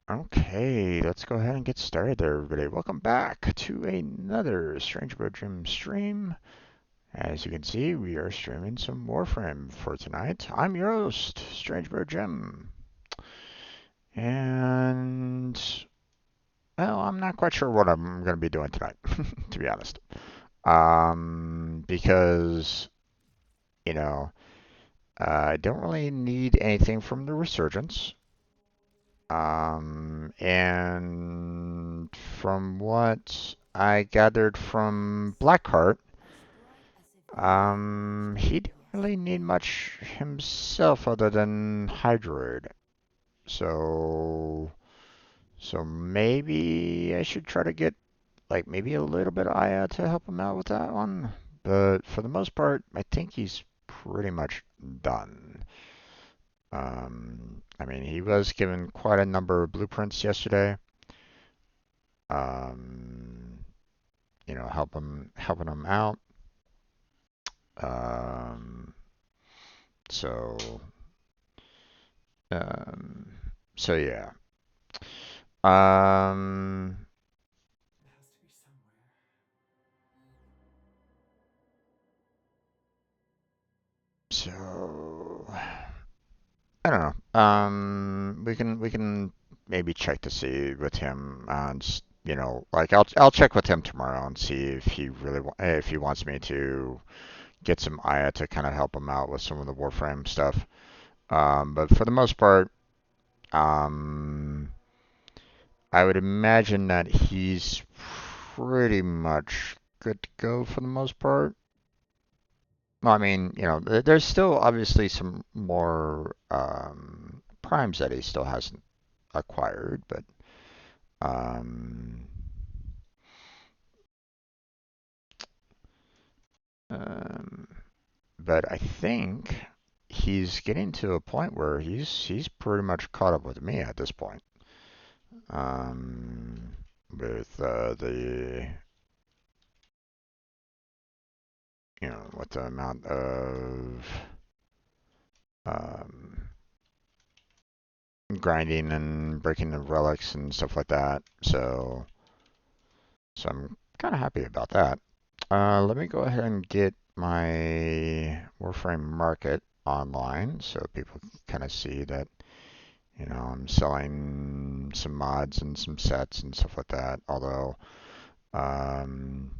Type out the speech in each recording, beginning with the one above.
Okay, let's go ahead and get started there, everybody. Welcome back to another Strange Bro Jim stream. As you can see, we are streaming some Warframe for tonight. I'm your host, Strange Bro Jim. And, well, I'm not quite sure what I'm going to be doing tonight, to be honest. Because, you know, I don't really need anything from the Resurgence. And from what I gathered from Blackheart, he didn't really need much himself other than Hydroid. So, so maybe I should try to get like maybe a little bit of Aya to help him out with that one. But for the most part, I think he's pretty much done. I mean, he was given quite a number of blueprints yesterday. Um, helping him out. Um, so, um, so yeah. Um, so I don't know. We can maybe check to see with him, and like I'll check with him tomorrow and see if he really if he wants me to get some Aya to kind of help him out with some of the Warframe stuff. But for the most part, um, I would imagine that he's pretty much good to go for the most part. Well, I mean, there's still obviously some more primes that he still hasn't acquired, um, um, but I think he's getting to a point where he's pretty much caught up with me at this point. Um, with with the amount of um, grinding and breaking the relics and stuff like that. So I'm kind of happy about that. Let me go ahead and get my Warframe market online so people can kind of see that, I'm selling some mods and some sets and stuff like that. Although, um,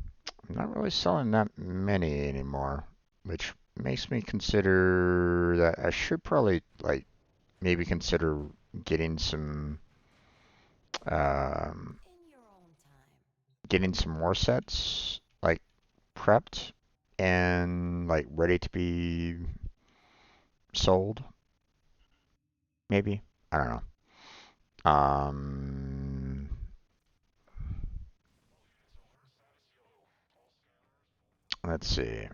I'm not really selling that many anymore, which makes me consider that I should probably like maybe consider getting um, some more sets like prepped and like ready to be sold. Maybe, I don't know. Let's see.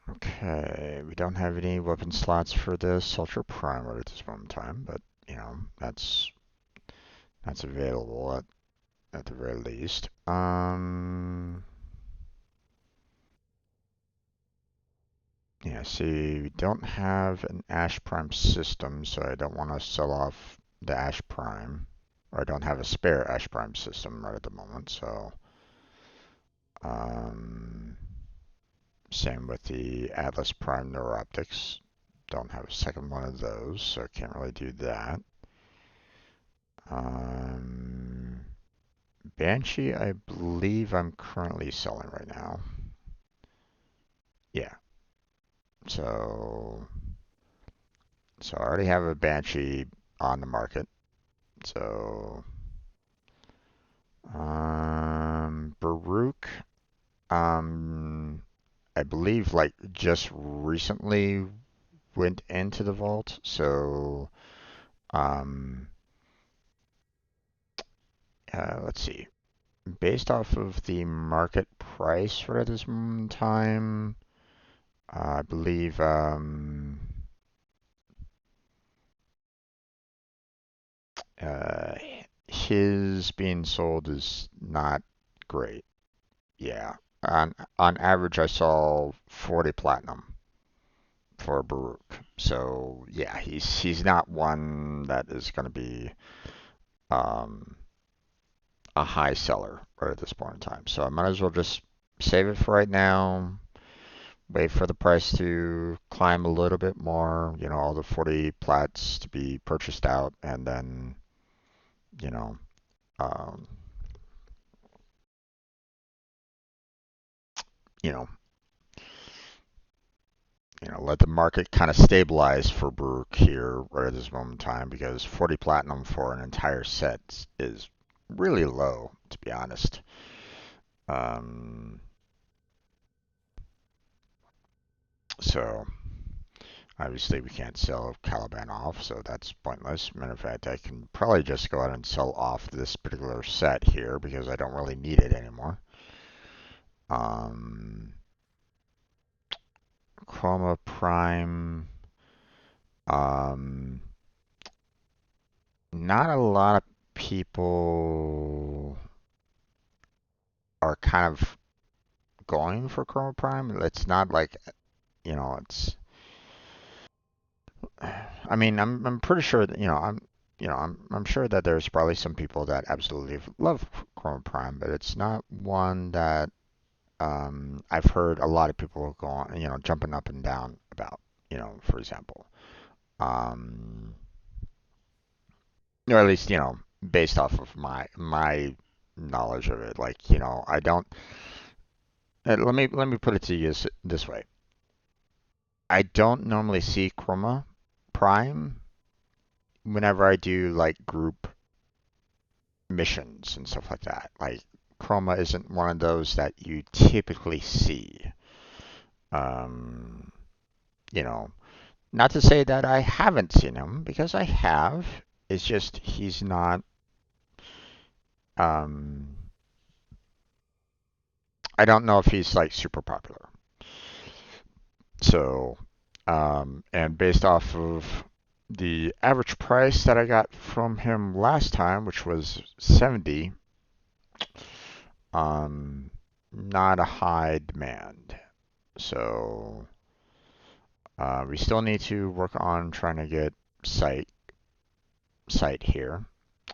Okay, we don't have any weapon slots for this Ultra Primer at this moment in time, but that's available at the very least. Yeah, see, we don't have an Ash Prime system, so I don't want to sell off the Ash Prime. Or I don't have a spare Ash Prime system right at the moment, so um, same with the Atlas Prime Neuroptics. Don't have a second one of those, so I can't really do that. Um, Banshee, I believe I'm currently selling right now. Yeah, so I already have a Banshee on the market. So, Baruch, I believe like just recently went into the vault. So, um, let's see. Based off of the market price for this time, I believe uh, his being sold is not great. Yeah. On average, I saw 40 platinum for Baruch. So yeah, he's not one that is going to be um, a high seller right at this point in time. So I might as well just save it for right now. Wait for the price to climb a little bit more. All the 40 plats to be purchased out, and then you know, um, you know, let the market kind of stabilize for Baruch here right at this moment in time because 40 platinum for an entire set is really low, to be honest. Um, so obviously we can't sell Caliban off, so that's pointless. Matter of fact, I can probably just go ahead and sell off this particular set here because I don't really need it anymore. Um, Chroma Prime. Um, Not a lot of people are kind of going for Chroma Prime. It's not like, it's. I mean, I'm pretty sure that, I'm sure that there's probably some people that absolutely love Chroma Prime, but it's not one that I've heard a lot of people go on, jumping up and down about, for example. Um, or at least, based off of my knowledge of it. Like, I don't. Let me put it to you this way. I don't normally see Chroma Prime whenever I do like group missions and stuff like that. Like Chroma isn't one of those that you typically see. Um, you know, Not to say that I haven't seen him because I have. It's just he's not. Um, I don't know if he's like super popular. So, and based off of the average price that I got from him last time, which was 70, um, not a high demand. So, we still need to work on trying to get site site here,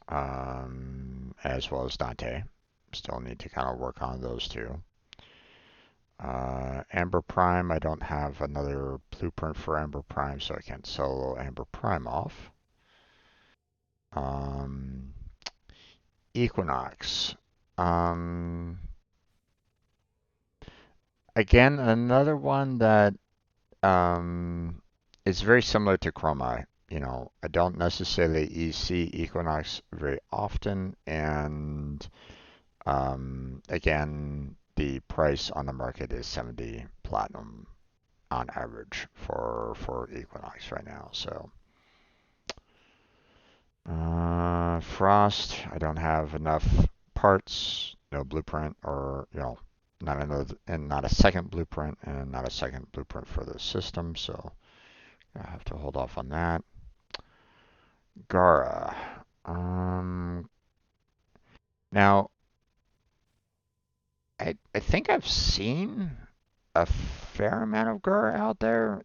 as well as Dante. Still need to kind of work on those two. Amber Prime, I don't have another blueprint for Amber Prime, so I can't solo Amber Prime off. Um, Equinox. Um, Again, another one that is very similar to Chroma. I don't necessarily see Equinox very often, and again, the price on the market is 70 platinum on average for Equinox right now. So Frost, I don't have enough parts, no blueprint, or not another and not a second blueprint, and not a second blueprint for the system. So I have to hold off on that. Gara. Now I think I've seen a fair amount of Gara out there,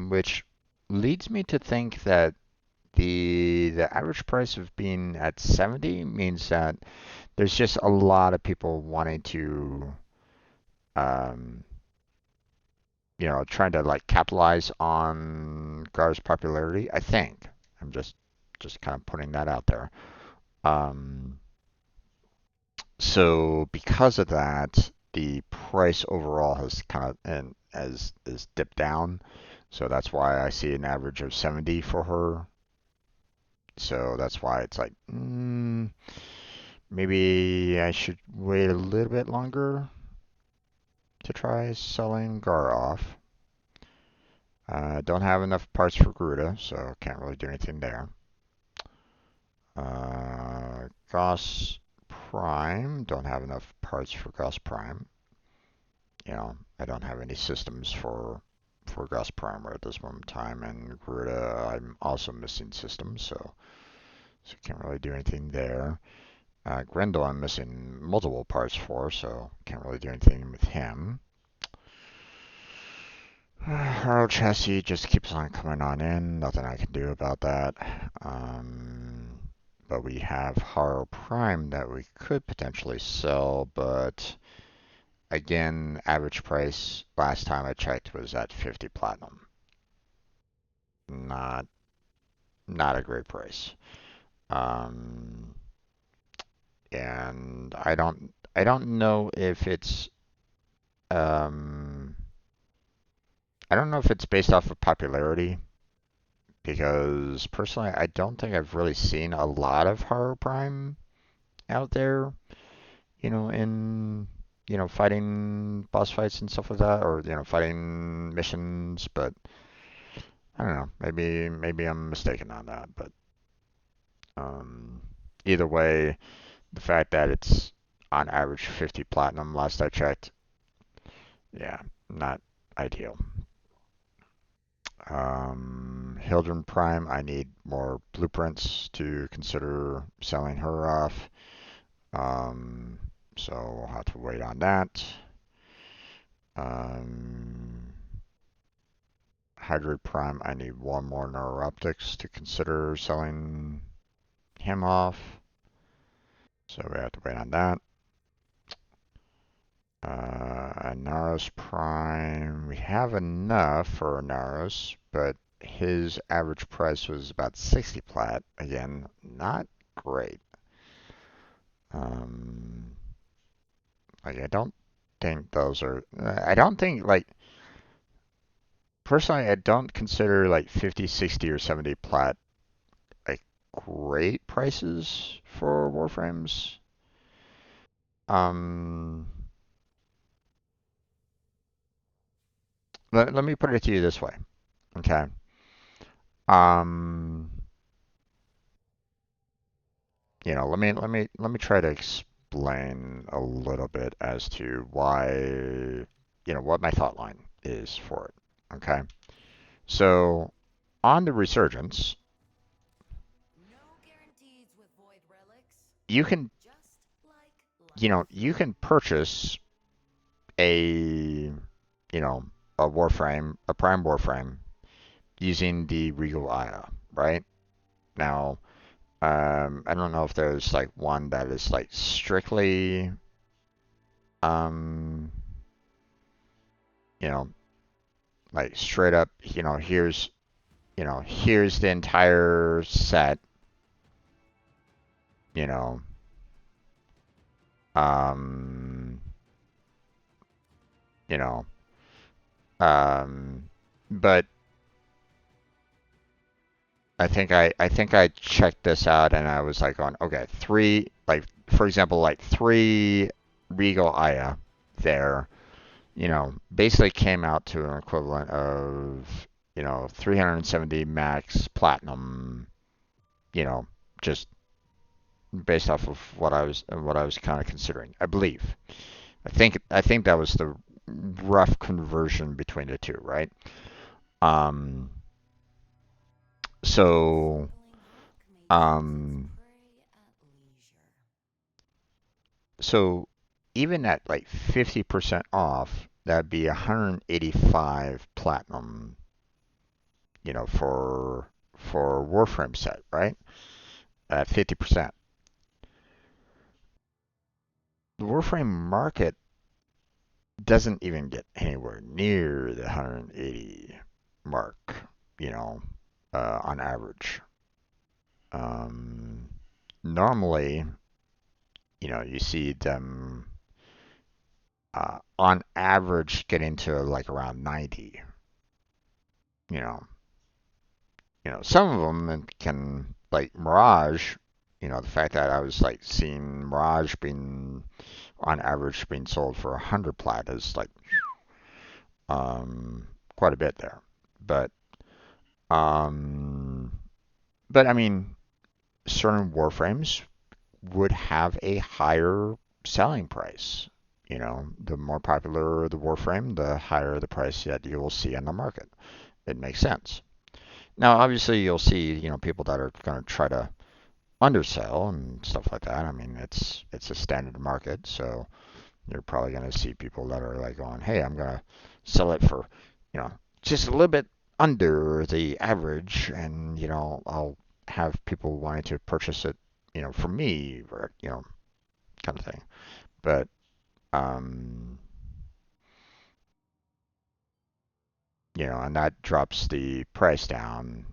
which leads me to think that the average price of being at 70 means that there's just a lot of people wanting to um, trying to like capitalize on Gar's popularity. I think I'm just kind of putting that out there. Um, so because of that, the price overall has kind of and as is dipped down. So that's why I see an average of 70 for her. So that's why it's like, maybe I should wait a little bit longer to try selling Gar off. Don't have enough parts for Gruda, so can't really do anything there. Gauss Prime, don't have enough parts for Gauss Prime. I don't have any systems for Gauss Prime right at this moment in time, and Gruda, I'm also missing systems, so can't really do anything there. Grendel, I'm missing multiple parts for, so can't really do anything with him. Haro chassis just keeps on coming on in. Nothing I can do about that. But we have Haro Prime that we could potentially sell, but again, average price last time I checked was at 50 platinum. Not not a great price. Um, and I don't know if it's um, I don't know if it's based off of popularity because personally I don't think I've really seen a lot of Horror Prime out there, in fighting boss fights and stuff like that, or fighting missions. But I don't know. Maybe I'm mistaken on that. But um, either way, the fact that it's on average 50 platinum last I checked, yeah, not ideal. Hildren Prime, I need more blueprints to consider selling her off. Um, so we'll have to wait on that. Um, Hydroid Prime, I need one more neuroptics to consider selling him off. So we have to wait on that. Naros Prime, we have enough for Naros, but his average price was about 60 plat. Again, not great. Um, like I don't think those are. I don't think like personally. I don't consider like 50, 60, or 70 plat like great prices for Warframes. Um, let me put it to you this way, okay? Um, let me try to explain a little bit as to why, what my thought line is for it. Okay. So on the Resurgence, you can, you can purchase a, you know, a Warframe, a Prime Warframe using the Regal Aya, right? Now, I don't know if there's like one that is like strictly, um, you know, like straight up, here's the entire set, you know, um, you know, but I think I checked this out and I was like on okay, three like for example like three Regal Aya there, basically came out to an equivalent of 370 max platinum, you know, just based off of what I was kind of considering. I believe. I think that was the rough conversion between the two, right? Um, so um, so even at like 50% off, that'd be 185 platinum, for Warframe set, right? At 50%. The Warframe market doesn't even get anywhere near the 180 mark, you know, on average. Um, Normally, you see them on average getting to like around 90. You know, some of them can like Mirage. The fact that I was like seeing Mirage being on average being sold for 100 plat is like quite a bit there. But um, but I mean, certain Warframes would have a higher selling price. The more popular the Warframe, the higher the price that you will see on the market. It makes sense. Now, obviously, you'll see, people that are going to try to undersell and stuff like that. I mean, it's a standard market, so you're probably going to see people that are like going, "Hey, I'm going to sell it for, you know, just a little bit under the average, and I'll have people wanting to purchase it, for me, or kind of thing. But um, and that drops the price down,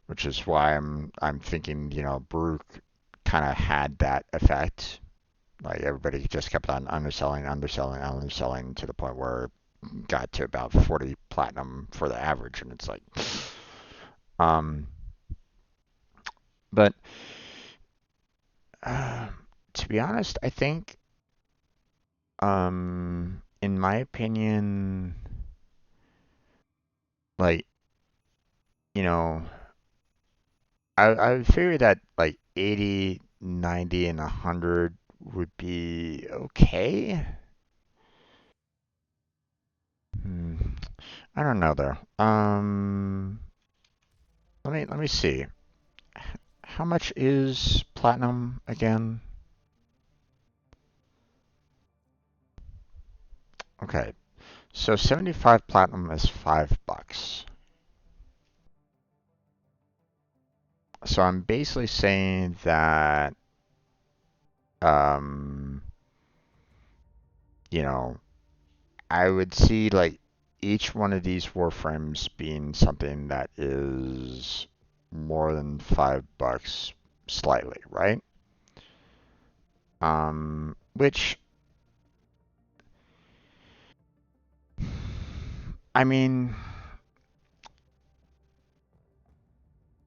which is why I'm thinking, Brew kind of had that effect. Like everybody just kept on underselling, underselling, underselling to the point where it got to about 40 platinum for the average, and it's like, um, but uh, to be honest, I think, in my opinion, like, you know, I would figure that like 80, 90, and 100 would be okay. Hmm. I don't know though. Let me see. How much is platinum again? Okay, so 75 platinum is $5. So I'm basically saying that, um, you know, I would see like each one of these warframes being something that is more than $5 slightly, right? Which, I mean,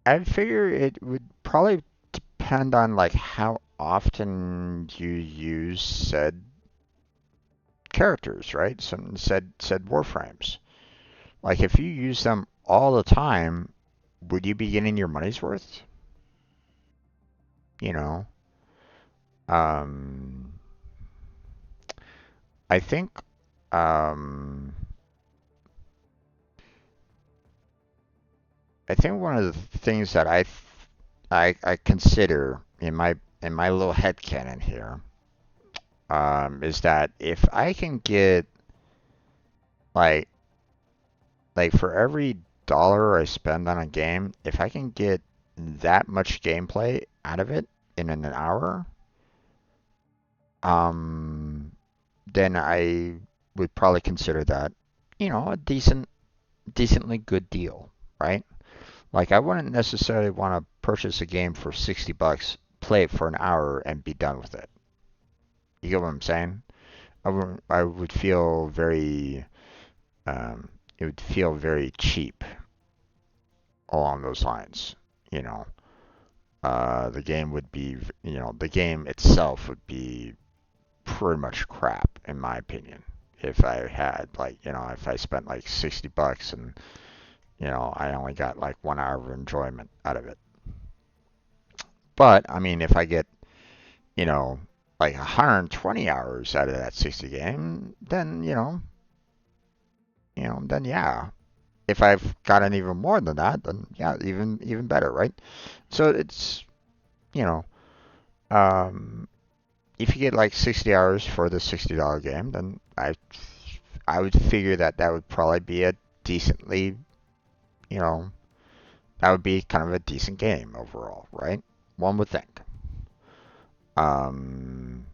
I figure it would probably depend on like how often you use said characters, right? Some said warframes. Like if you use them all the time, would you be getting your money's worth? You know, um, I think, um, I think one of the things that I consider in my little headcanon here, is that if I can get like for every dollar I spend on a game, if I can get that much gameplay out of it in an hour, um, then I would probably consider that, a decently good deal, right? Like I wouldn't necessarily want to purchase a game for $60, play it for an hour, and be done with it. You get what I'm saying? I would feel very, um, it would feel very cheap along those lines. You know, the game would be, the game itself would be pretty much crap in my opinion. If I had like, if I spent like $60 and I only got like 1 hour of enjoyment out of it. But I mean, if I get, you know, like 120 hours out of that 60 game, then then yeah. If I've gotten even more than that, then yeah, even better, right? So it's you know, um, if you get like 60 hours for the $60 game, then I would figure that that would probably be a decently, you know, that would be kind of a decent game overall, right? One would think. Um,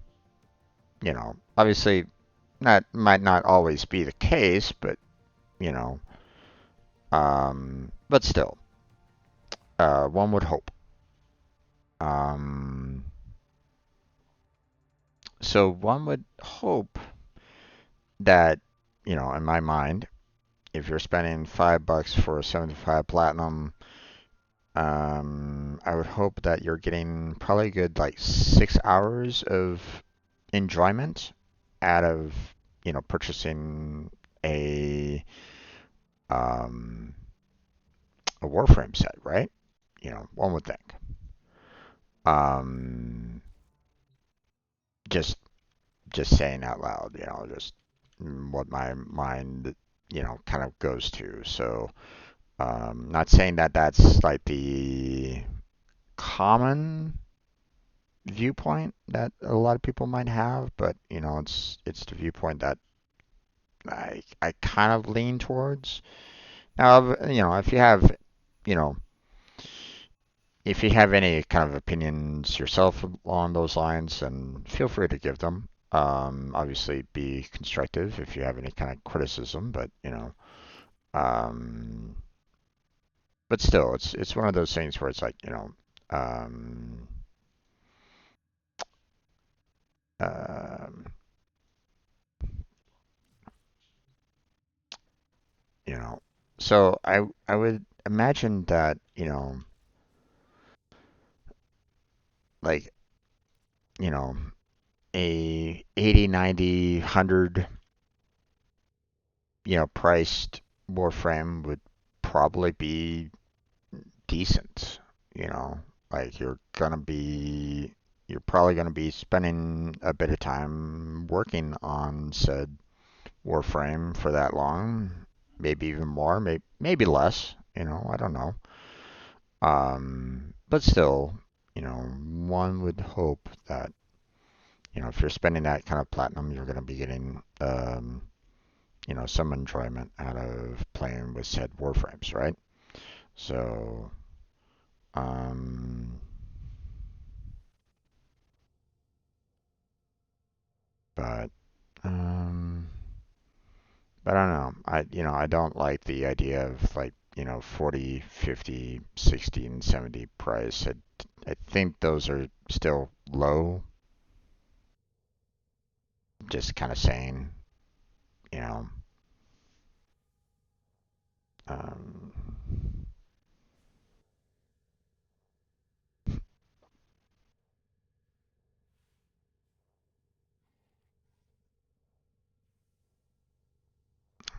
Obviously that might not always be the case, but you know, but still, one would hope. Um, so one would hope that, in my mind, if you're spending $5 for a 75 platinum, I would hope that you're getting probably good like 6 hours of enjoyment out of, purchasing a um, a Warframe set, right? One would think. Um, just just saying out loud, just what my mind, kind of goes to. So, not saying that that's like the common viewpoint that a lot of people might have, but it's the viewpoint that I kind of lean towards. Now, if you have, you know, if you have any kind of opinions yourself along those lines, then feel free to give them. Obviously, be constructive if you have any kind of criticism, um, but still, it's one of those things where it's like, um, um, you know, so I would imagine that, like, you know, a 80, 90, 100, priced Warframe would probably be decent, you know. Like you're probably gonna be spending a bit of time working on said Warframe for that long, maybe even more, maybe less, I don't know. But still, one would hope that, if you're spending that kind of platinum, you're gonna be getting, some enjoyment out of playing with said Warframes, right? So, um, but um, but I don't know. I don't like the idea of like, 40, 50, 60, and 70 price. I think those are still low. Just kind of saying, you know. Um,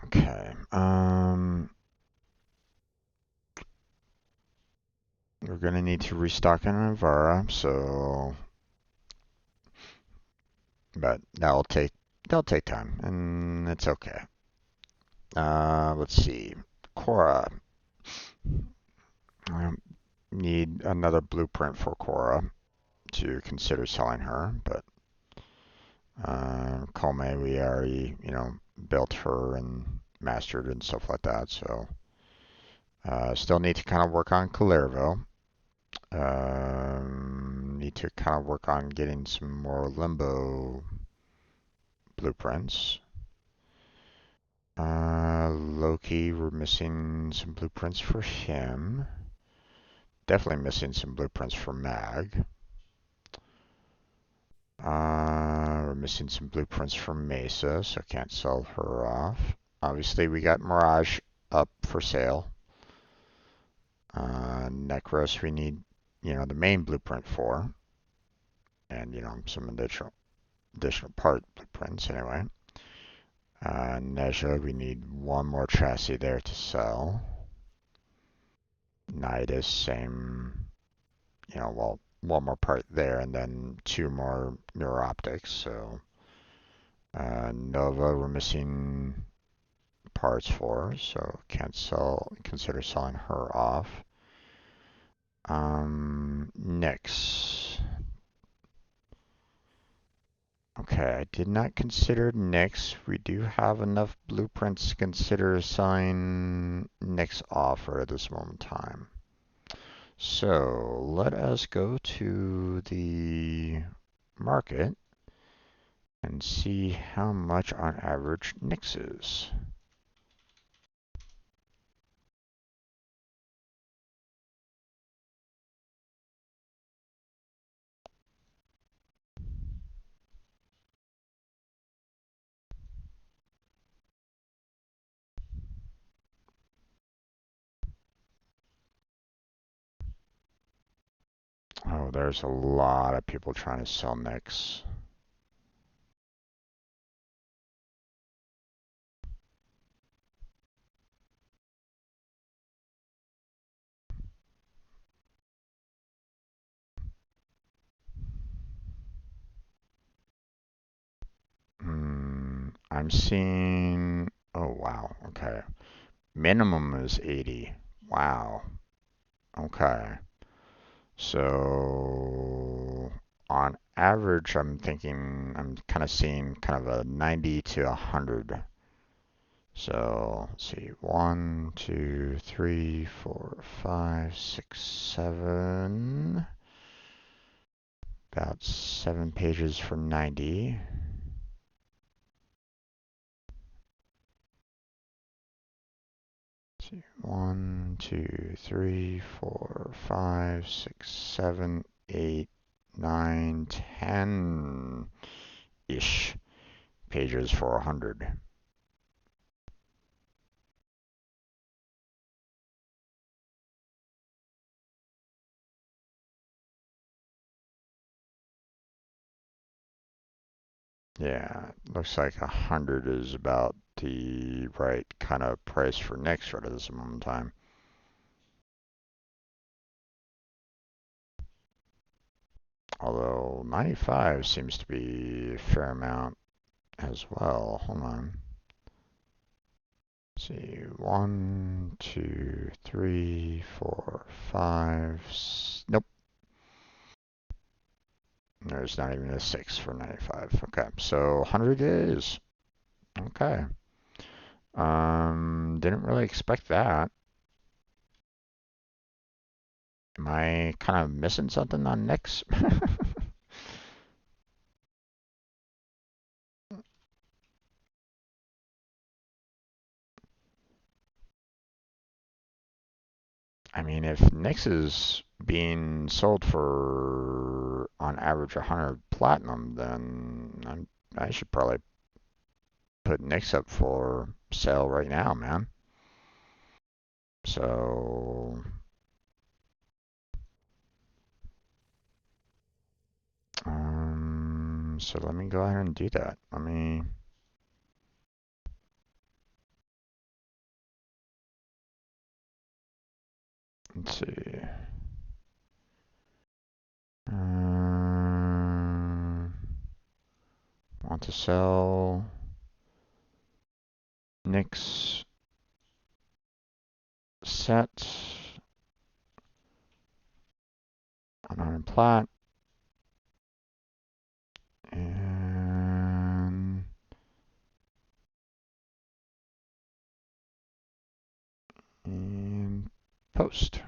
okay. We're gonna need to restock in Avara, but that'll take time, and it's okay. Let's see. Cora. I need another blueprint for Cora to consider selling her, but Kome, we already, built her and mastered and stuff like that, so still need to kind of work on Calervo. Need to kind of work on getting some more Limbo blueprints. Loki, we're missing some blueprints for him. Definitely missing some blueprints for Mag. We're missing some blueprints for Mesa, so can't sell her off. Obviously, we got Mirage up for sale. Necros, we need, the main blueprint for, and, some additional part blueprints anyway. Neja, we need one more chassis there to sell. Nidus, same, well, one more part there, and then two more neuroptics. So Nova, we're missing parts for, so can't consider selling her off. Nyx. Okay, I did not consider Nyx. We do have enough blueprints to consider selling Nyx off at this moment in time. So let us go to the market and see how much on average Nyx is. Oh, there's a lot of people trying to sell Nyx. I'm seeing. Oh, wow. Okay. Minimum is 80. Wow. Okay. So on average, I'm kind of seeing kind of a 90 to 100 So let's see, 1, 2, 3, 4, 5, 6, 7. About 7 pages for 90. Let's see, 1, 2, 3, 4, 5, 6, 7, 8, 9, 10-ish pages for 100. Yeah, looks like 100 is about the right kind of price for Knicks right at this moment in time. Although 95 seems to be a fair amount as well. Hold on. Let's see, 1, 2, 3, 4, 5. Nope, there's not even a 6 for 95. Okay, so 100 it is. Okay. Didn't really expect that. Am I kind of missing something on Knicks? I mean, if Nyx is being sold for on average 100 platinum, then I should probably put Nyx up for sale right now, man. So, so let me go ahead and do that. Let's see. Want to sell Nyx set on plat and post.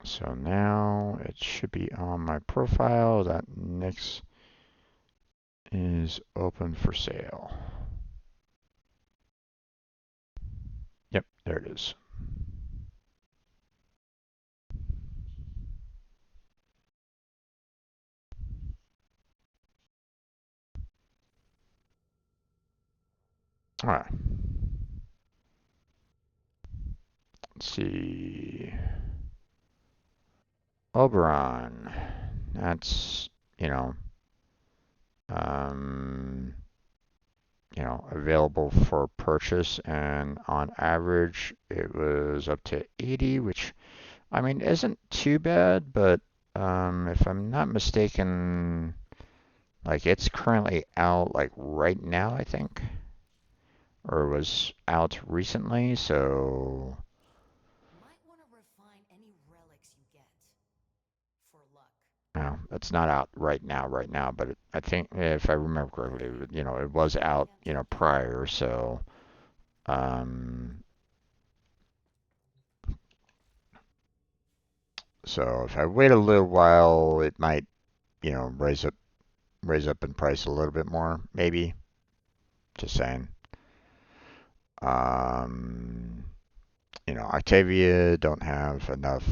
So now it should be on my profile that Nyx is open for sale. Yep, there it is. All right. Let's see. Oberon. That's, you know, um, available for purchase, and on average it was up to 80, which I mean isn't too bad, but if I'm not mistaken, like it's currently out like right now, I think, or was out recently, so Might want to refine any relics you get for luck. well, it's not out right now, but I think if I remember correctly, Okay, it was out, maybe I'm too picky. prior, so um, so if I wait a little while, it might, raise up in price a little bit more, maybe. Just saying. Um, Octavia don't have enough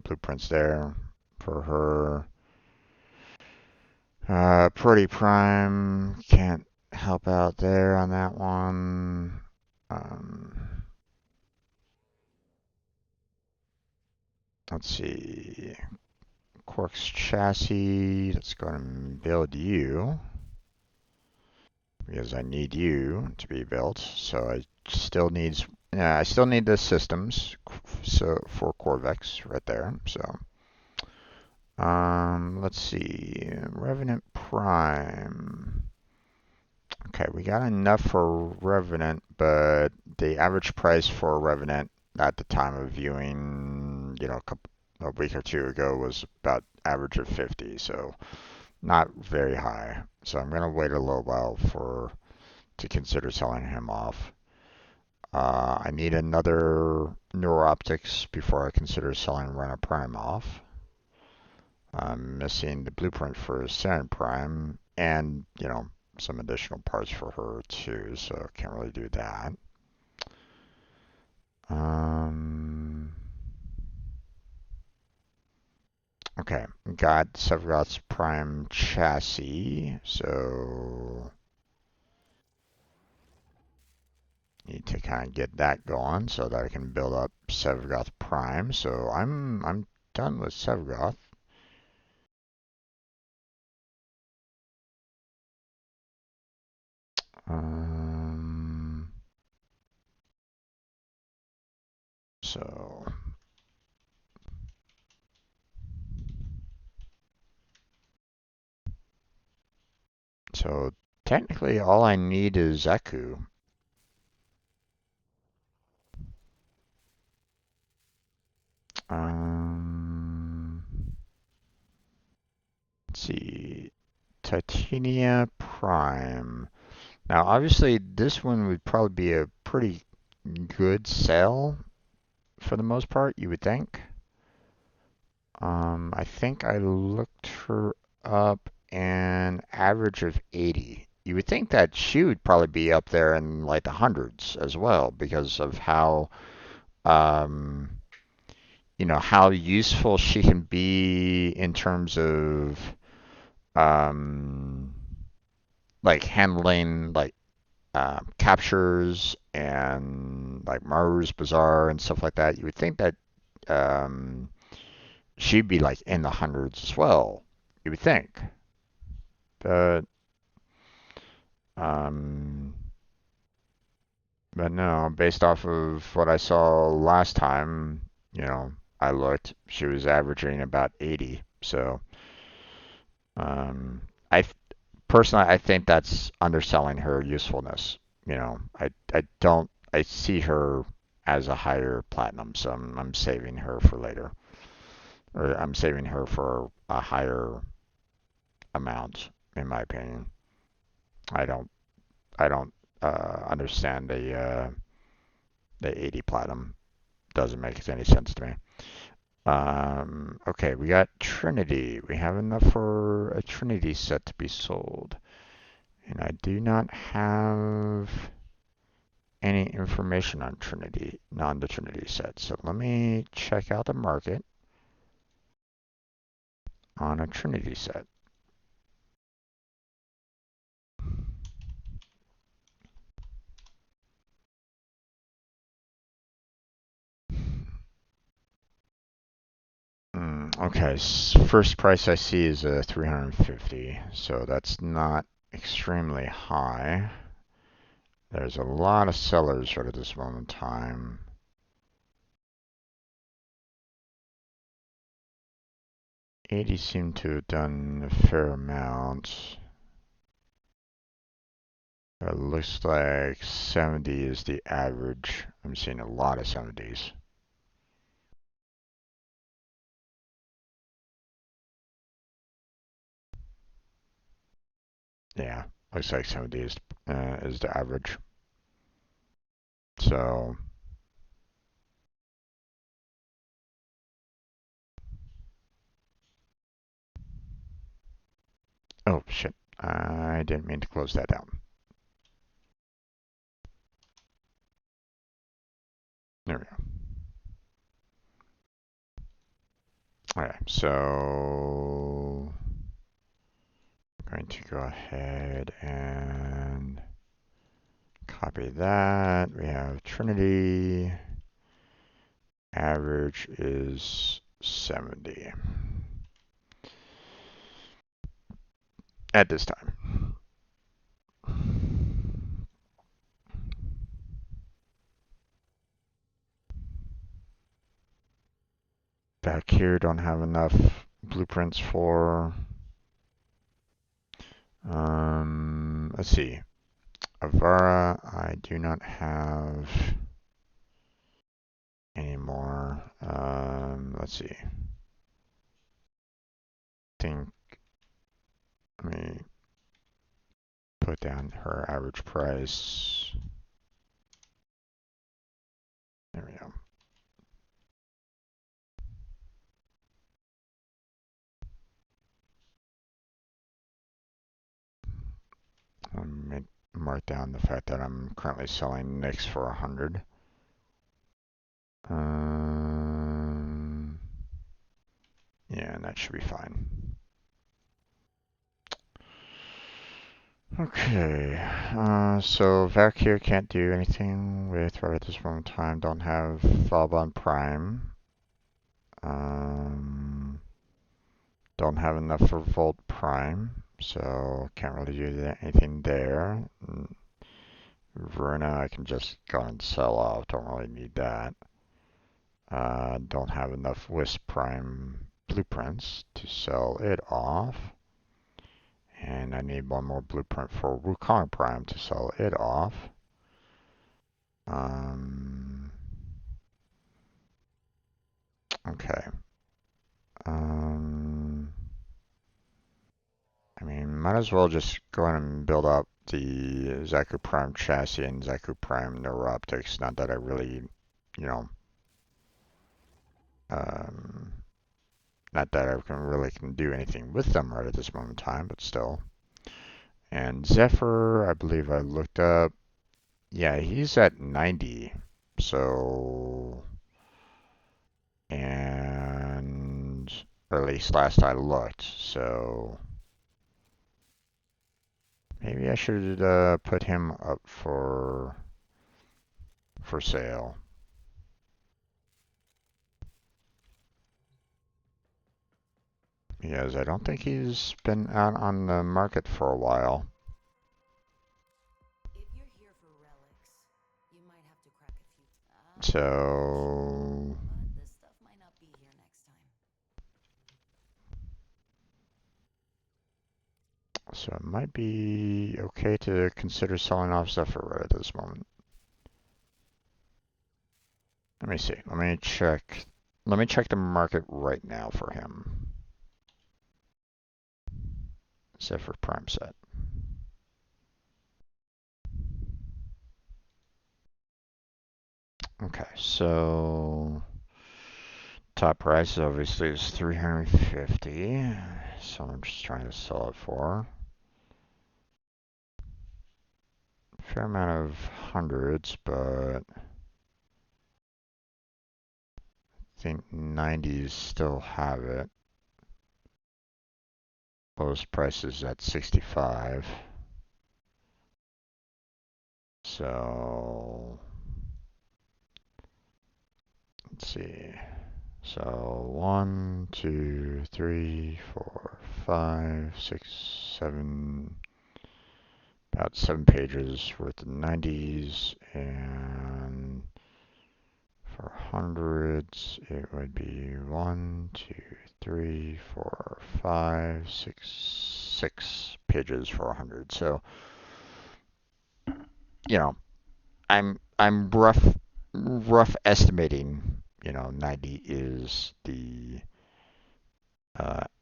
blueprints there for her. Pretty Prime can't help out there on that one. Um, let's see. Quark's chassis. Let's go ahead and build you because I need you to be built. So I still need the systems so for Corvex right there. So let's see. Revenant Prime. Okay, we got enough for Revenant, but the average price for Revenant at the time of viewing, a week or two ago was about average of 50. So not very high. So I'm gonna wait a little while for to consider selling him off. I need another Neuroptics before I consider selling Rena Prime off. I'm missing the blueprint for Saren Prime and, some additional parts for her too, so I can't really do that. Um, okay, got Sephiroth's Prime chassis, so need to kind of get that going so that I can build up Sephiroth Prime. So I'm done with Sephiroth. Um, so so technically all I need is Zeku. Um, let's see, Titania Prime. Now, obviously, this one would probably be a pretty good sell for the most part, you would think. I think I looked her up an average of 80. You would think that she would probably be up there in like the hundreds as well because of um, how useful she can be in terms of um, like handling like captures and like Maru's Bazaar and stuff like that. You would think that um, she'd be like in the hundreds as well. You would think, but um, but no. Based off of what I saw last time, I looked, she was averaging about 80. So um, I personally, I think that's underselling her usefulness. I see her as a higher platinum, so I'm saving her for later, or I'm saving her for a higher amount, in my opinion. I don't, I don't understand the 80 platinum. Doesn't make any sense to me. Okay, we got Trinity. We have enough for a Trinity set to be sold, and I do not have any information on Trinity, on the Trinity set. So let me check out the market on a Trinity set. Okay, first price I see is 350, so that's not extremely high. There's a lot of sellers right at this moment in time. 80 seem to have done a fair amount. It looks like 70 is the average. I'm seeing a lot of 70s. Yeah, looks like 70 is the average. So, oh shit, I didn't mean to close that down. There we go. Alright, so I'm going to go ahead and copy that. We have Trinity. Average is 70 at this time. Back here, don't have enough blueprints for. Let's see. Avara, I do not have anymore. Let's see. Think Let me put down her average price. There we go. Let me mark down the fact that I'm currently selling Nyx for 100. Yeah, and that should be fine. Okay, so Vac here can't do anything with right at this moment in time. Don't have Valbon Prime. Don't have enough for Volt Prime, so can't really do anything there. Verna I can just go and sell off. Don't really need that. Don't have enough Wisp Prime blueprints to sell it off. And I need one more blueprint for Wukong Prime to sell it off. Okay. I mean, might as well just go ahead and build up the Zaku Prime chassis and Zaku Prime neuroptics. Not that I really, you know, um, not that I can do anything with them right at this moment in time, but still. And Zephyr, I believe I looked up. Yeah, he's at 90. So, and or at least last I looked. So maybe I should put him up for sale. Because I don't think he's been out on the market for a while. If you're here for relics, you might have to crack a few. So, But this stuff might not be here next time. so it might be okay to consider selling off Zephyr right at this moment. Let me see. Let me check. Let me check the market right now for him. Zephyr Prime set. Okay, so top price obviously is 350. So I'm just trying to sell it for a fair amount of hundreds, but I think 90s still have it. Lowest price is at 65. So let's see. So 1, 2, 3, 4, 5, 6, 7, about 7 pages worth of 90s, and for hundreds it would be 1, 2, 3, 4, 5, 6 pages for 100. So, you know, I'm rough estimating, 90 is the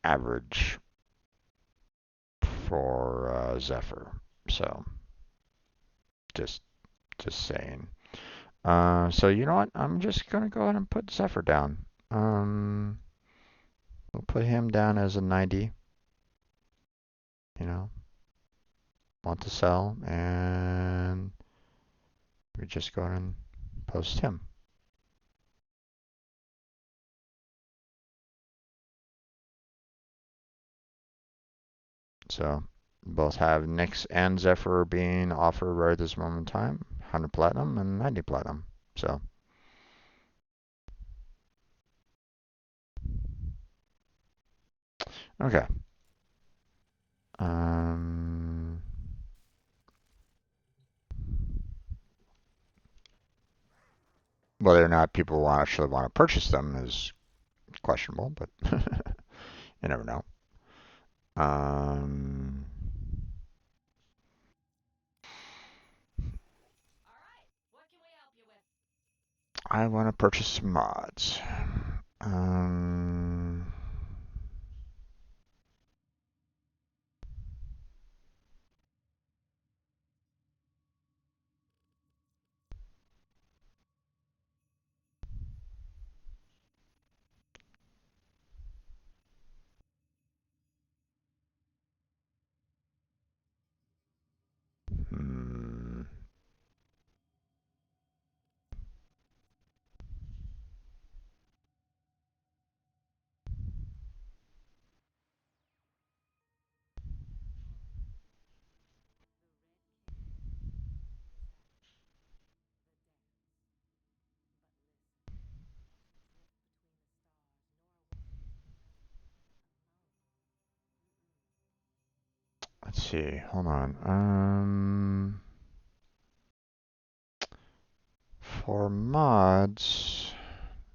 average for Zephyr. So just just saying. So you know what? I'm just gonna go ahead and put Zephyr down. Um, we'll put him down as a 90. You know, want to sell, and we just go ahead and post him. So both have Nyx and Zephyr being offered right at this moment in time. 100 platinum and 90 platinum. So okay. Um, Whether or not people actually want to purchase them is questionable, but you never know. Um, I want to purchase some mods. Um, let's see. Hold on. For mods,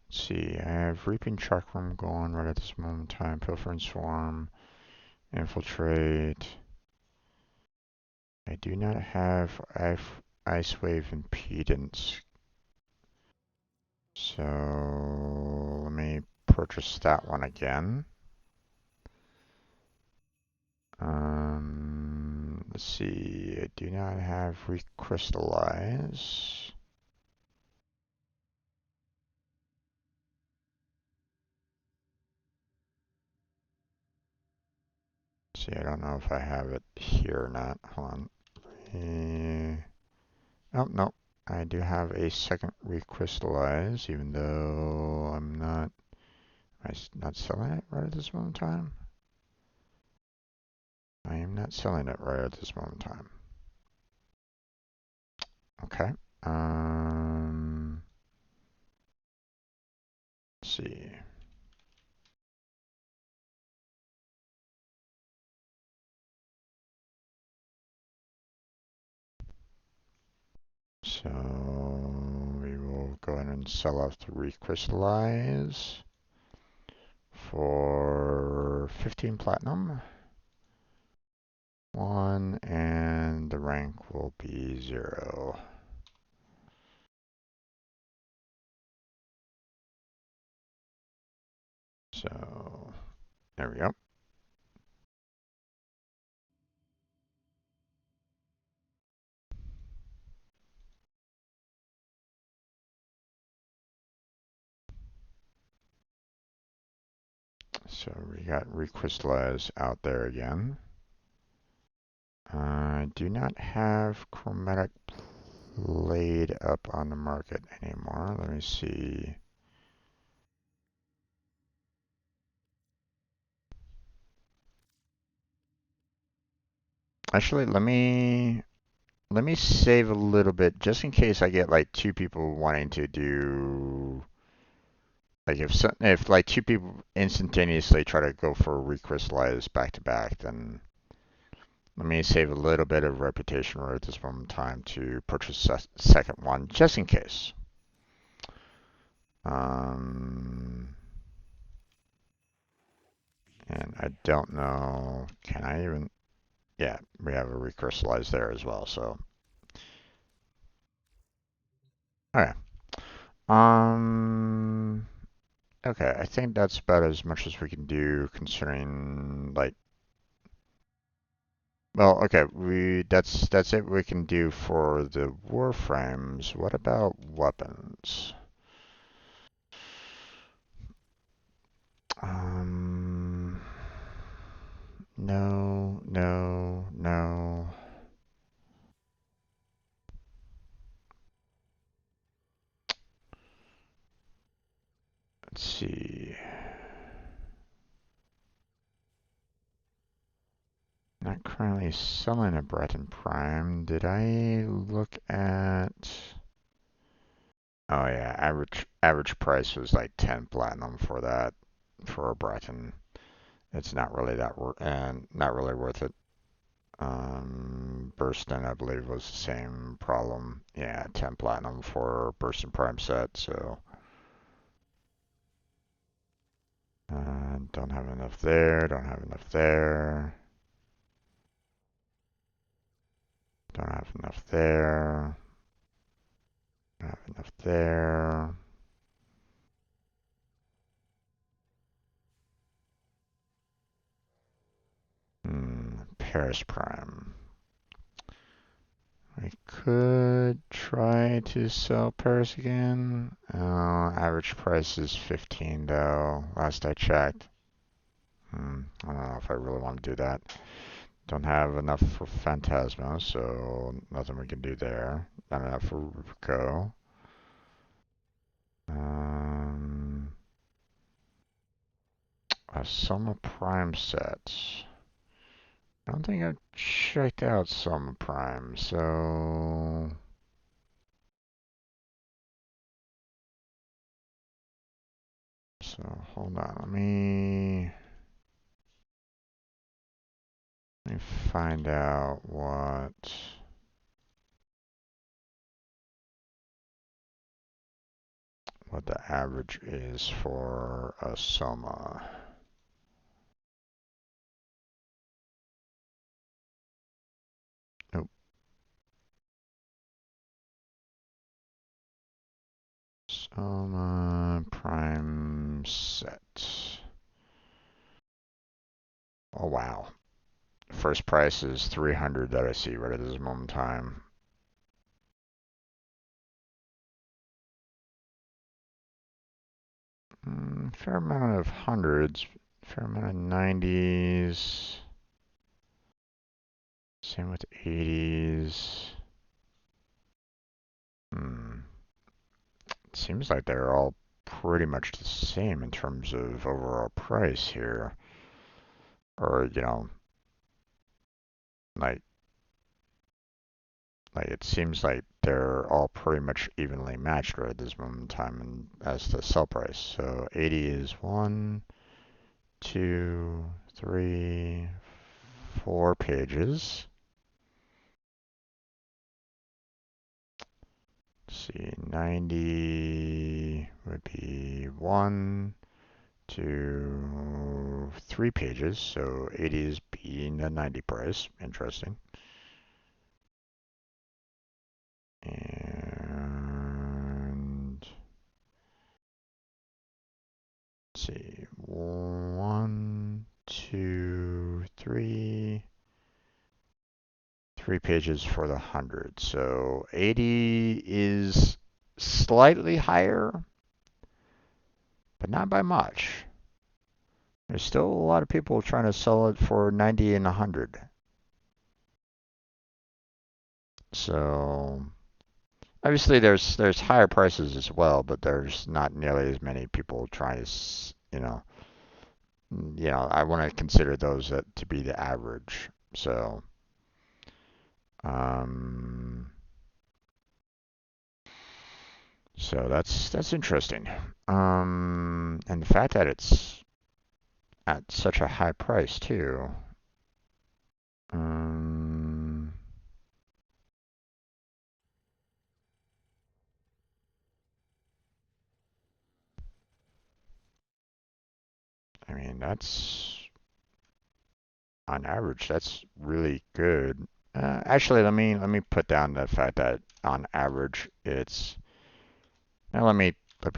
let's see. I have Reaping Truck Room going right at this moment in time. Pilfer and Swarm, Infiltrate. I do not have Ice Wave Impedance, so let me purchase that one again. Let's see. I do not have Recrystallize. See, I don't know if I have it here or not. Hold on. Oh, no. I do have a second Recrystallize, even though I'm not. Am I not selling it right at this moment in time? I am not selling it right at this moment in time. Okay. Let's see. So we will go ahead and sell off the Recrystallize for 15 platinum. 1, and the rank will be 0. So there we go. So we got Recrystallize out there again. I do not have Chromatic Blade up on the market anymore. Let me see. Actually, let me save a little bit just in case I get like two people wanting to do like if like two people instantaneously try to go for recrystallize back to back, then let me save a little bit of reputation right at this moment in time to purchase a second one just in case. And I don't know, can I even? Yeah, we have a recrystallize there as well. So okay. Um. Okay, I think that's about as much as we can do considering like well, okay, that's it we can do for the warframes. What about weapons? Um no, no, no. Let's see. Not currently selling a Breton Prime. Did I look at oh yeah, average price was like 10 platinum for that for a Breton. It's not really that and not really worth it. Burston, I believe, was the same problem. Yeah, 10 platinum for Burston Prime set. So don't have enough there. Don't have enough there. Don't have enough there. Don't have enough there. Paris Prime. I could try to sell Paris again. Average price is 15 though, last I checked. I don't know if I really want to do that. Don't have enough for Phantasma, so nothing we can do there. Not enough for Rubico. Um, a Soma Prime set. I don't think I've checked out Soma Prime, so hold on. Let me find out what the average is for a Soma. Nope. Soma prime set. Oh wow. First price is 300 that I see right at this moment in time. Fair amount of hundreds, fair amount of 90s. Same with 80s. It seems like they're all pretty much the same in terms of overall price here. Or, like it seems like they're all pretty much evenly matched right at this moment in time and as the sell price. So 80 is 1, 2, 3, 4 pages. Let's see, 90 would be 1, 2, 3 pages. So 80 is being the 90 price. Interesting. And let's see, 1, 2, 3, 3 pages for the 100. So 80 is slightly higher, but not by much. There's still a lot of people trying to sell it for 90 and 100. So obviously there's higher prices as well, but there's not nearly as many people trying to, I want to consider those to be the average. So, um, so that's interesting. And the fact that it's at such a high price too. Um, I mean that's on average that's really good. Actually, let me put down the fact that on average it's now let me put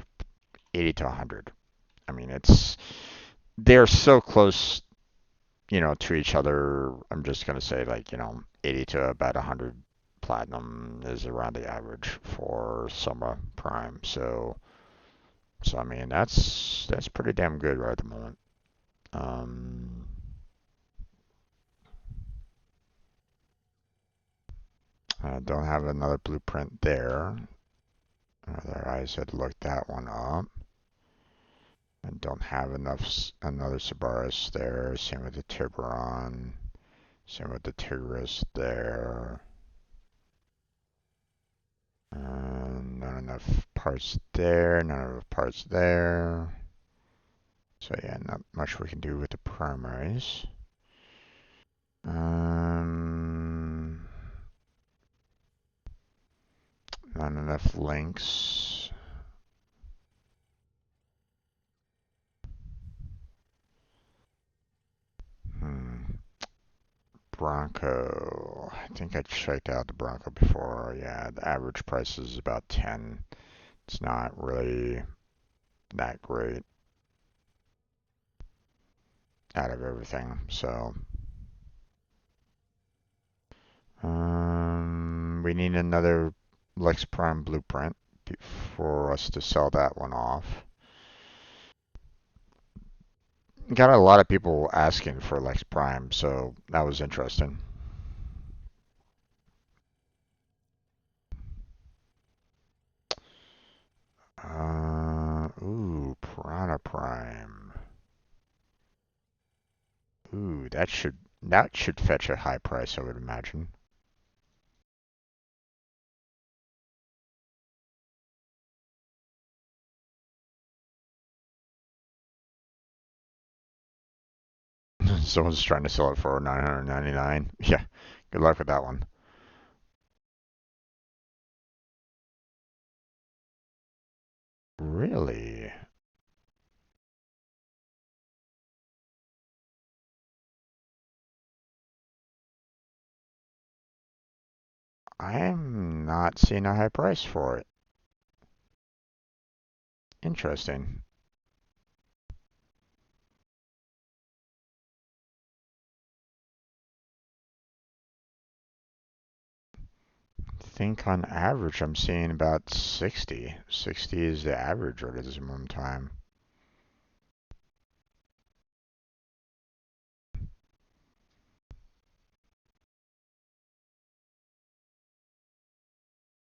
80 to 100. I mean it's they're so close, to each other. I'm just gonna say like 80 to about 100 platinum is around the average for Summer Prime. So I mean that's pretty damn good right at the moment. Um, I don't have another blueprint there. Otherwise, I'd look that one up. And don't have another Subarus there. Same with the Tiburon. Same with the Tigris there. Not enough parts there. Not enough parts there. So yeah, not much we can do with the primaries. Not enough links. Bronco. I think I checked out the Bronco before. Yeah, the average price is about 10. It's not really that great out of everything. So, we need another Lex Prime blueprint for us to sell that one off. Got a lot of people asking for Lex Prime, so that was interesting. Ooh, Piranha Prime. Ooh, that should fetch a high price, I would imagine. Someone's trying to sell it for 999. Yeah, good luck with that one. Really? I'm not seeing a high price for it. Interesting. I think on average I'm seeing about 60. 60 is the average rate at this moment in time,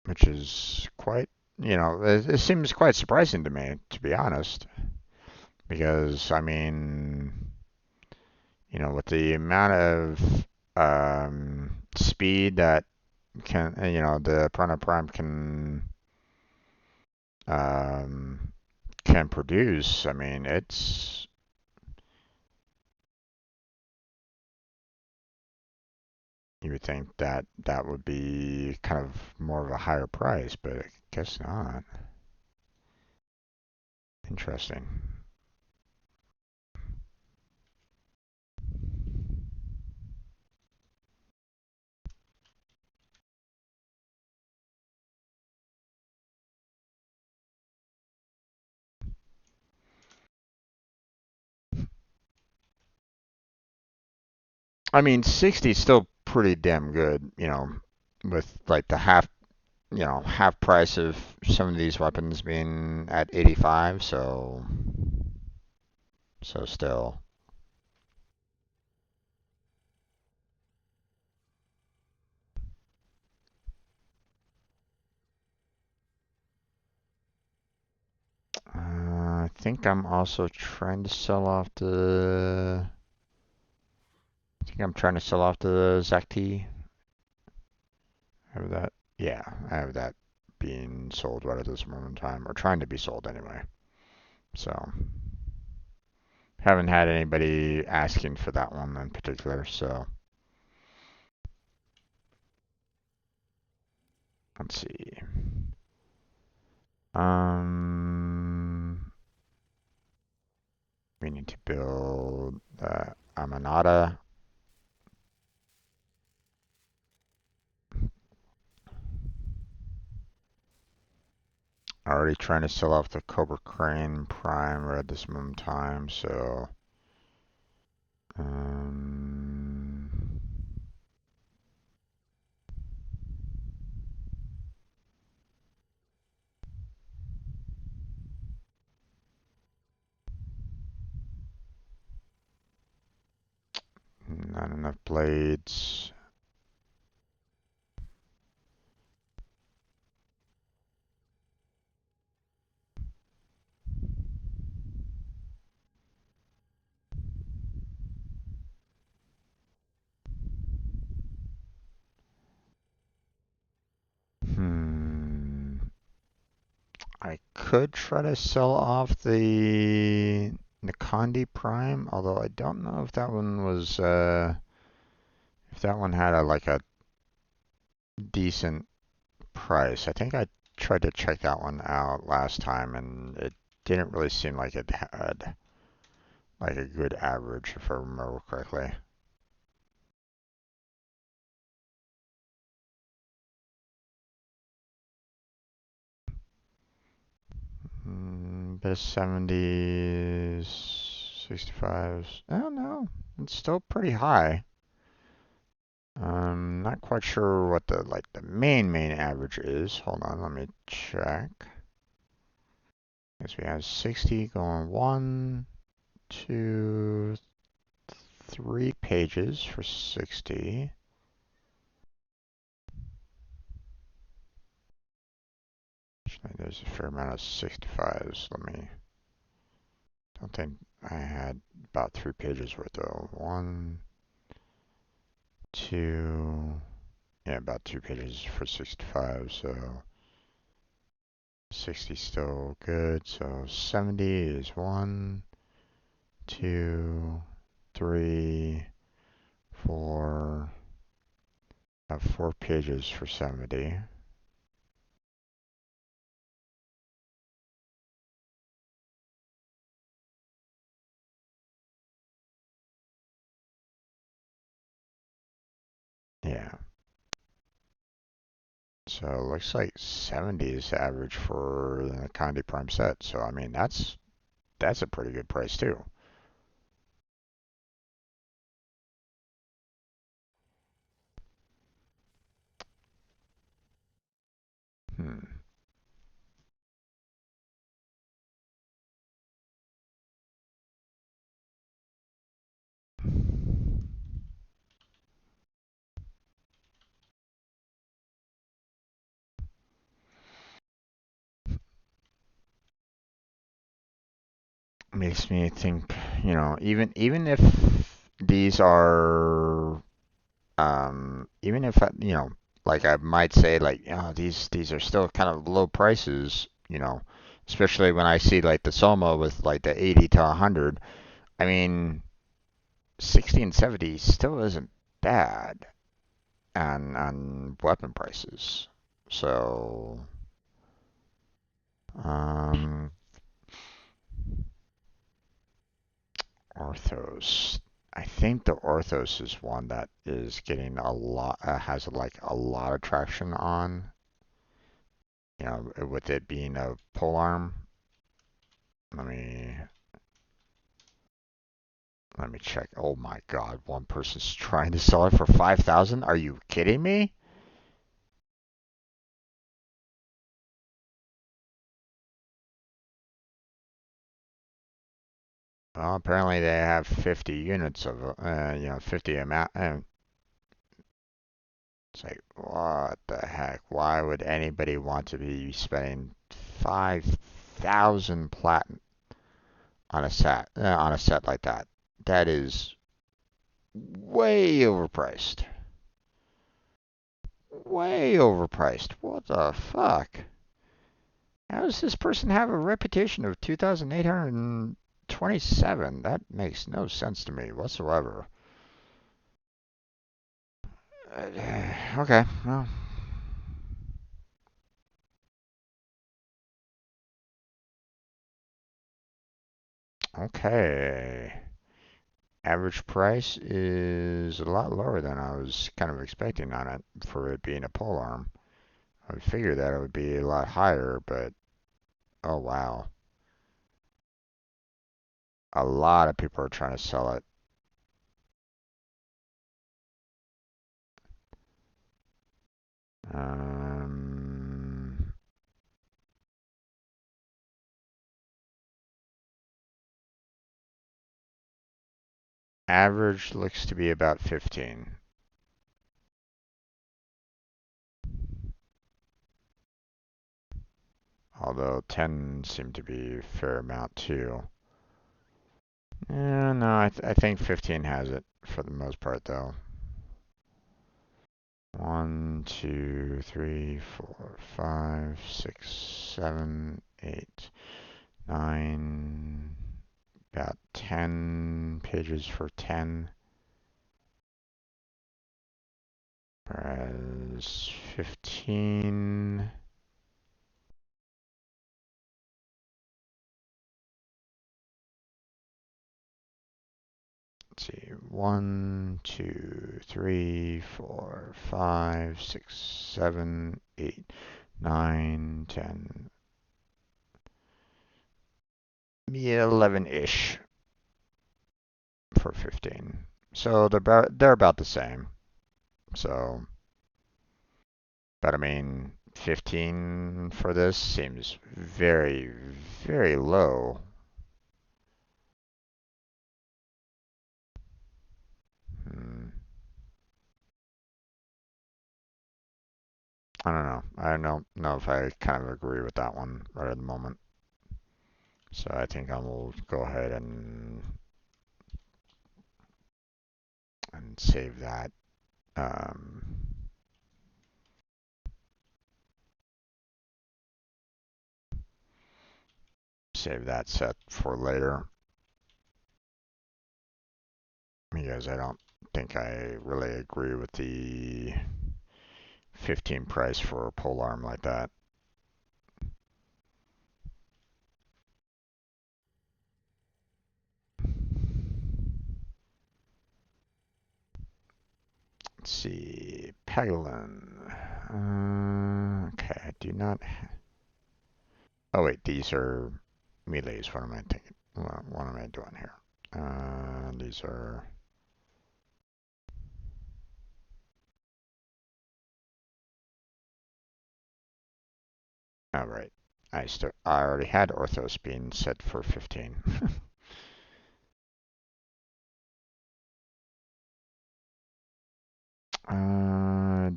which is quite, it seems quite surprising to me, to be honest, because I mean, with the amount of speed that the Piranha Prime um, can produce. I mean, you would think that that would be kind of more of a higher price, but I guess not. Interesting. I mean, 60 is still pretty damn good, with like the half price of some of these weapons being at 85, so still. I think I'm also trying to sell off the. I think I'm trying to sell off the Zacti. Have that? Yeah, I have that being sold right at this moment in time, or trying to be sold anyway. So haven't had anybody asking for that one in particular. So let's see. Um, we need to build Amanada. Already trying to sell off the Cobra Crane Prime right at this moment in time. So um, not enough blades. Hmm. I could try to sell off the Nikandi Prime, although I don't know if that one was if that one had a decent price. I think I tried to check that one out last time, and it didn't really seem like it had like a good average, if I remember correctly. Bit of 70s, 65s. I don't know. It's still pretty high. Not quite sure what the main average is. Hold on, let me check. Guess we have 60 going one, two, three pages for 60. Actually, there's a fair amount of 65s. Don't think I had about 3 pages worth though. One, two, yeah, about 2 pages for 65. So 60 still good. So 70 is one, two, three, four, have 4 pages for 70. Yeah. So it looks like 70 is the average for the Candy Prime set. So I mean that's a pretty good price too. Hmm. Makes me think, even if these are, even if like I might say, like, these are still kind of low prices, especially when I see like the Soma with like the 80 to 100. I mean, 60 and 70 still isn't bad on weapon prices. So, um, Orthos. I think the Orthos is one that is getting a lot, has like a lot of traction on, with it being a pole arm. Let me let me check. Oh my God, one person's trying to sell it for 5,000. Are you kidding me? Well, apparently they have 50 units of, 50 amount. It's like, what the heck? Why would anybody want to be spending 5,000 platinum on a set like that? That is way overpriced. Way overpriced. What the fuck? How does this person have a reputation of 2,827? That makes no sense to me whatsoever. Okay, well, okay. Average price is a lot lower than I was kind of expecting on it for it being a pole arm. I would figure that it would be a lot higher, but oh wow. A lot of people are trying to sell it. Um, Average looks to be about 15, although 10 seem to be a fair amount too. Yeah, no, I think 15 has it for the most part though. One, two, three, four, five, six, 7, 8, 9, about 10 pages for 10, whereas 15. Let's see, 1, 2, 3, 4, 5, 6, 7, 8, 9, 10, yeah, 11-ish for 15. So they're about the same. So, but I mean, 15 for this seems very, very low. Hmm. I don't know. I don't know if I kind of agree with that one right at the moment. So I think I will go ahead and save that. Um, Save that set for later. Because I don't think I really agree with the 15 price for a pole arm like that. Let's see, Peglin. Okay, I do not. Oh wait, these are melees. What am I thinking? What am I doing here? These are. Oh right, I already had Orthos being set for 15.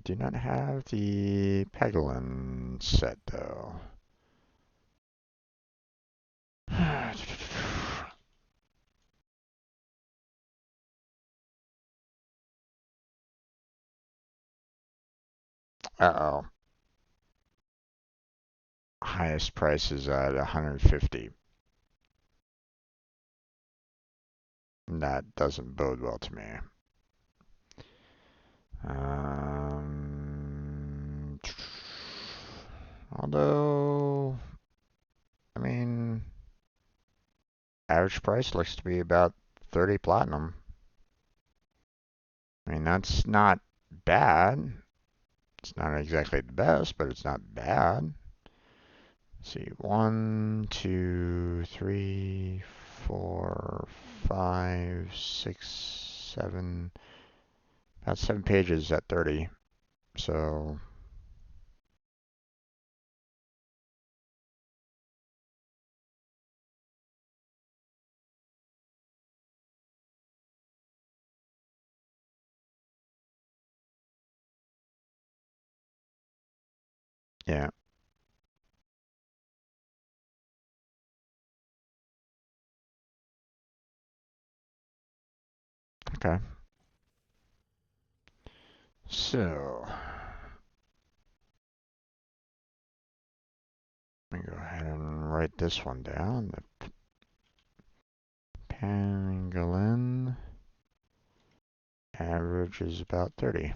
Do not have the Peglin set though. Uh-oh. Highest price is at 150. That doesn't bode well to me. Um, although, I mean, average price looks to be about 30 platinum. I mean, that's not bad. It's not exactly the best, but it's not bad. Let's see, 1, 2, 3, 4, 5, 6, 7. About 7 pages at 30. So, yeah, okay. So, let me go ahead and write this one down. The pangolin average is about 30.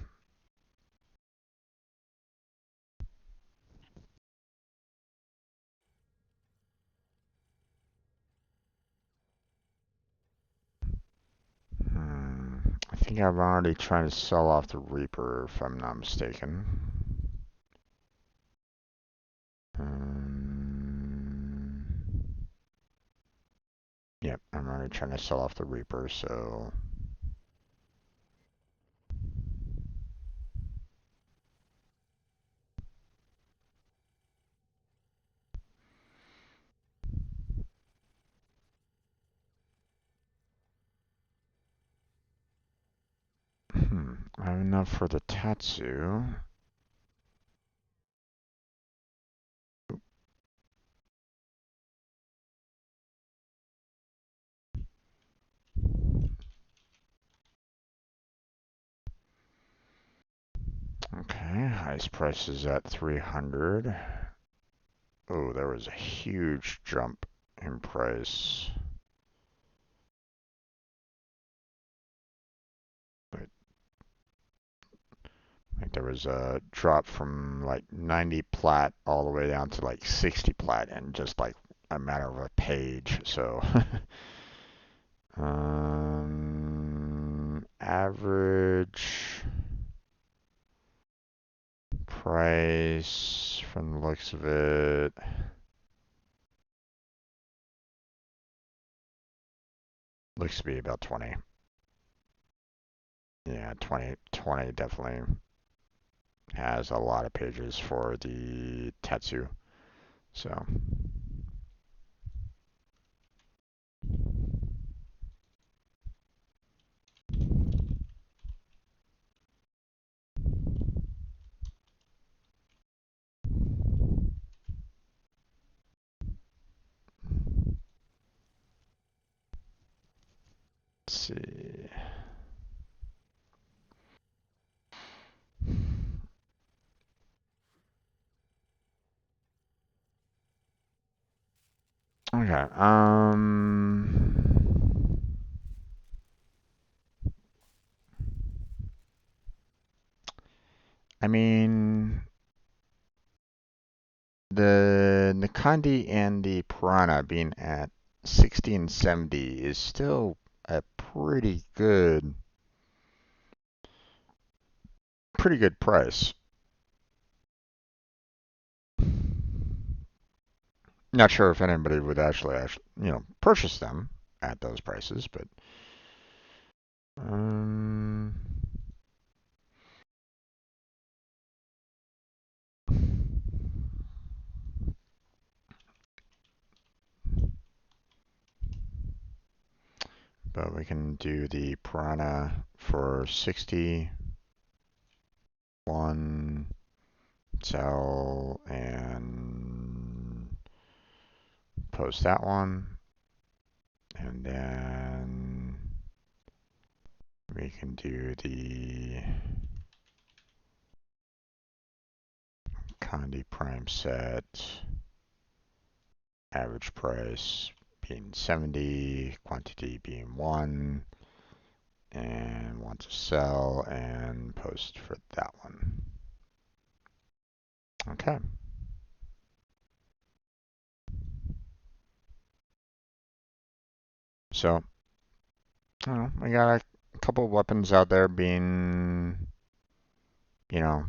I think I've already tried to sell off the Reaper, if I'm not mistaken. Um, yep, I'm already trying to sell off the Reaper, so I have enough for the Tatsu. Okay, highest price is at 300. Oh, there was a huge jump in price. Like there was a drop from like 90 plat all the way down to like 60 plat in just like a matter of a page. So, average price from the looks of it looks to be about 20. Yeah, 20 definitely has a lot of pages for the Tetsu. So, let's see. Okay. I mean, the Nikandi and the Piranha being at 60 and 70 is still a pretty good price. Not sure if anybody would actually, purchase them at those prices, um, but we can do the Piranha for 61, sell, and post that one. And then we can do the Condi Prime set, average price being 70, quantity being 1, and want to sell and post for that one. Okay. So, I don't know, we got a couple of weapons out there being, you know,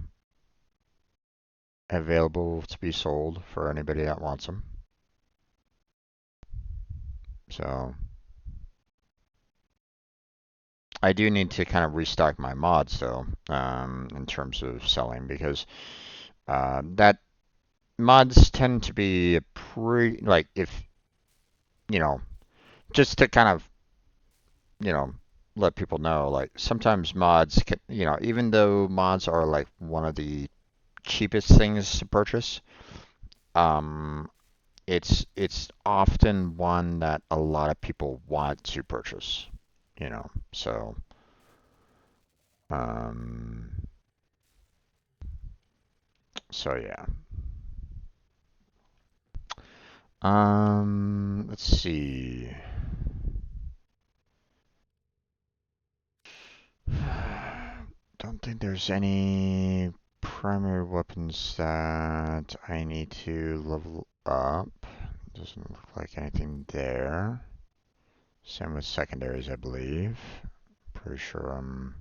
available to be sold for anybody that wants them. So, I do need to kind of restock my mods though, in terms of selling because that mods tend to be a pretty like if you know just to kind of you know let people know like sometimes mods can, even though mods are like one of the cheapest things to purchase, um, it's often one that a lot of people want to purchase, so um, so yeah. Let's see. Don't think there's any primary weapons that I need to level up. Doesn't look like anything there. Same with secondaries, I believe. Pretty sure I'm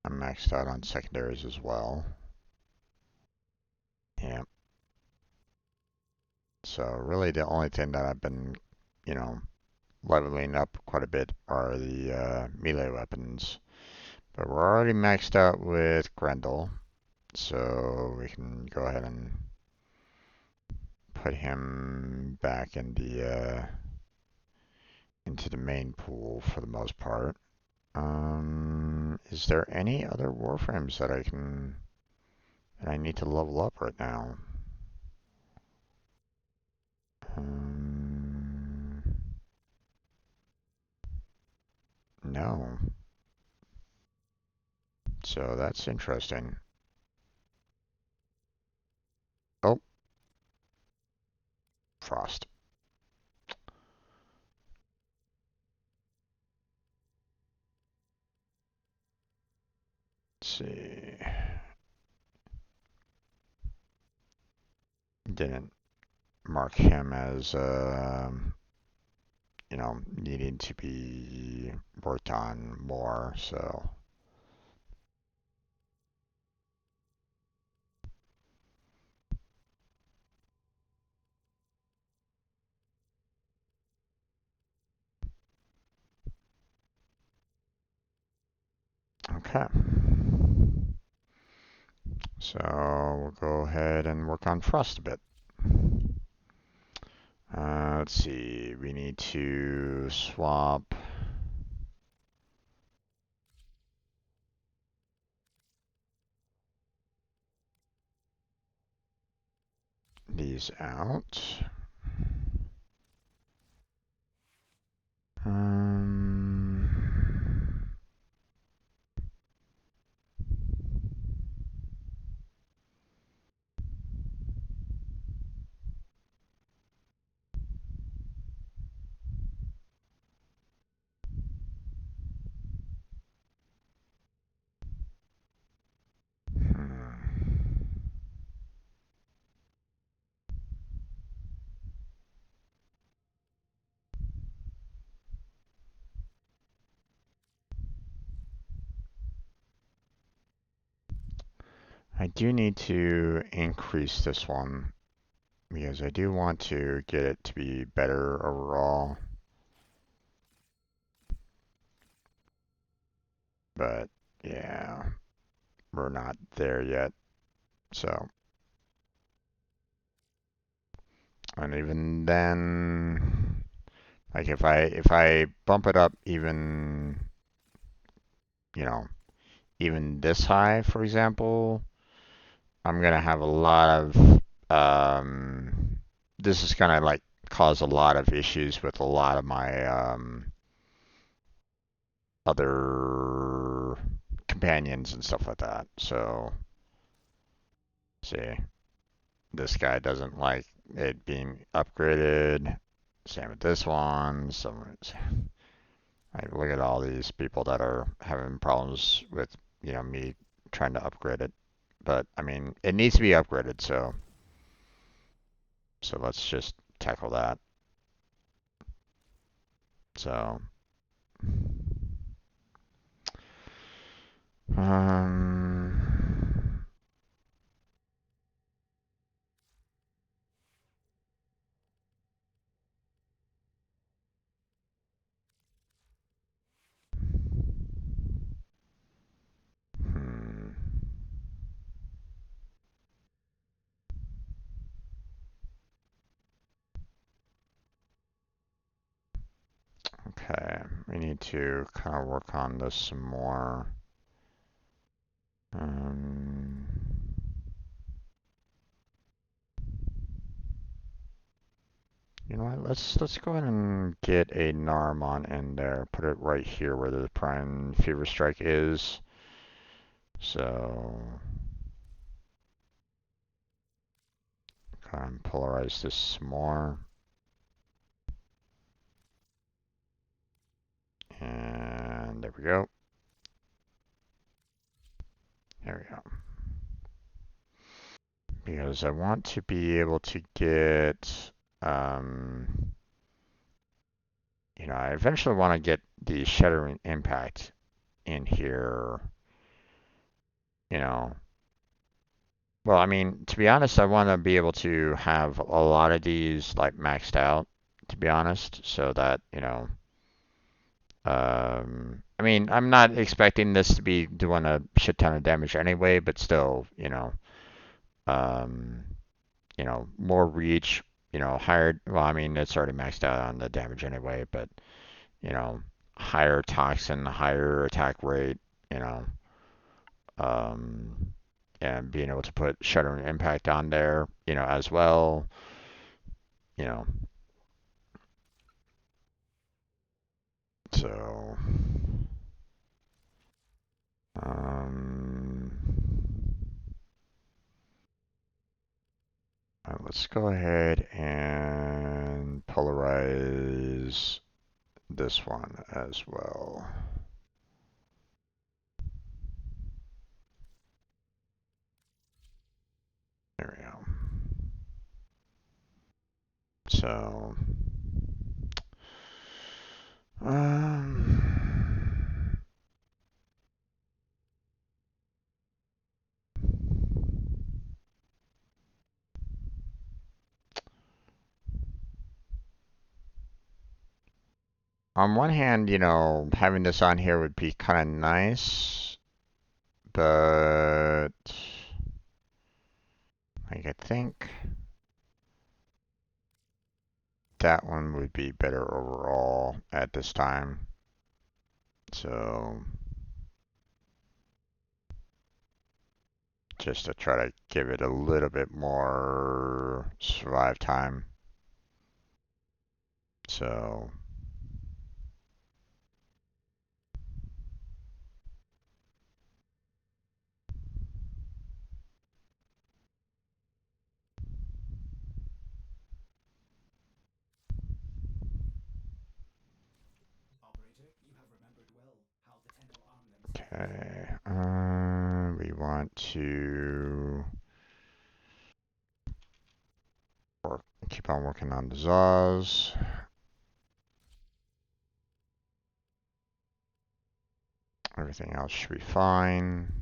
maxed out on secondaries as well. Yeah. So really the only thing that I've been, you know, leveling up quite a bit are the melee weapons. But we're already maxed out with Grendel, so we can go ahead and put him back in into the main pool for the most part. Is there any other Warframes that I need to level up right now? Um, no. So that's interesting. Oh, Frost. Let's see. Didn't mark him as needing to be worked on more, so okay. So we'll go ahead and work on Frost a bit. Let's see, we need to swap these out. Um, I do need to increase this one because I do want to get it to be better overall. But yeah, we're not there yet. So, and even then, like if I bump it up even, you know, even this high, for example, I'm gonna have a lot of this is gonna like cause a lot of issues with a lot of my other companions and stuff like that. So, see, this guy doesn't like it being upgraded. Same with this one. Like, look at all these people that are having problems with, me trying to upgrade it. But I mean, it needs to be upgraded, so let's just tackle that. So, um, hmm, okay, we need to kind of work on this some more. Um, you know what? Let's go ahead and get a Narmon in there. Put it right here where the Prime Fever Strike is. So, kind of polarize this some more. And there we go. There we go. Because I want to be able to get, um, I eventually want to get the Shuddering Impact in here, you know. Well, I mean, to be honest, I want to be able to have a lot of these like maxed out, to be honest, so that, I mean, I'm not expecting this to be doing a shit ton of damage anyway, but still, um, more reach, higher. Well, I mean, it's already maxed out on the damage anyway, but you know, higher toxin, higher attack rate, you know, um, and being able to put Shuddering Impact on there, as well, you know. So, um, let's go ahead and polarize this one as well. There we go. So, um, on one hand, having this on here would be kind of nice, but like I think that one would be better overall at this time. So just to try to give it a little bit more survive time. So okay, we want to keep on working on the Zaz. Everything else should be fine.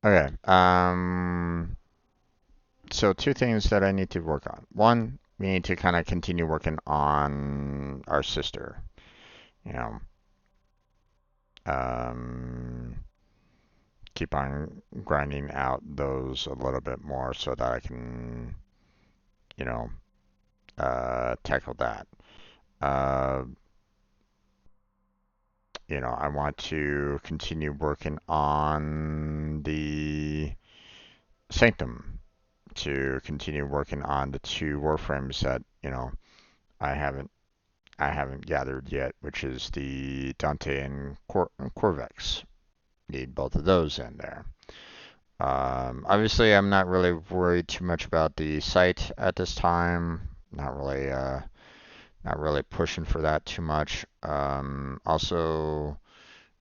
Okay. So two things that I need to work on. One, we need to kind of continue working on our sister. You know, um, keep on grinding out those a little bit more so that I can, you know, tackle that. Uh, I want to continue working on the Sanctum, to continue working on the two Warframes that, I haven't I haven't gathered yet, which is the Dante and Corvex. Need both of those in there. Obviously, I'm not really worried too much about the site at this time. Not really pushing for that too much. Also,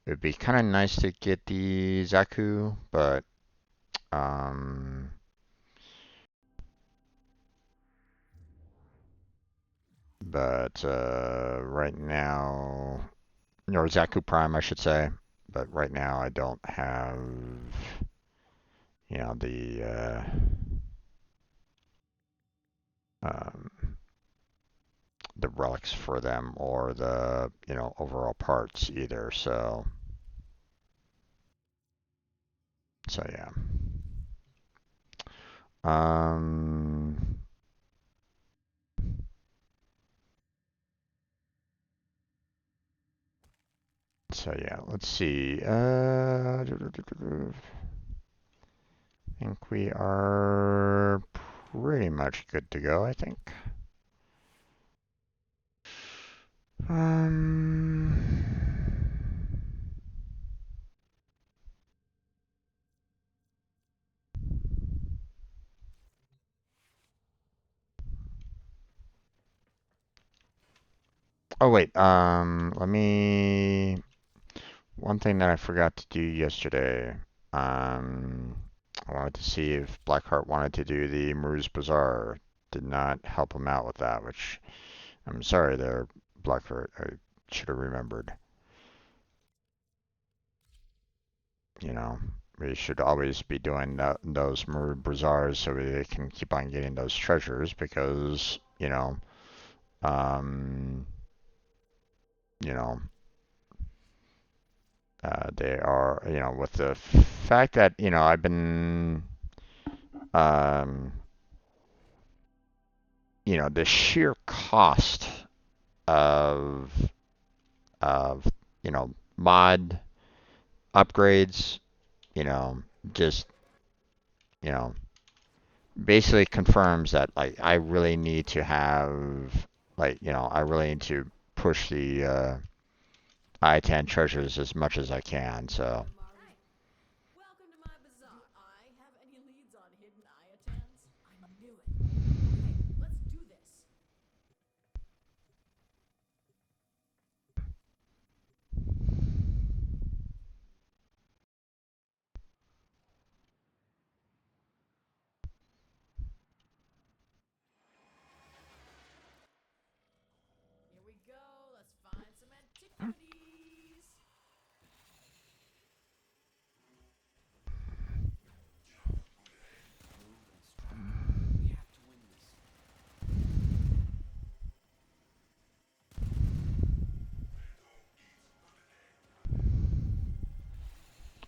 it'd be kind of nice to get the Zaku, um, but right now, or Zaku Prime, I should say. But right now, I don't have, you know, um, the relics for them or the, overall parts either. So yeah. Um, so yeah, let's see. I think we are pretty much good to go, I think. Um, oh wait, one thing that I forgot to do yesterday. Um, I wanted to see if Blackheart wanted to do the Maru's Bazaar. Did not help him out with that, which I'm sorry there, Blackheart. I should have remembered. You know, we should always be doing those Maru Bazaars so they can keep on getting those treasures because, um, you know, they are, with the fact that, I've been, um, the sheer cost of of mod upgrades, you know, just you know basically confirms that like I really need to have I really need to push the I-10 treasures as much as I can. So Hey, welcome to my bazaar. Do I have any leads on hidden Iatans? I knew it. Okay, let's do this. Here we go. Let's find some antiquities. We have to win this.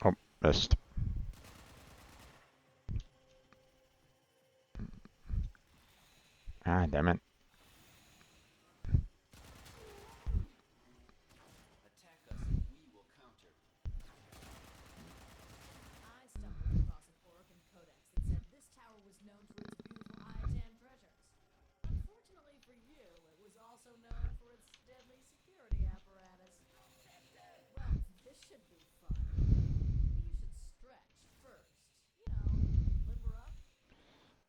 oh, missed. Ah, damn it. Attack us and we will counter. I stumbled across an Orokin codex that said this tower was known for its beautiful Iatan treasures. Unfortunately for you, it was also known for its deadly security apparatus. Well, this should be fun. Maybe you should stretch first. Limber up.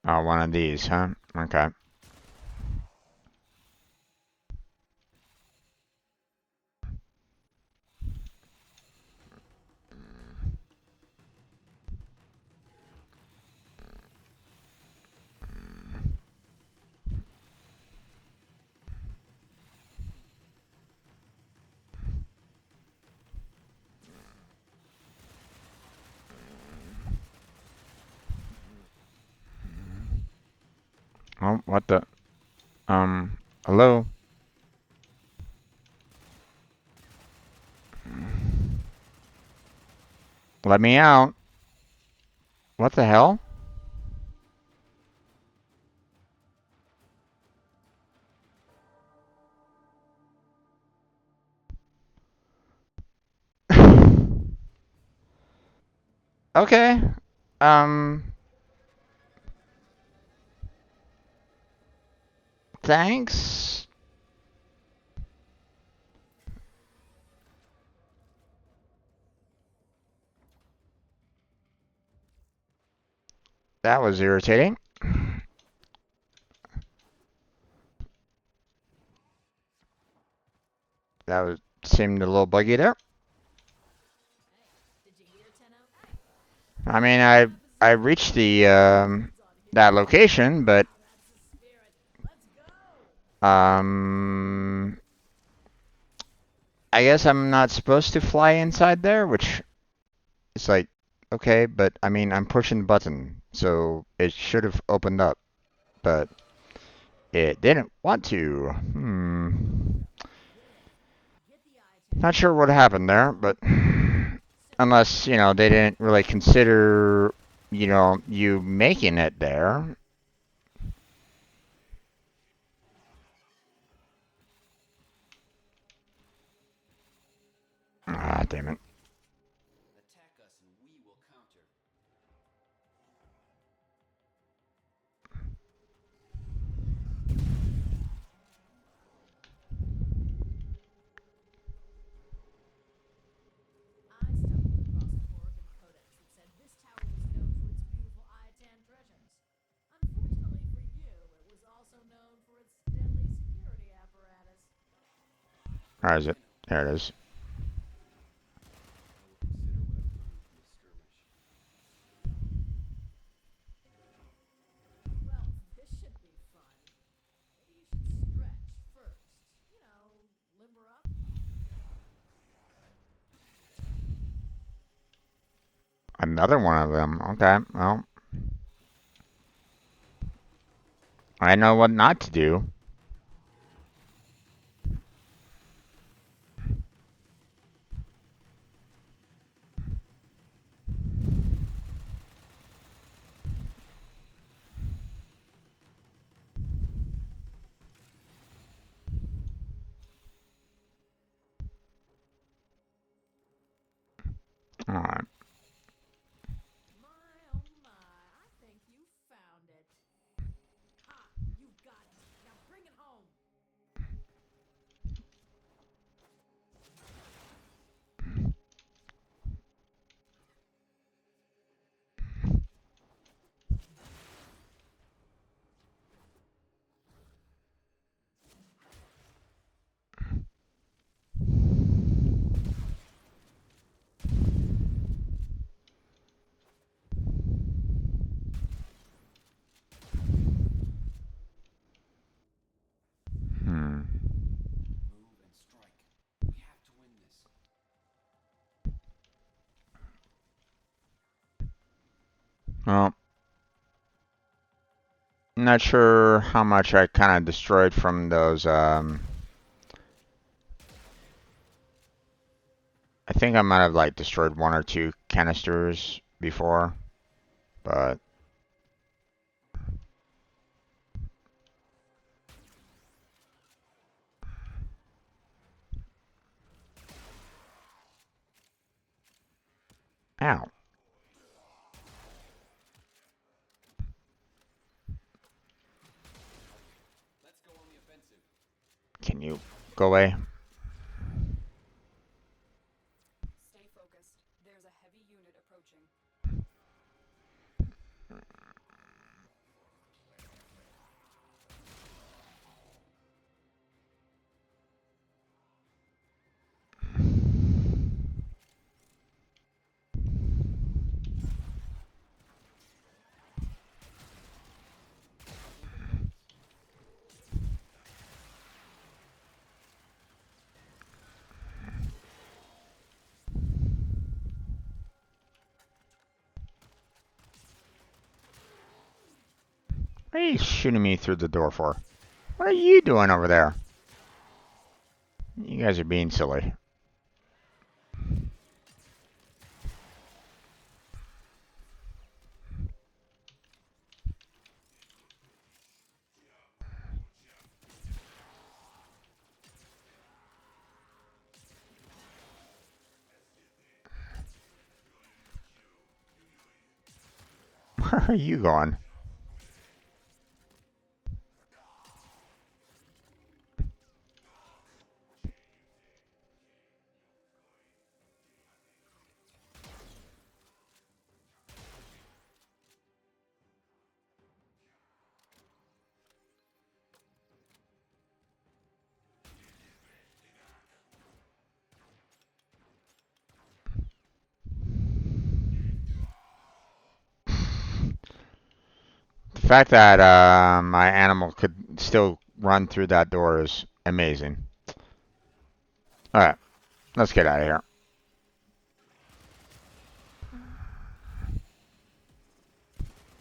Oh, one of these, huh? Okay. Oh, what the? Hello? Let me out. What the hell? Okay. Um, thanks. That was irritating. That was seemed a little buggy there. Hey, did you hear, Tenno? Hey, I looks mean, like we have a I zero reached day the goods on that here. location, but That's the spirit. Let's go! um, I guess I'm not supposed to fly inside there, which is like okay, but I mean, I'm pushing the button, so it should have opened up, but it didn't want to. Good. Get the item Not sure and what get happened back there, to but work. Simple. unless, they didn't really consider, you making it there. Ah, damn it. Attack us and we will counter. I stumbled across a Horrigan codex that said this tower was known for its beautiful Itan treasures. Unfortunately for you, it was also known for its deadly security apparatus. Where is it? Tenno, There it is. I will consider what I've learned from this skirmish. Well, this should be fun. Maybe you should stretch first. Limber up. Another one of them. Okay, well, I know what not to do. Alright. My, oh my, I think you found it. Ha! You got it. Now bring it home. Hmm. Move and strike. We have to win this. Well, I'm not sure how much I kind of destroyed from those, I think I might have, like, destroyed one or two canisters before, but, ow. Let's go on the offensive. Can you go away? Stay focused. There's a heavy unit approaching. Cover the guns. What are you shooting me through the door for? What are you doing over there? You guys are being silly. Where are you going? The fact that my animal could still run through that door is amazing. Alright, let's get out of here.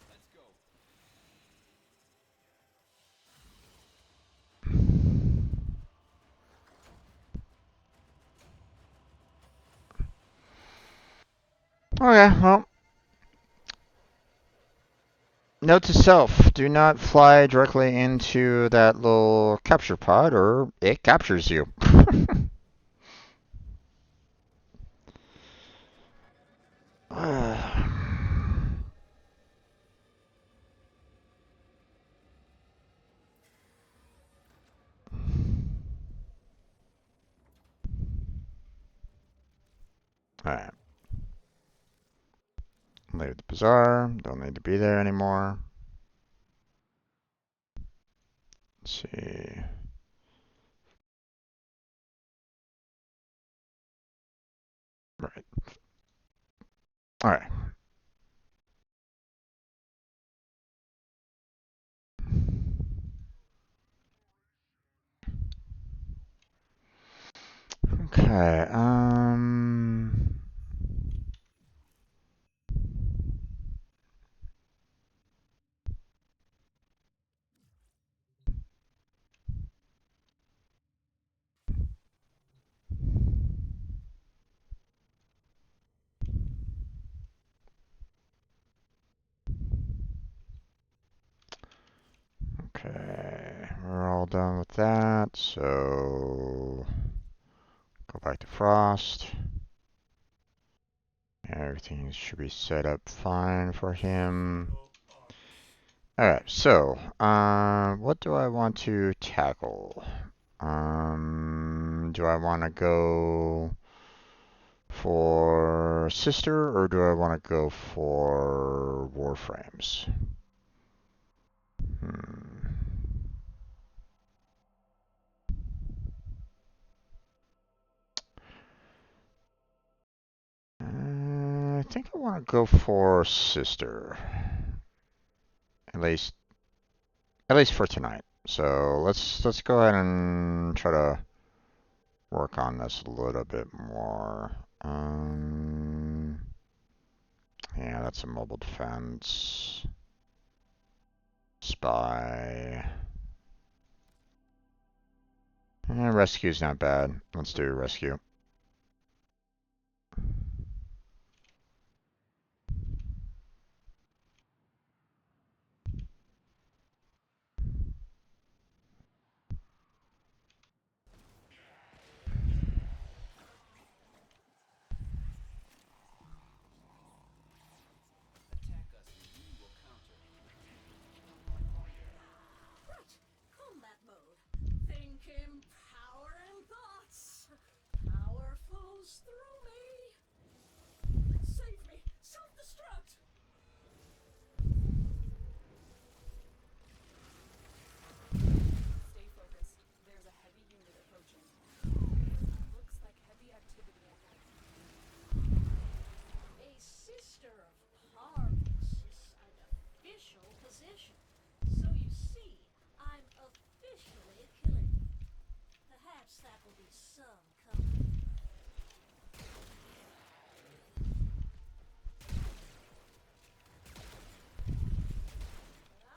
Let's go. Okay, well, note to self, do not fly directly into that little capture pod or it captures you. Alright. Leave the bazaar. Don't need to be there anymore. Let's see. Right. Alright. Okay, okay, we're all done with that, so go back to Frost. Everything should be set up fine for him. Alright, so, what do I want to tackle? Do I want to go for Sister or do I want to go for Warframes? Hmm. I think I want to go for Sister. At least for tonight. So let's go ahead and try to work on this a little bit more. Yeah, that's a mobile defense. Spy. Rescue's not bad. Let's do rescue. Attack us and we will counter. Right. Combat mode. Thinking, power and thoughts. Power flows through me. Save me. Self-destruct. Stay focused. There's a heavy unit approaching. Looks like heavy activity ahead. A sister of Parvis is an official position. So you see, I'm officially killing you. Perhaps that will be some comfort. But I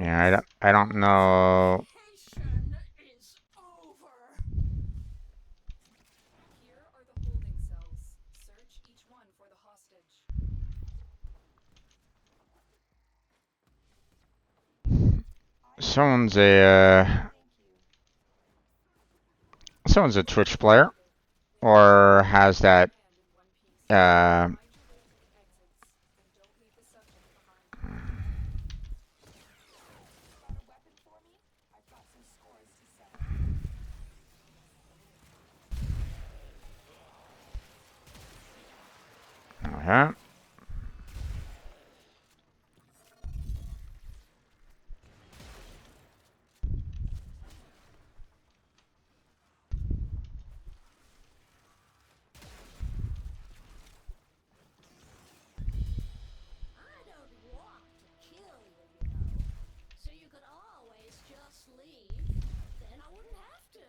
Yeah, I don't know. Vacation is over. Here are the holding cells. Search each one for the hostage. Someone's someone's a Twitch player or has that Hand in one piece. uh Find your way to the exits, and don't leave the subject behind. Got a weapon for me? I've got some scores to settle. uh-huh. I don't want to kill you, you know. So you could always just leave. Then I wouldn't have to.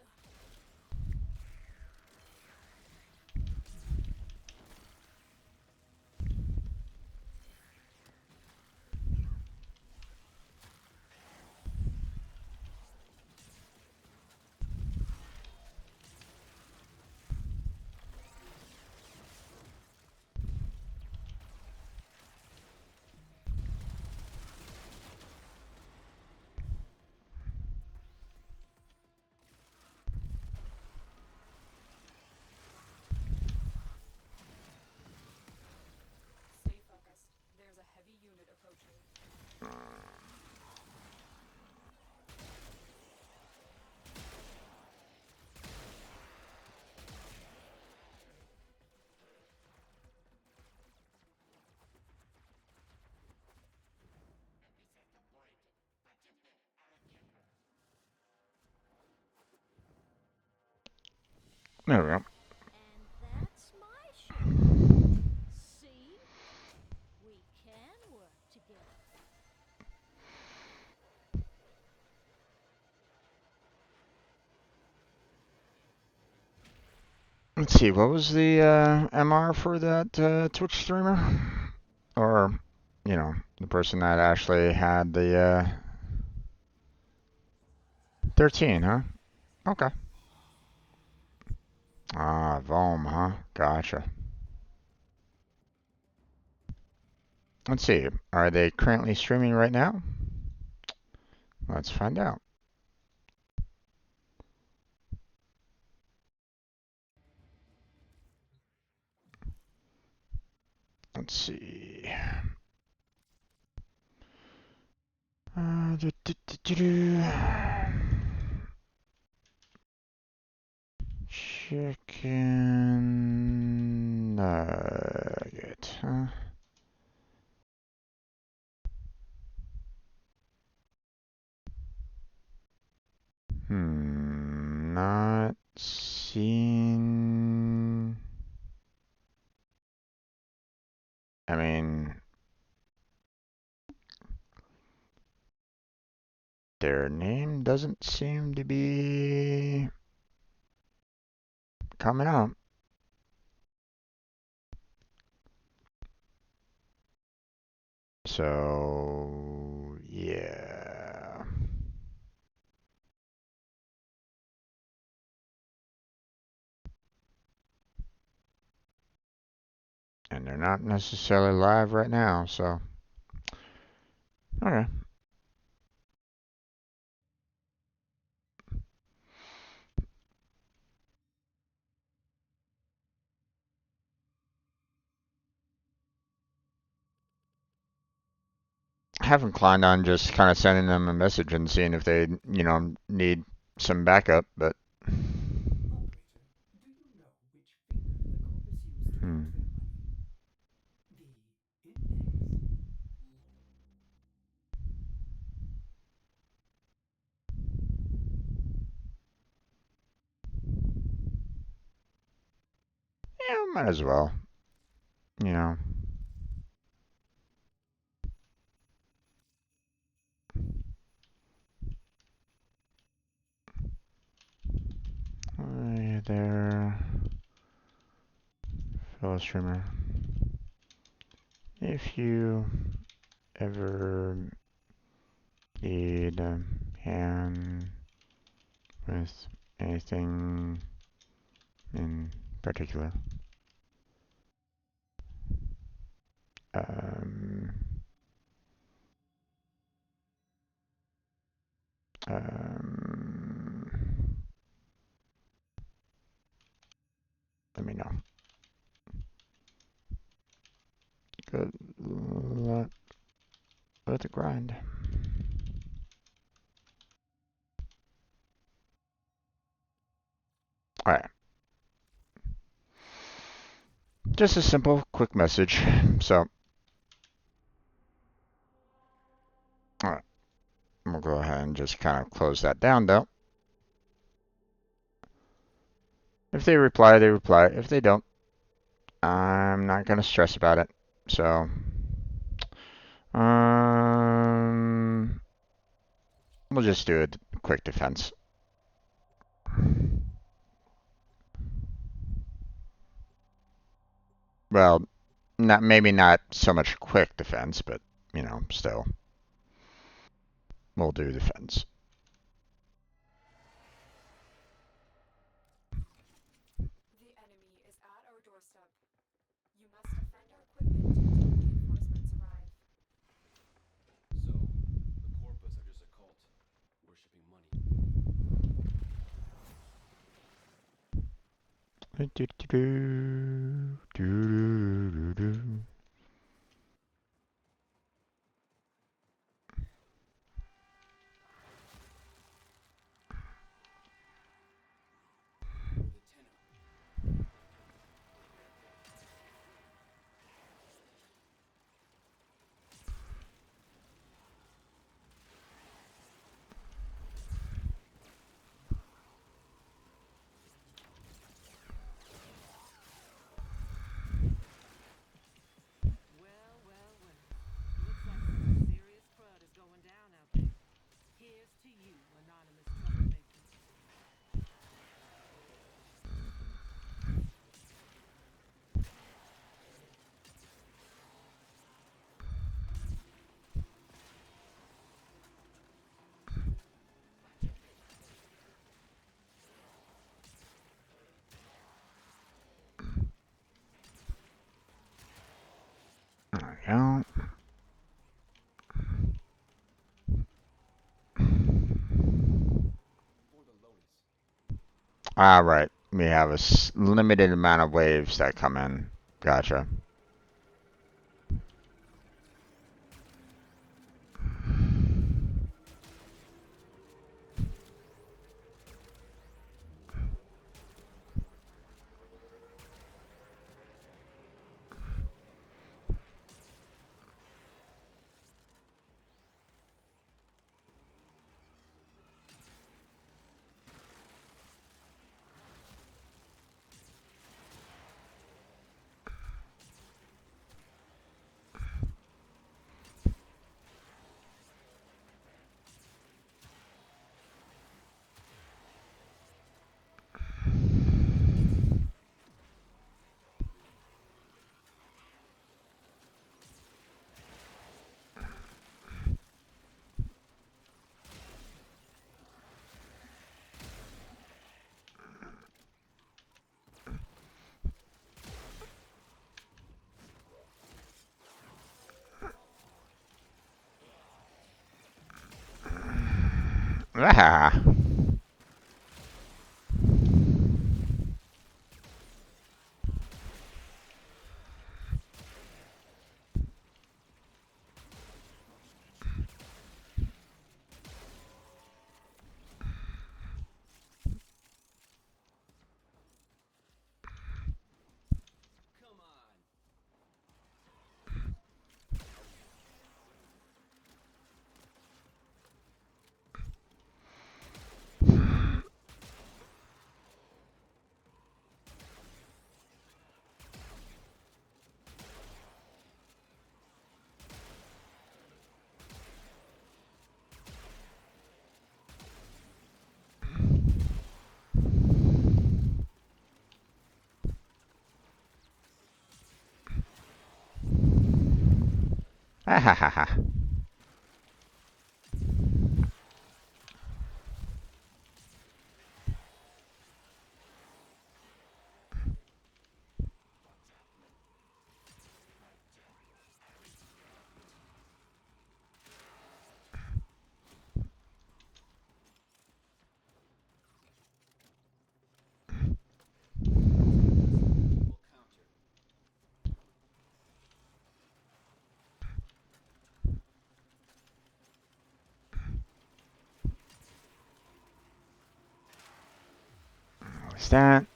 Stay focused. There's a heavy unit approaching. There we go. And that's my ship. See? We can work together. Let's see, what was the MR for that Twitch streamer? Or, you know, the person that actually had the 13, huh? Okay. Ah, Vom, huh? Gotcha. Let's see, are they currently streaming right now? Let's find out. Let's see. Chicken nugget, huh? Not seen. I mean, their name doesn't seem to be coming up. So, yeah. And they're not necessarily live right now, so. Okay. I have inclined on just kind of sending them a message and seeing if they, need some backup, but. Operator, do you know which finger the culprits used to Hmm. drink their money? The index? Yeah, might as well. You know. Hi there, fellow streamer. If you ever, Need a hand with anything in particular. Um, um, Let me know. Good luck with the grind. Alright. Just a simple, quick message. So, alright. We'll go ahead and just kind of close that down though. If they reply, they reply. If they don't, I'm not going to stress about it. So, we'll just do a quick defense. Well, maybe not so much quick defense, but still, we'll do defense. The enemy is at our doorstep. You must defend our equipment until reinforcements arrive. So, the Corpus are just a cult, worshipping money. With a tenor. Well, well, well. Looks like some serious crud is going down out there. Here's to you, anonymous troublemakers. There we go. For the loanies. Alright, we have a limited amount of waves that come in. Gotcha. Ah. Come on. Ah ha ha ha. Stand.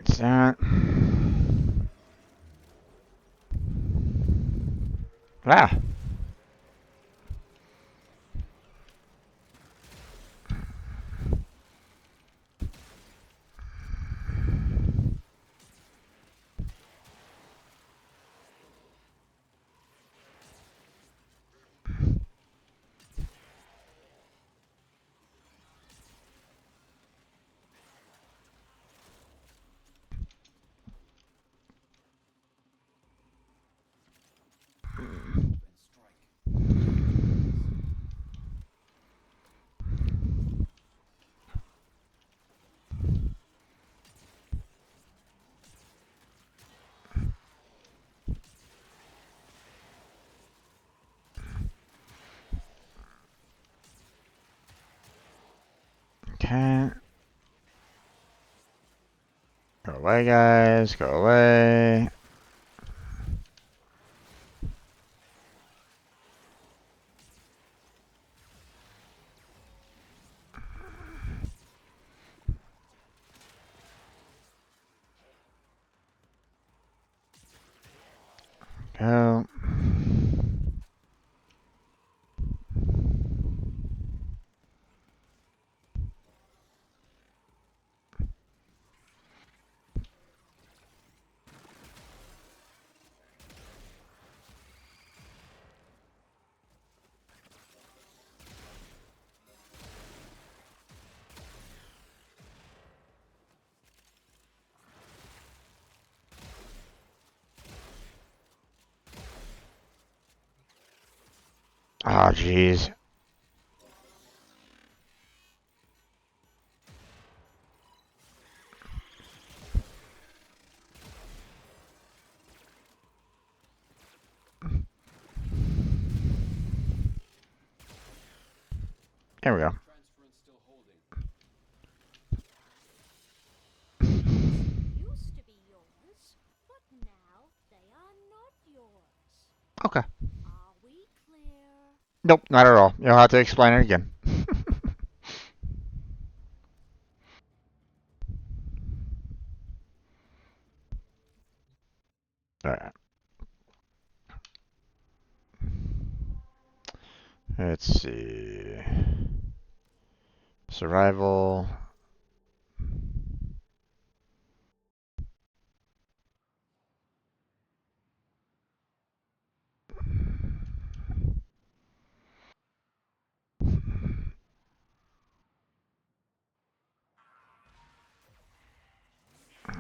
Stand. Ah. And strike. Okay. Go away, guys. Go away. Go. Oh, jeez. There we go. Transference still holding. Used to be yours, but now they are not yours. Okay. Are we clear? Nope, not at all. You'll have to explain it again. Alright. Let's see. Survival.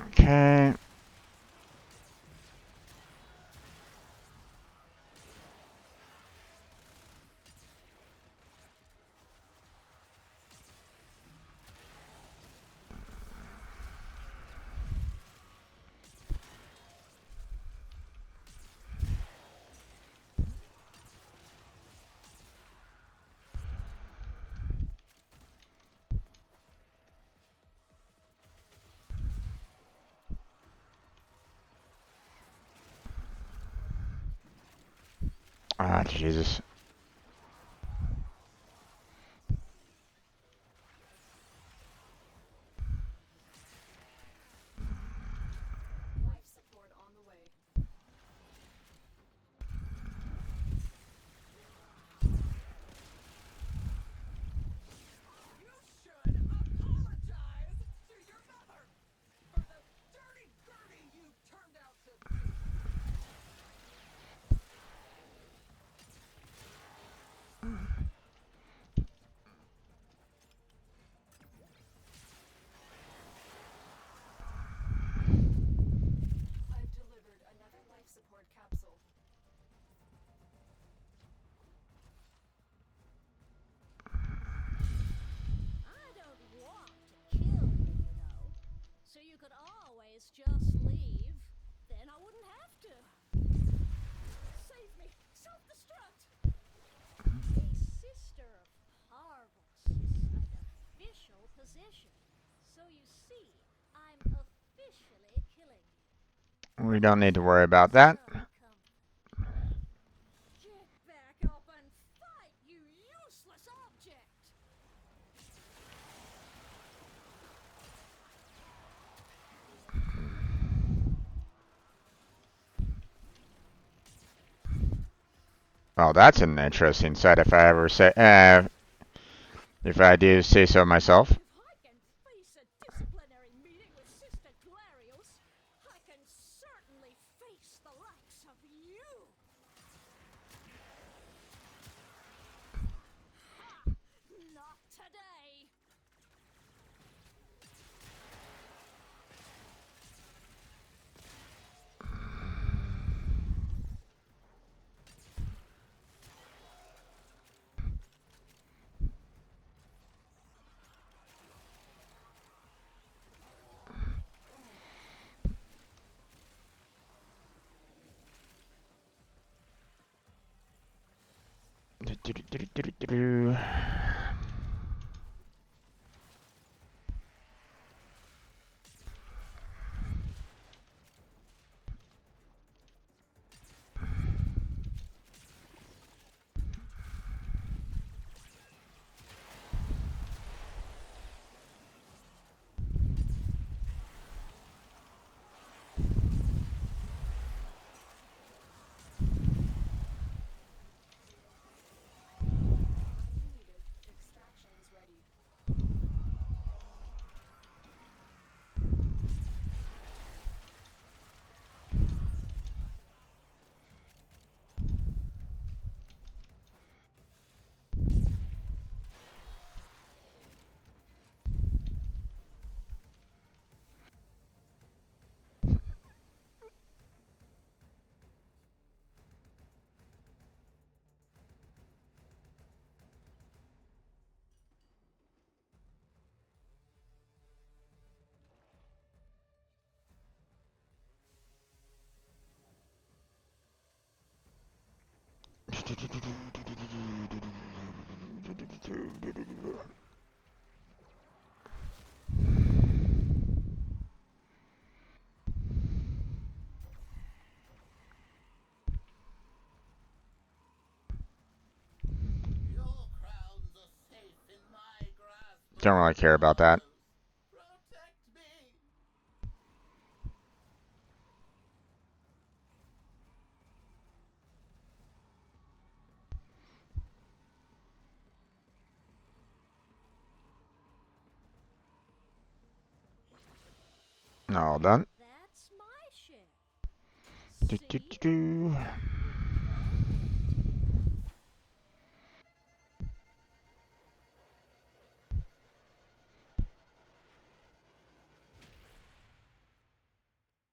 Okay. Ah, Jesus. Life support on the way. You should apologize to your mother for the dirty Gertie you turned out to be. just leave, then I wouldn't have to. Save me! Self-destruct! A Sister of Parvos is an official position. So you see, I'm officially killing you. We don't need to worry about that. Get back up and fight, you useless object! Well, that's an interesting set if I ever say, if I do say so myself. If I can face a disciplinary meeting with Sister Glarios, I can certainly face the likes of you! Ha! Not today! Needed. Extraction is ready. Your crowns are safe in my grasp. Don't really care about that. Protect me. All done. That's my share. See?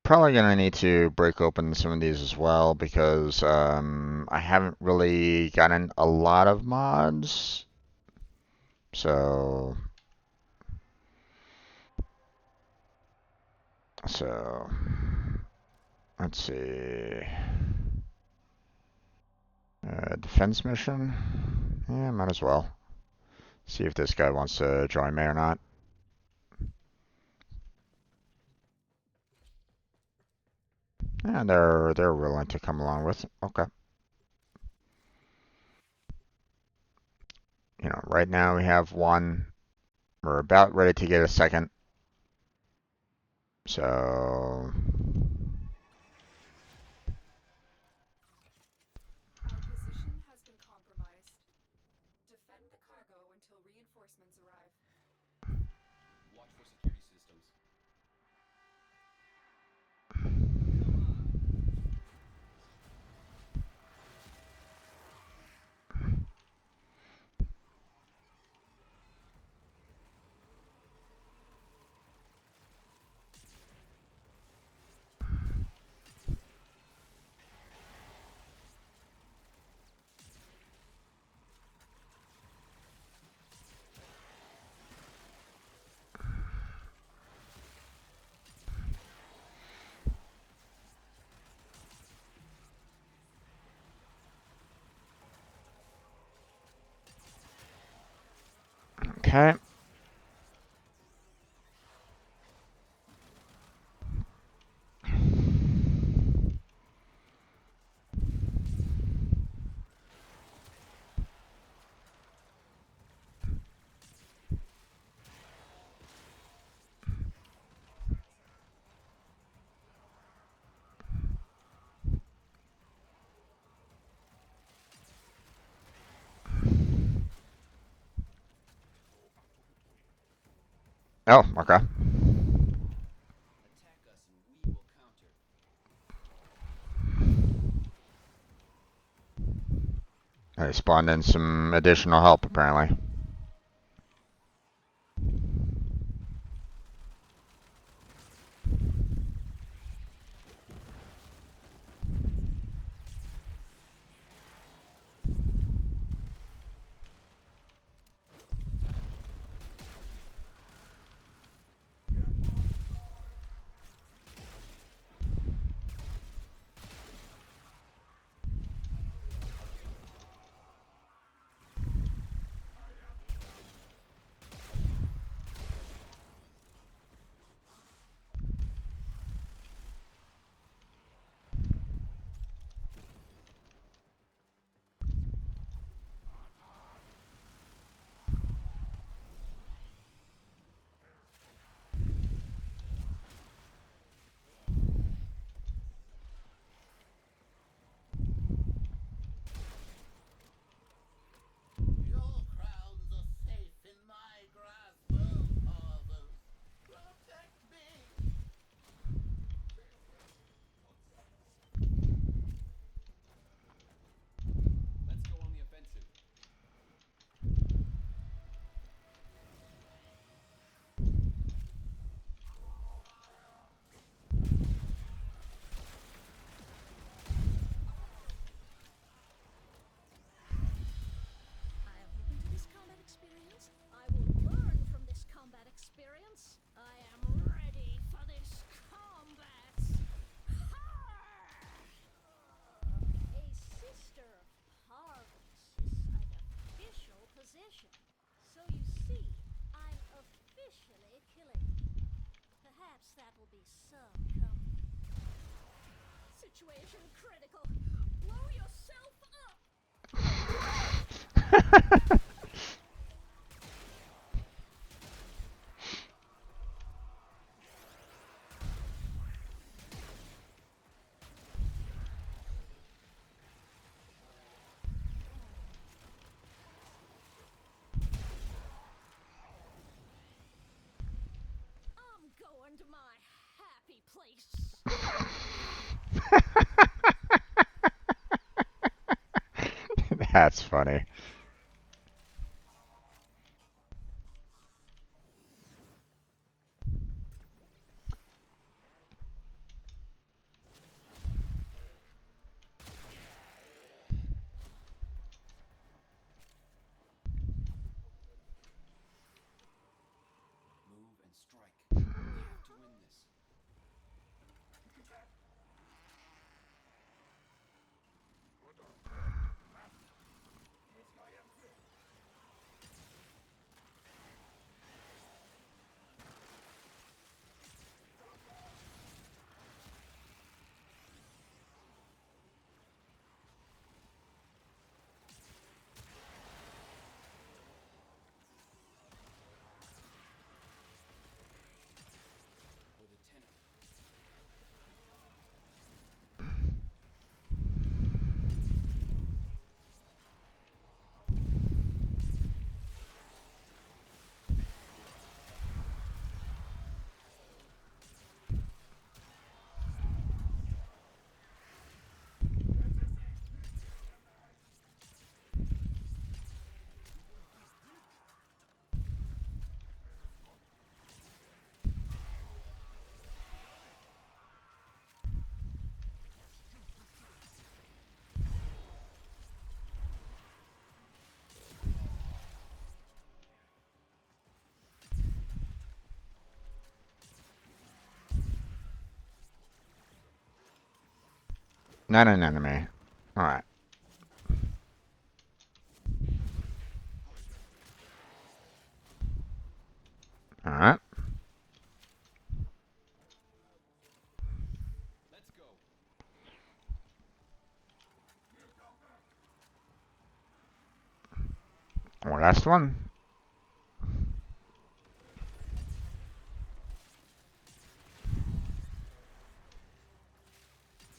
Probably gonna need to break open some of these as well because I haven't really gotten a lot of mods. So let's see. Defense mission. Yeah, might as well. See if this guy wants to join me or not. Yeah, they're willing to come along with. Okay. You know, right now we have one. We're about ready to get a second. So Our position has been compromised. Defend the cargo until reinforcements arrive. Watch for security systems. Okay. Oh, okay. Attack us and we will counter. They spawned in some additional help, apparently. Your crowns are safe in my grasp, oh fathers. Protect me. Let's go on the offensive. I am open to this combat experience. I will learn from this combat experience. I am ready for this combat. A sister of Parvis is an official position. So you see, I'm officially killing. Perhaps that will be some comfort. Situation critical. Blow yourself up! I'm going to my happy place. That's funny. Move and strike. We have to win this. For the tenor. Not an enemy. Alright. Last one.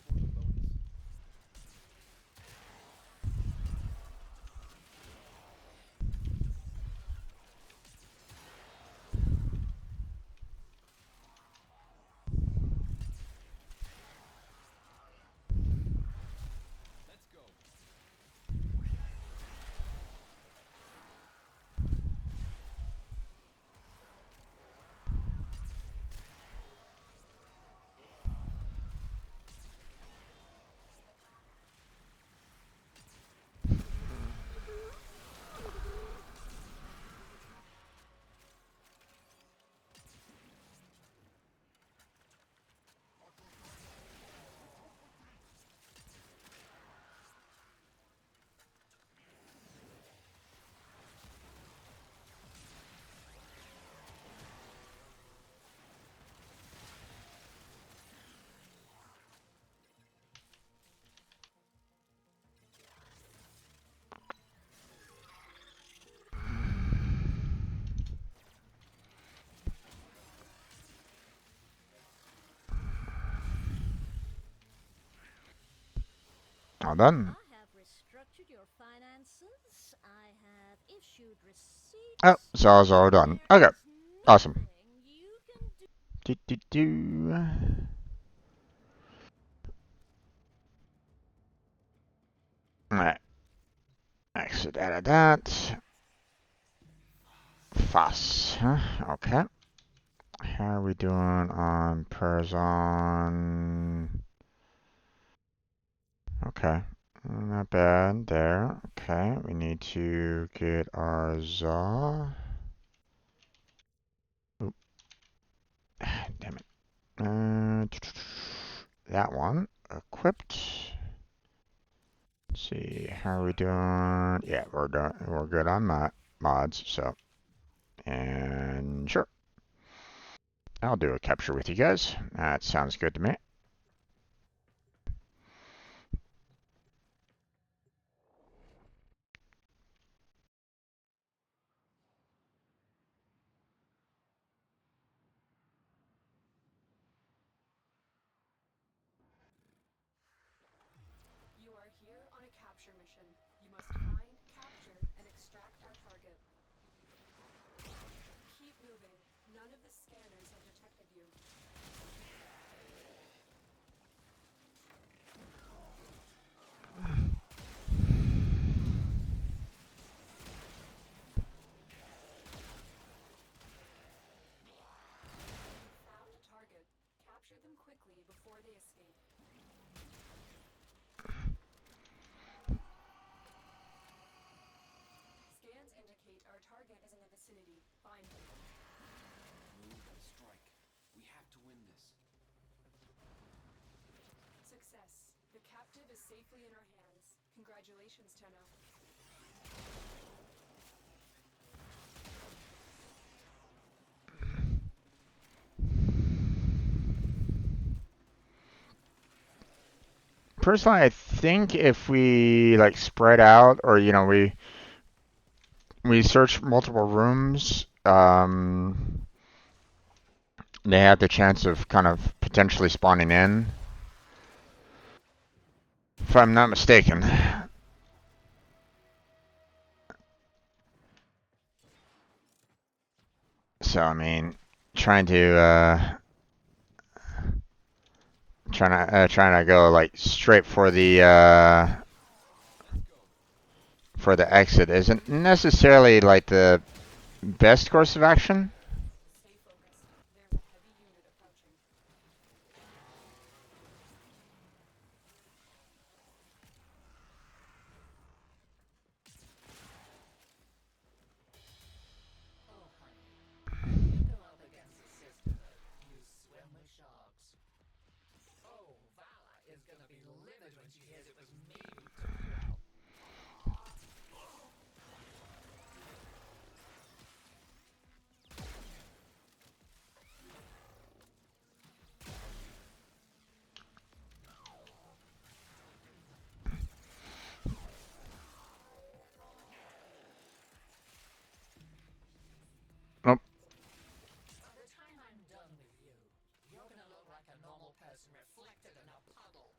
For the bonus. Let's go. All done. I have restructured your finances. I have issued receipts. Oh, so it's all done. There Okay, is awesome. nothing you can do. Do. Alright, exit out of that. Fuss, huh? Okay. How are we doing on Perzon? Okay, not bad there. Okay, we need to get our Zaw. Oop. Damn it. That one equipped. Let's see, how are we doing? Yeah, we're done. We're good on mods. So, and sure, I'll do a capture with you guys. That sounds good to me. You are here on a capture mission. You must find, capture, and extract our target. Keep moving. None of the scanners have detected you. Found a target. Capture them quickly before they escape. Scans indicate our target is in the vicinity. Find them. Move and strike. We have to win this. Success. The captive is safely in our hands. Congratulations, Tenno. Personally, I think if we like spread out, or we search multiple rooms, they have the chance of kind of potentially spawning in. If I'm not mistaken. So I mean, trying to trying to go like straight for the exit isn't necessarily like the best course of action. Stay focused. There's a heavy unit approaching. Oh, honey. When you go up against the sisterhood, you swim with sharks. Oh, Vala is gonna be livid when she hears it was me who took you out. You're gonna look like a normal person reflected in a puddle.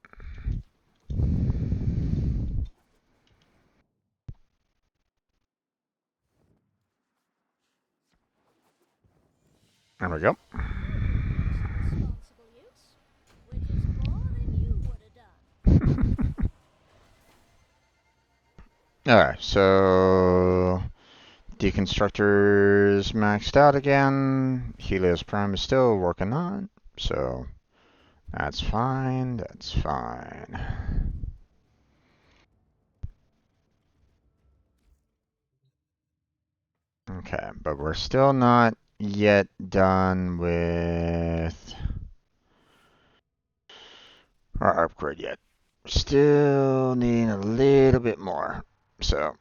There we go. Responsible use, which is more than you would have done. Alright, so Deconstructor's maxed out again. Helios Prime is still working on it, so that's fine, that's fine. Okay, but we're still not yet done with our upgrade yet. Still need a little bit more, so.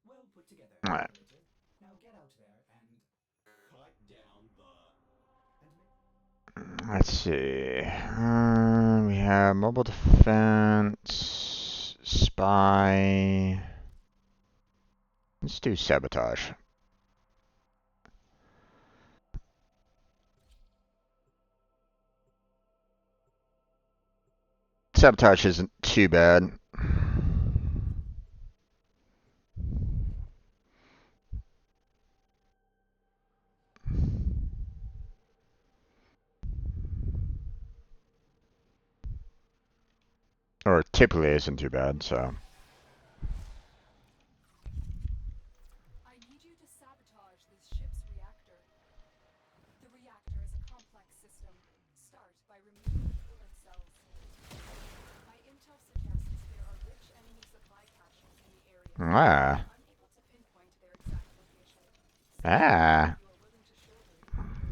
Well put together, Alright. calculator. Now get out there and cut down the and make Let's see. We have mobile defense, spy. Let's do sabotage. Sabotage isn't too bad. Or typically isn't too bad, so. I need you to sabotage this ship's reactor. The reactor is a complex system. Start by removing the coolant cells. My intel suggests there are rich enemy supply caches in the area. Ah. I'm unable to pinpoint their exact location. Ah. You are willing to shoulder the risk.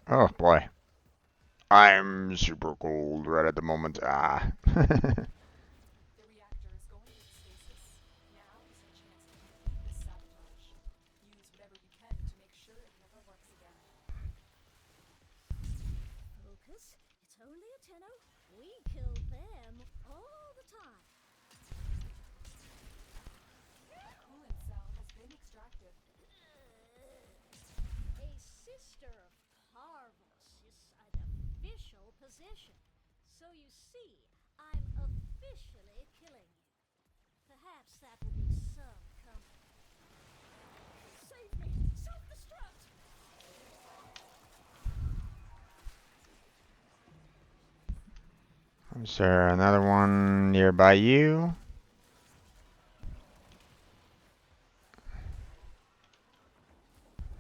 Oh boy. I'm super cold right at the moment. Ah. The reactor is going into stasis. Now is your chance to complete this sabotage. Use whatever you can to make sure it never works again. Focus, it's only a tenno. We kill them all the time. The coolant cell has been extracted. A sister of Parvos is an official position. So you see, I'm officially killing you. Perhaps that will be some comfort. Save me! Self-destruct! Is there another one nearby you?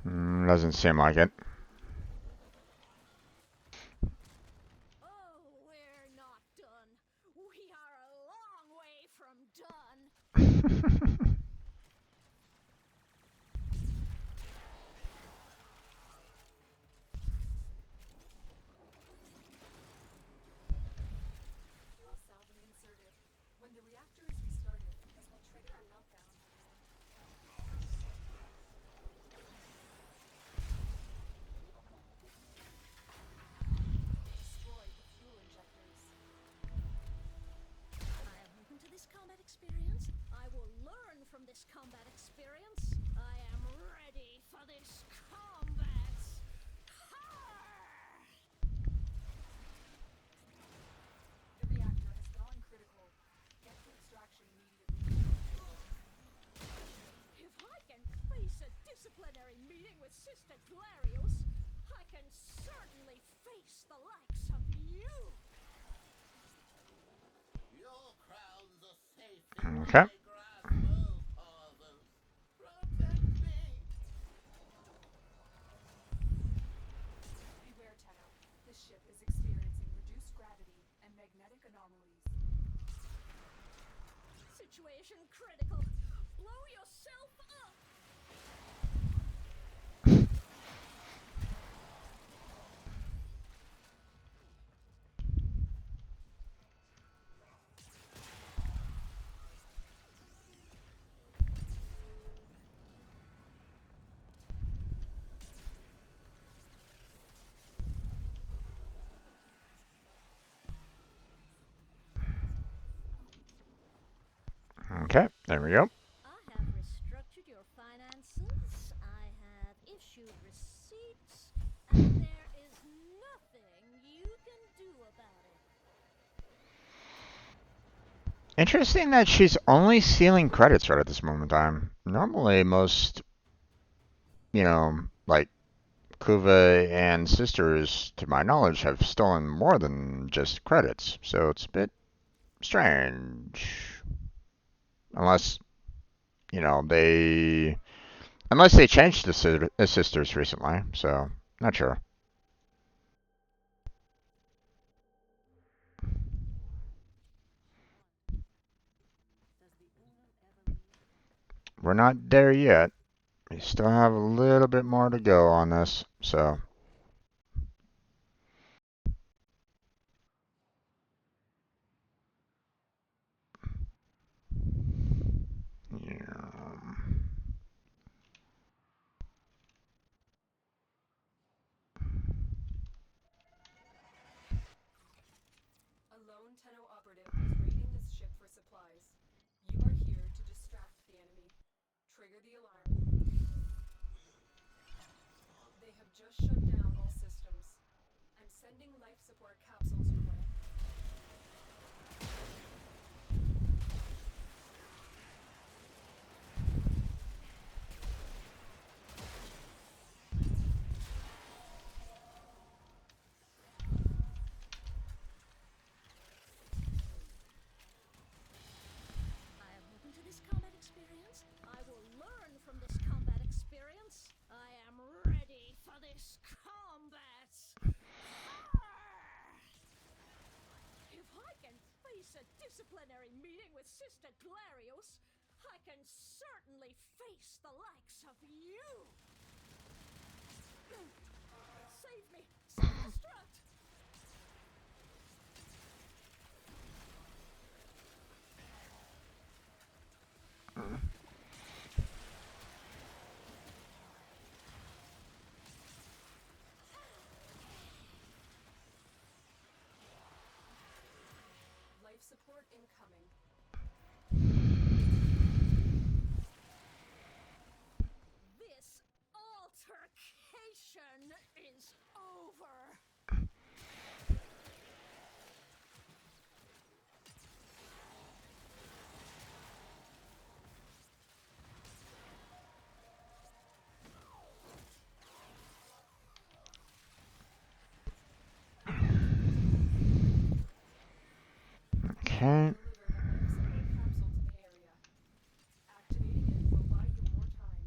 Doesn't seem like it. Oh, we're not done. We are a long way from done. Fuel salvin inserted. When the reactor is restarted, this will trigger a meltdown. Destroy the fuel injectors. I am open to this combat experience. I will learn from this combat experience. I am ready for this combat. The reactor has gone critical. Get to extraction immediately. If I can face a disciplinary meeting with Sister Glarios, I can certainly face the likes of you. Your crowns are safe Okay. in my grasp, oh fathers. Protect me! Beware, Tenno. This ship is experiencing reduced gravity and magnetic anomalies. Situation critical. Blow yourself up. Okay, there we go. I have restructured your finances, I have issued receipts, and there is nothing you can do about it. Interesting that she's only stealing credits right at this moment in time. Normally, most, like Kuva and Sisters, to my knowledge, have stolen more than just credits. So it's a bit strange. Unless, they changed the Sisters recently. So, not sure. We're not there yet. We still have a little bit more to go on this. So, yeah. A lone Tenno operative is raiding this ship for supplies. You are here to distract the enemy. Trigger the alarm. They have just shut down all systems. I'm sending life support capsules your way. I am open to this combat experience. I will learn from this combat experience. I am ready for this combat. If I can face a disciplinary meeting with Sister Glarios, I can certainly face the likes of you. Save me! Self-destruct! Life support incoming. This altercation is over. Okay. Delivered a life support capsule to the area. Activating it will buy you more time.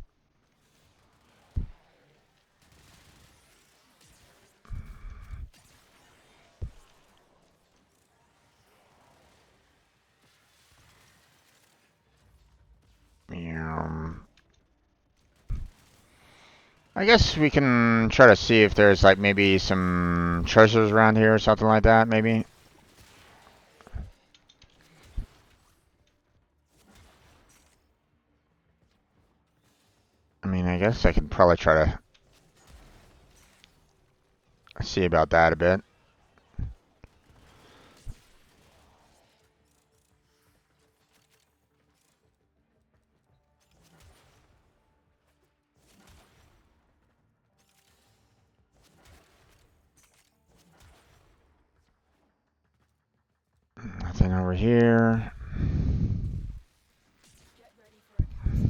I guess we can try to see if there's like maybe some treasures around here or something like that, maybe. I mean, I guess I can probably try to see about that a bit. Nothing over here. Get ready for a capsule.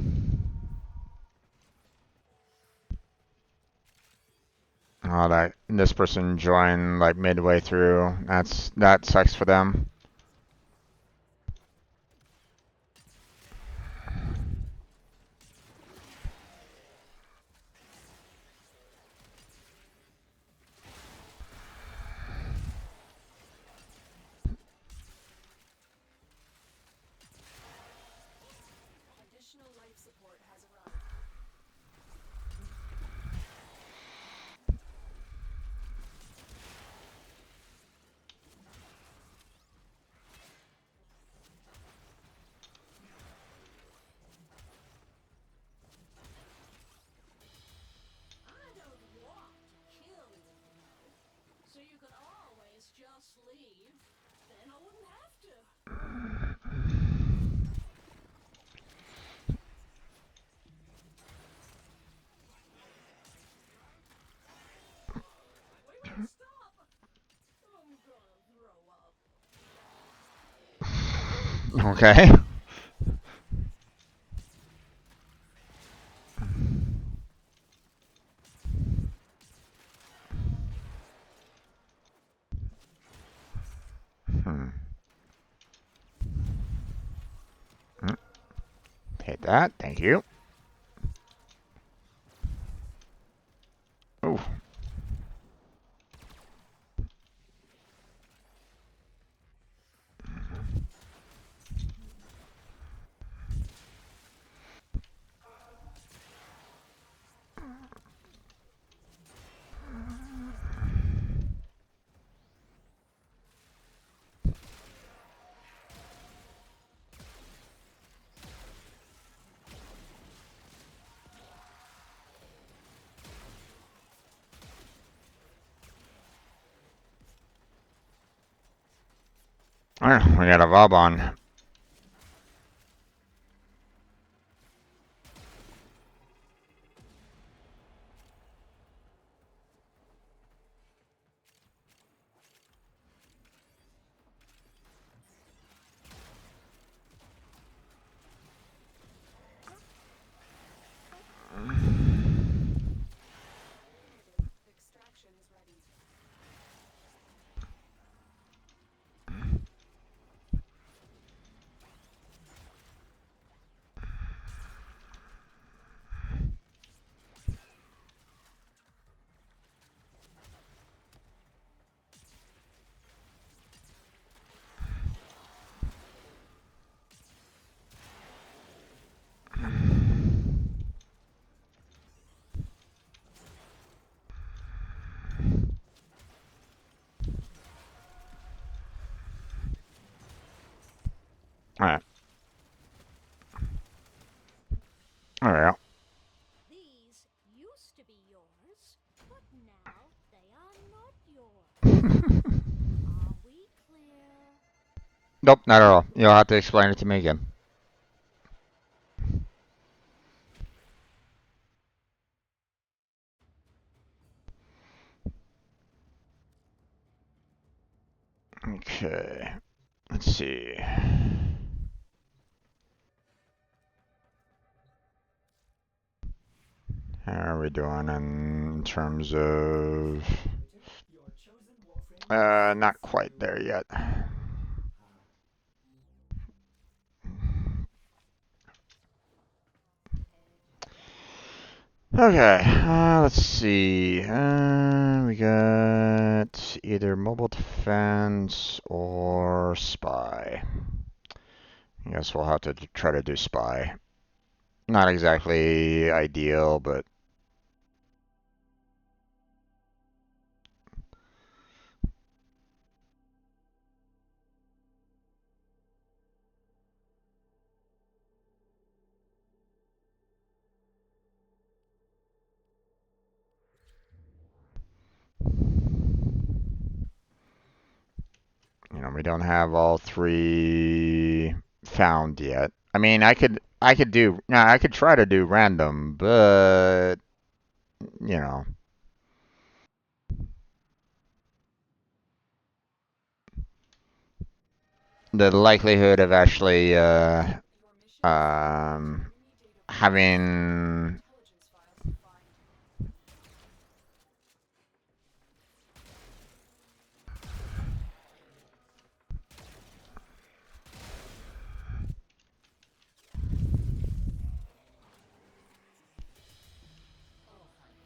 Oh, this person joined like midway through. That sucks for them. Additional life support has arrived. I don't want to kill you, so you could always just leave. Then I wouldn't have to. Okay. Hmm. Hit that. Thank you. Ooh. Alright, we got a Vauban. Extraction is ready. Alright. Alright. These used to be yours, but now they are not yours. Are we clear? Nope, not at all. You'll have to explain it to me again. Okay. Let's see. How are we doing in terms of... Your chosen Warframe Not quite there yet. Okay, let's see. We got either mobile defense or spy. I guess we'll have to try to do spy. Not exactly ideal, but we don't have all three found yet. I mean, I could try to do random, but you know, the likelihood of actually Your mission is um enemy data having intelligence files to find. Oh, honey.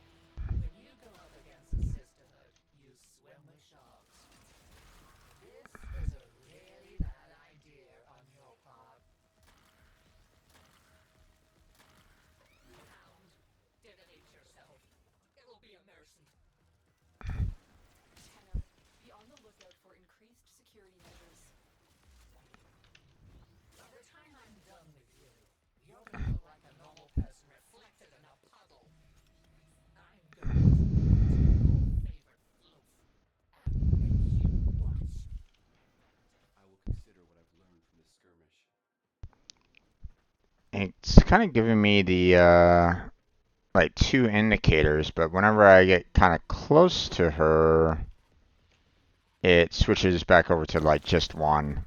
When you go up against a sisterhood, you swim with sharks. This is a really bad idea on your part. Hound, divinate yourself. It'll be a mercy. Tenno, be on the lookout for increased security measures. By the time I'm done with you, you're gonna look like a normal person reflected in a puddle. I'm going to your favorite floof and make you watch. I will consider what I've learned from this skirmish. it's kind of giving me the like two indicators, but whenever I get kind of close to her, it switches back over to like just one.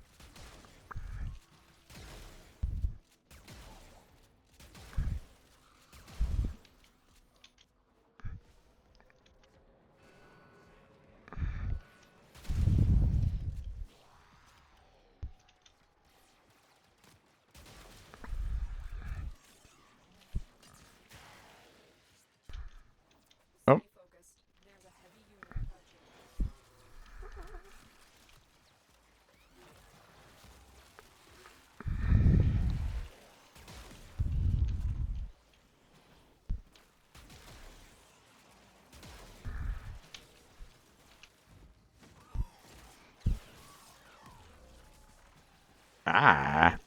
Ah.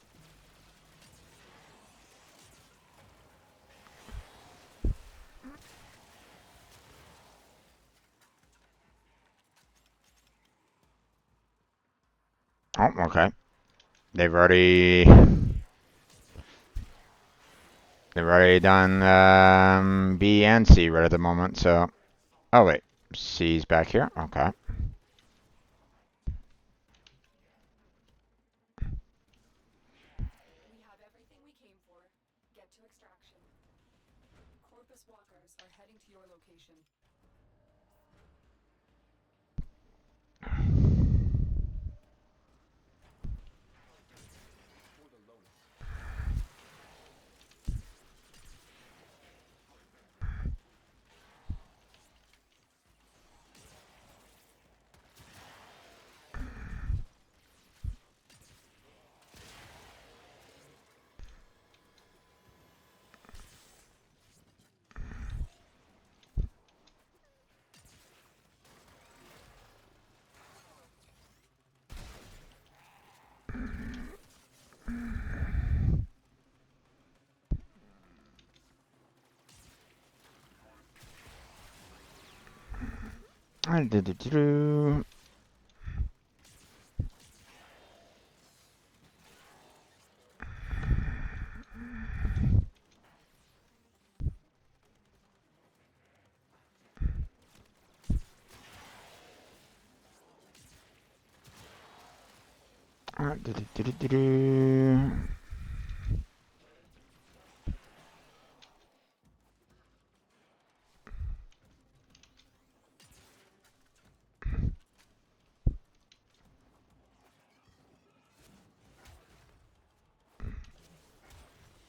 Oh, okay. They've already done B and C right at the moment. So, oh wait, C's back here. Okay. We have everything we came for. Get to extraction. Corpus walkers are heading to your location. For the lowest.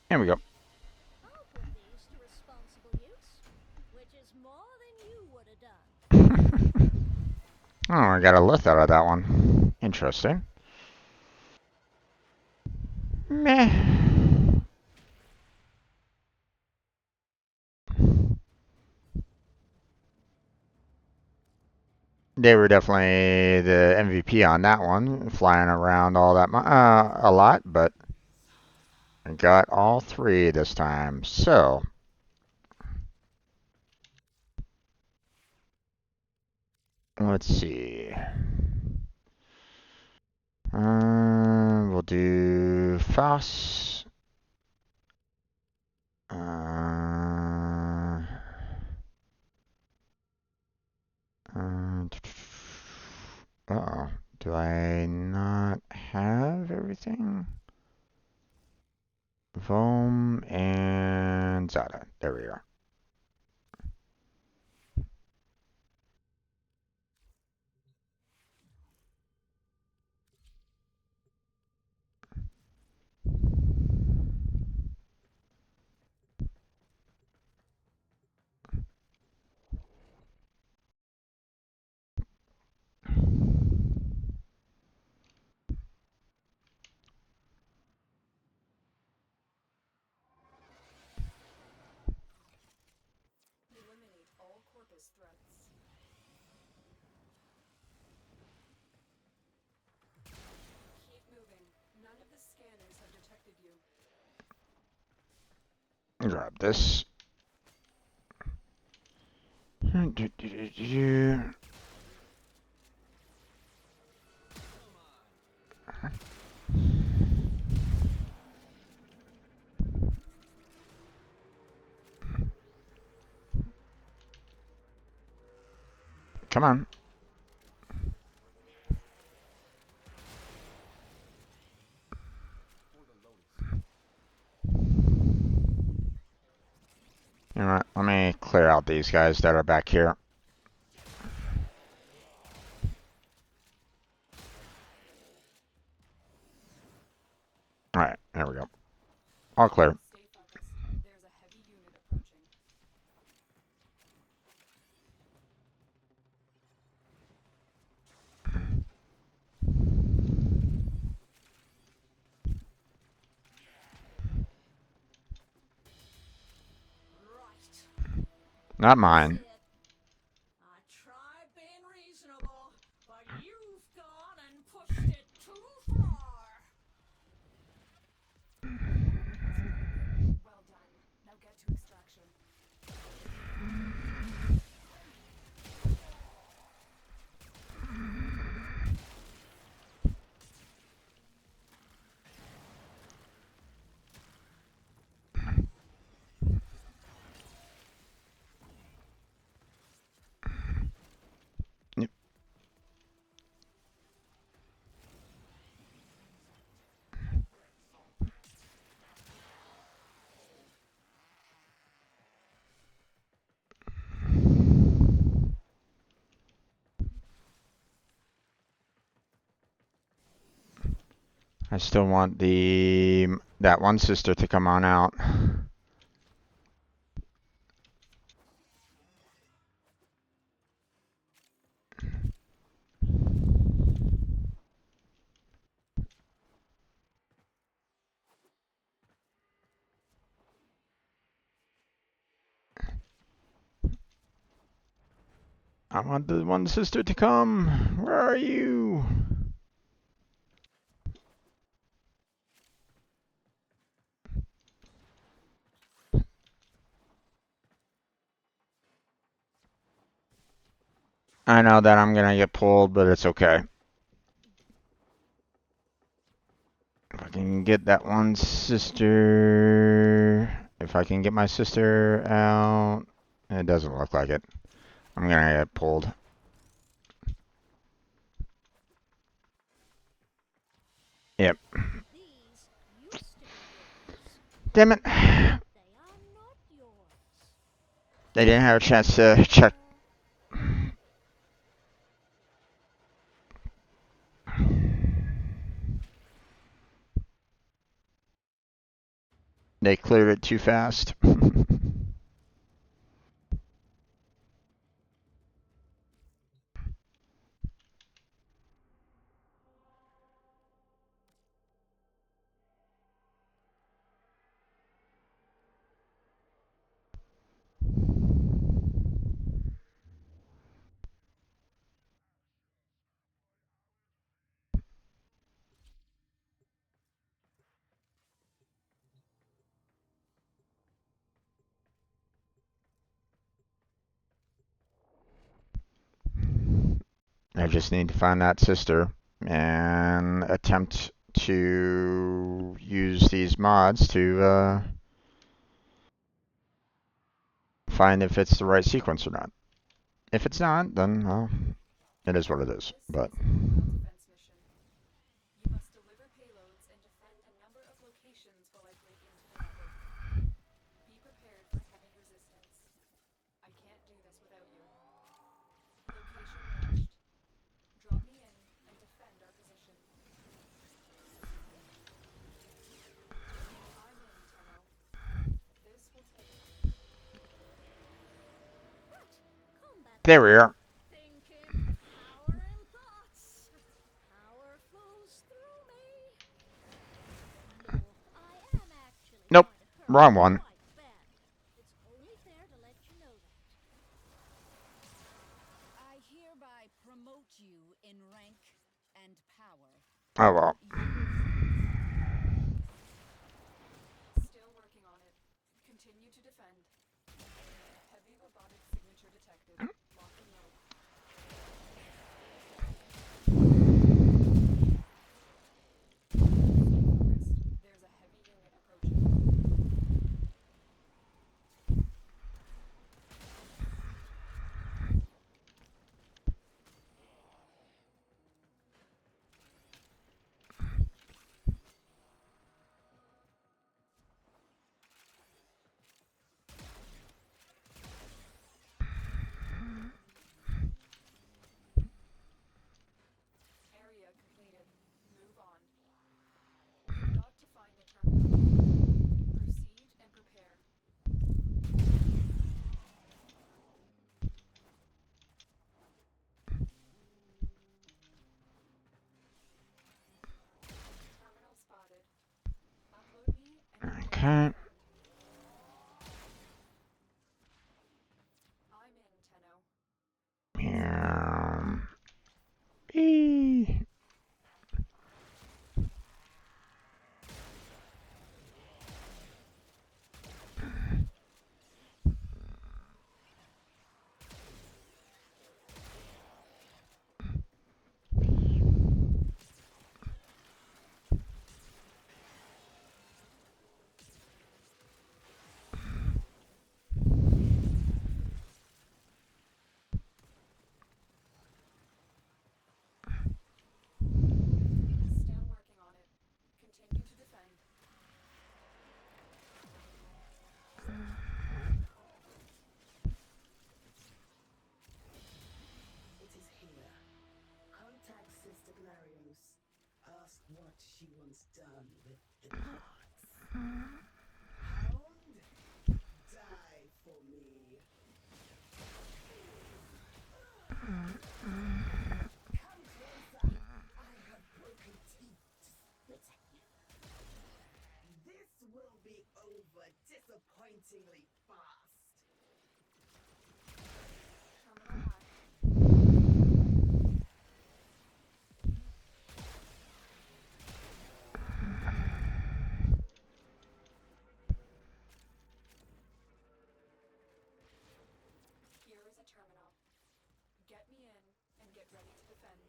Here we go. I'll put these to responsible use, which is more than you would have done. Oh, I got a lift out of that one. Interesting. Meh. They were definitely the MVP on that one, flying around all that a lot, but got all three this time. So let's see. We'll do Foss. Uh-oh. Do I not have everything? Vom and Zada. There we are. Eliminate all Corpus threats. Keep moving. None of the scanners have detected you. Grab this. Come on. For the lowest. You know what? Let me clear out these guys that are back here. Alright, there we go. All clear. Stay focused. There's a heavy unit approaching. Right. Not That's mine. it. I tried being reasonable, but you've gone and pushed it too far. I still want that one sister to come on out. I want the one sister to come. Where are you? I know that I'm gonna get pulled, but it's okay. If I can get that one sister, if I can get my sister out, it doesn't look like it. I'm gonna get pulled. Yep. These used to be yours. Damn it. They are not yours. They didn't have a chance to check. They cleared it too fast. I just need to find that sister and attempt to use these mods to find if it's the right sequence or not. If it's not, then well, it is what it is. But This is a mobile defense mission. You must deliver payloads and defend a number of locations while I break into the network. Be prepared for heavy resistance. I can't do this without you. Location matched. Drop me in and defend our position. I'm in, Tenno. This will take Combat there we are. thinking, power and thoughts. Power flows through me. No, I am actually Nope, going to hurt wrong you one. quite badly. It's only fair to let you know that. I hereby promote you in rank and power. Oh well. Still working on it. Continue to defend. Heavy robotic signature detected. Lock and load. Stay focused. There's a heavy unit approaching. Area completed. Move on. We've got to find a terminal. Proceed and prepare. Terminal spotted. Upload me and Okay. I'm in, Tenno. Eee. just what she wants done with the parts. Hound, die for me. Come closer. I have broken teeth to spit at you. This will be over disappointingly fast. Terminal hack. Here is a terminal. Get me in and get ready to defend.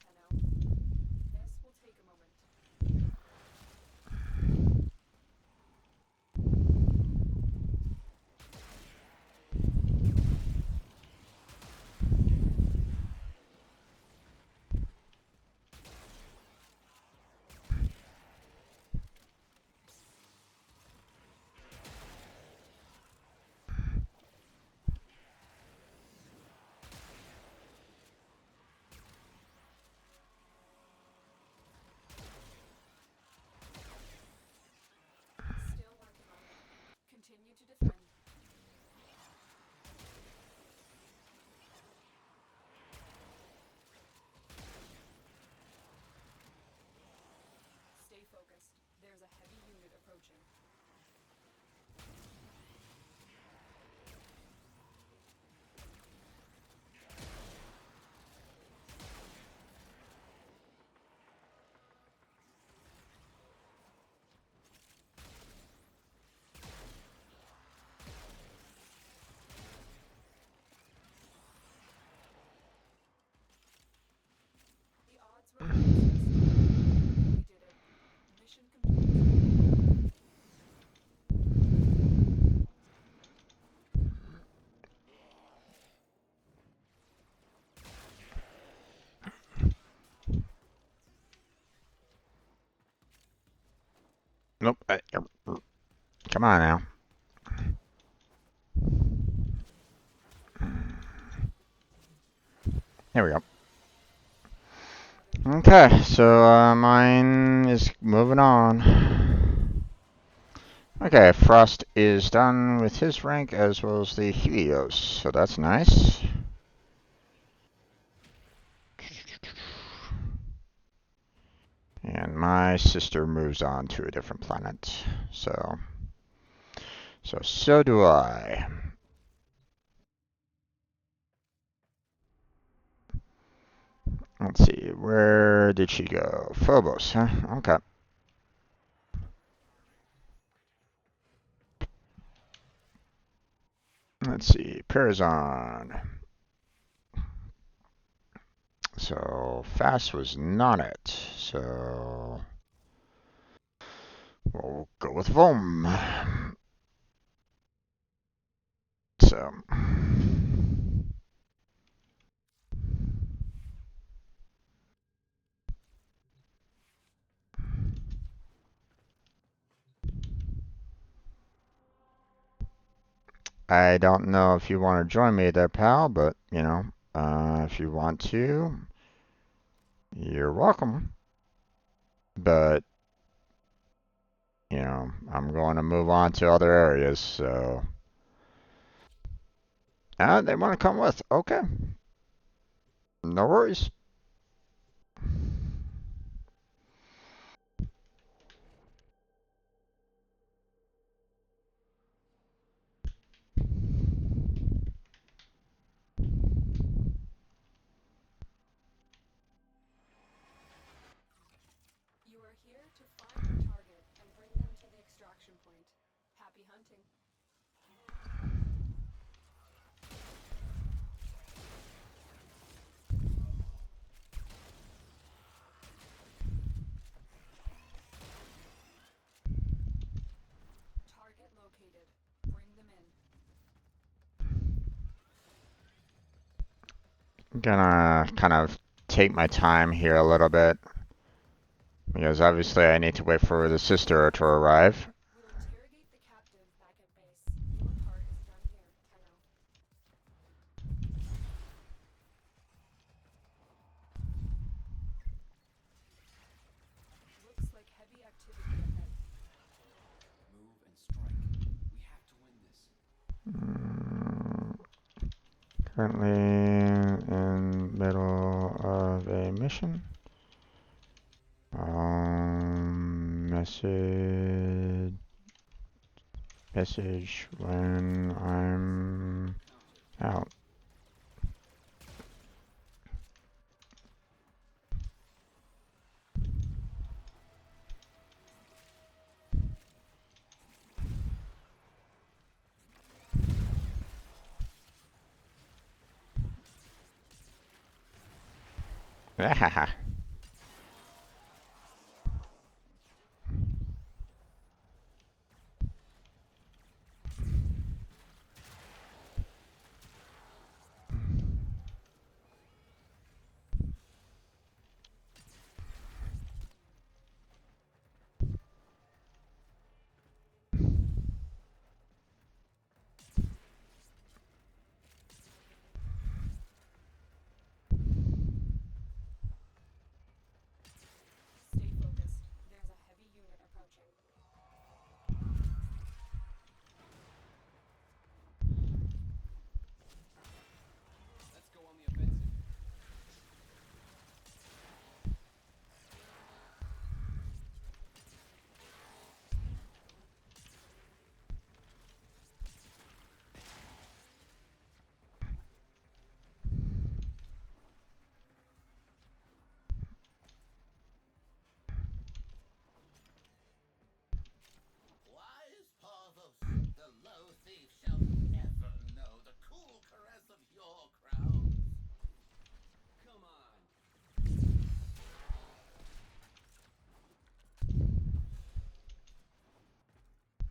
Tenno. This will take a moment. Still working on it. Continue to defend. Stay focused. There's a heavy unit approaching. The odds were against us. We did it. Mission complete. Nope. Come on now. There we go. Okay, so mine is moving on. Okay, Frost is done with his rank as well as the Helios, so that's nice. And my sister moves on to a different planet, so do I. Let's see, where did she go? Phobos, huh? Okay. Let's see, Parazon. So Fast was not it, so we'll go with Vom. So I don't know if you want to join me there, pal, but you know, if you want to, you're welcome. But you know, I'm going to move on to other areas, so they want to come with. Okay, no worries. You are here to find your target and bring them to the extraction point. Happy hunting. Target located. Bring them in. I'm gonna kind of take my time here a little bit because obviously I need to wait for the sister to arrive. We'll interrogate the captive back at base. Your part is done here, Tenno. Currently in middle of a mission. Message when I'm out. Stay focused. There's a heavy unit approaching. Let's go on the offensive. Wise Parvus, the low thief shall never know the cool caress of your crowns. Come on.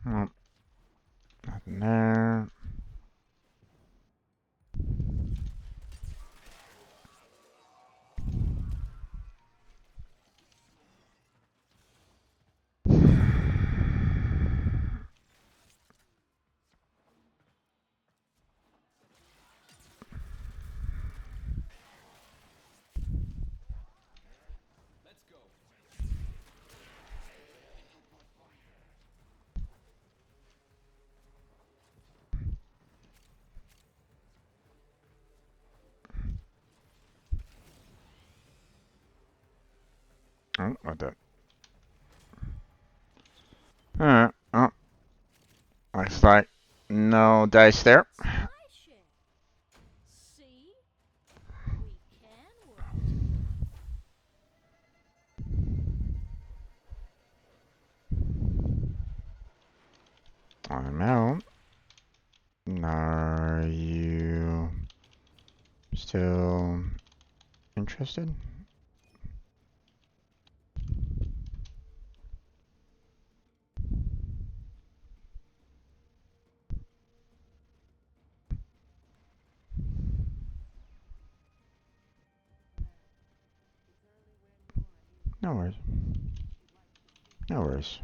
Well, nothing there. Let's go. Oh, what the? Alright, oh, looks like no dice there. Smashing. See? We can work together. I'm out. Are you still interested? No worries. No worries.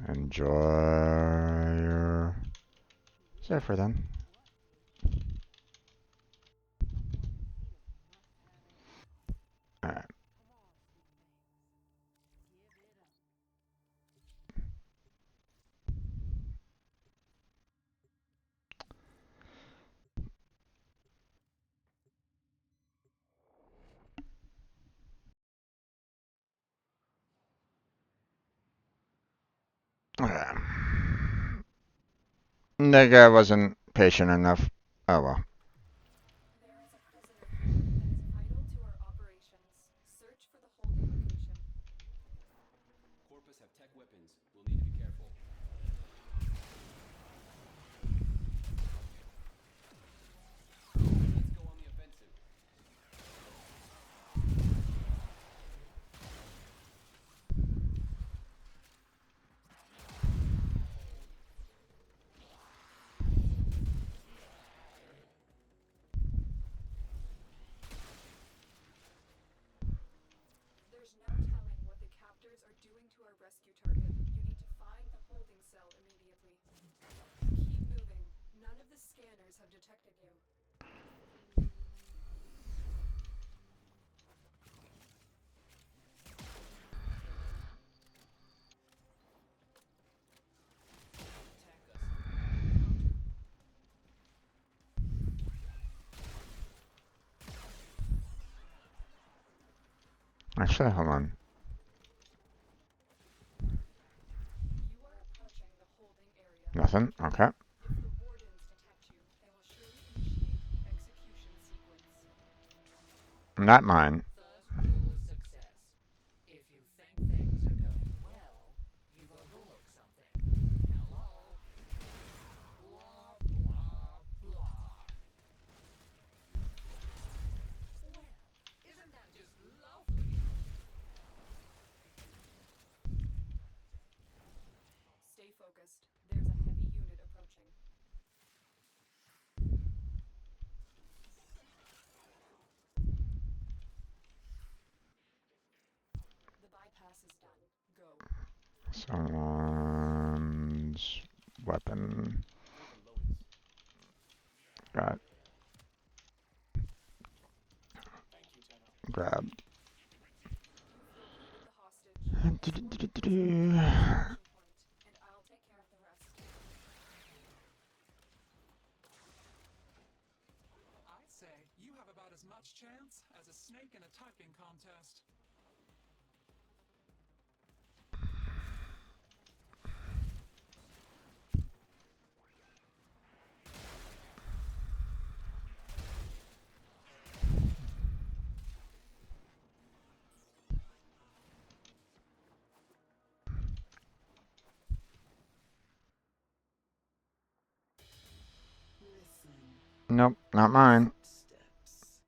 Enjoy your Zephyr then. Alright. That guy wasn't patient enough. Oh well. There is a prisoner here that is vital to our operations. Search for the holding location. Corpus have tech weapons. We'll need to be careful. Let's go on the offensive. Actually, hold on. You are approaching the holding area. Nothing. Okay. If the wardens detect you, they will surely initiate the execution sequence. Not mine. First rule of success. If you think things are going well, you've overlooked something. Hello? Blah, blah, blah. Well, isn't that just lovely? Stay focused. There's a heavy unit approaching. The bypass is done. Go. Someone's weapon Overloaded. got Thank you, Tenno. grabbed. You've located the hostage. Escort this to the execution point, and I'll take care of the rest. I say you have about as much chance as a snake in a typing contest. Listen. Nope, not mine. Footsteps.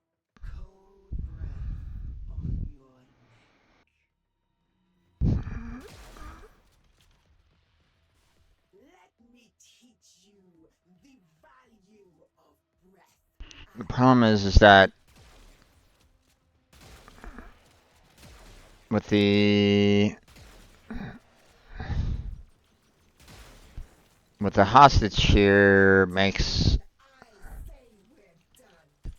Cold breath on your neck. Let me teach you the value of breath. The problem is that with the hostage here makes I say we're done.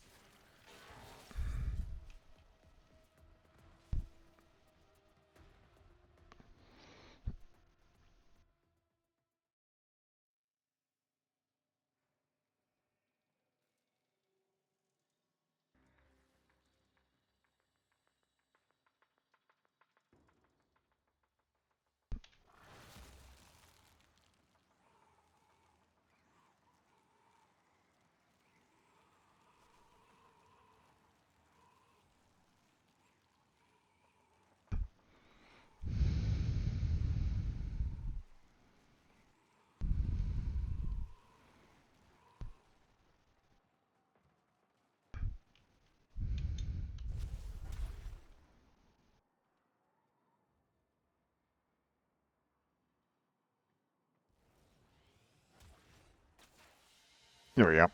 there we go.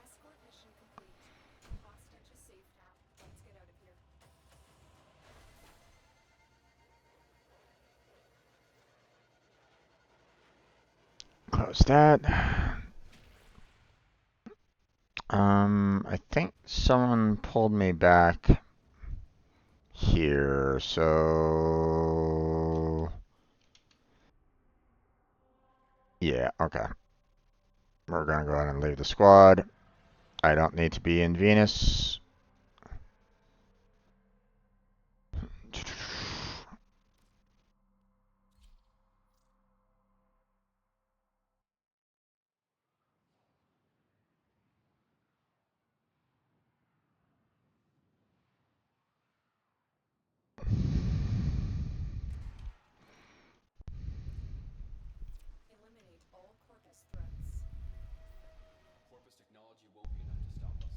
Escort mission complete. Hostage is safe now. Let's get out of here. Close that. I think someone pulled me back here, so yeah, okay. We're gonna go ahead and leave the squad. I don't need to be in Venus. Eliminate all Corpus threats. Corpus technology won't be enough to stop us.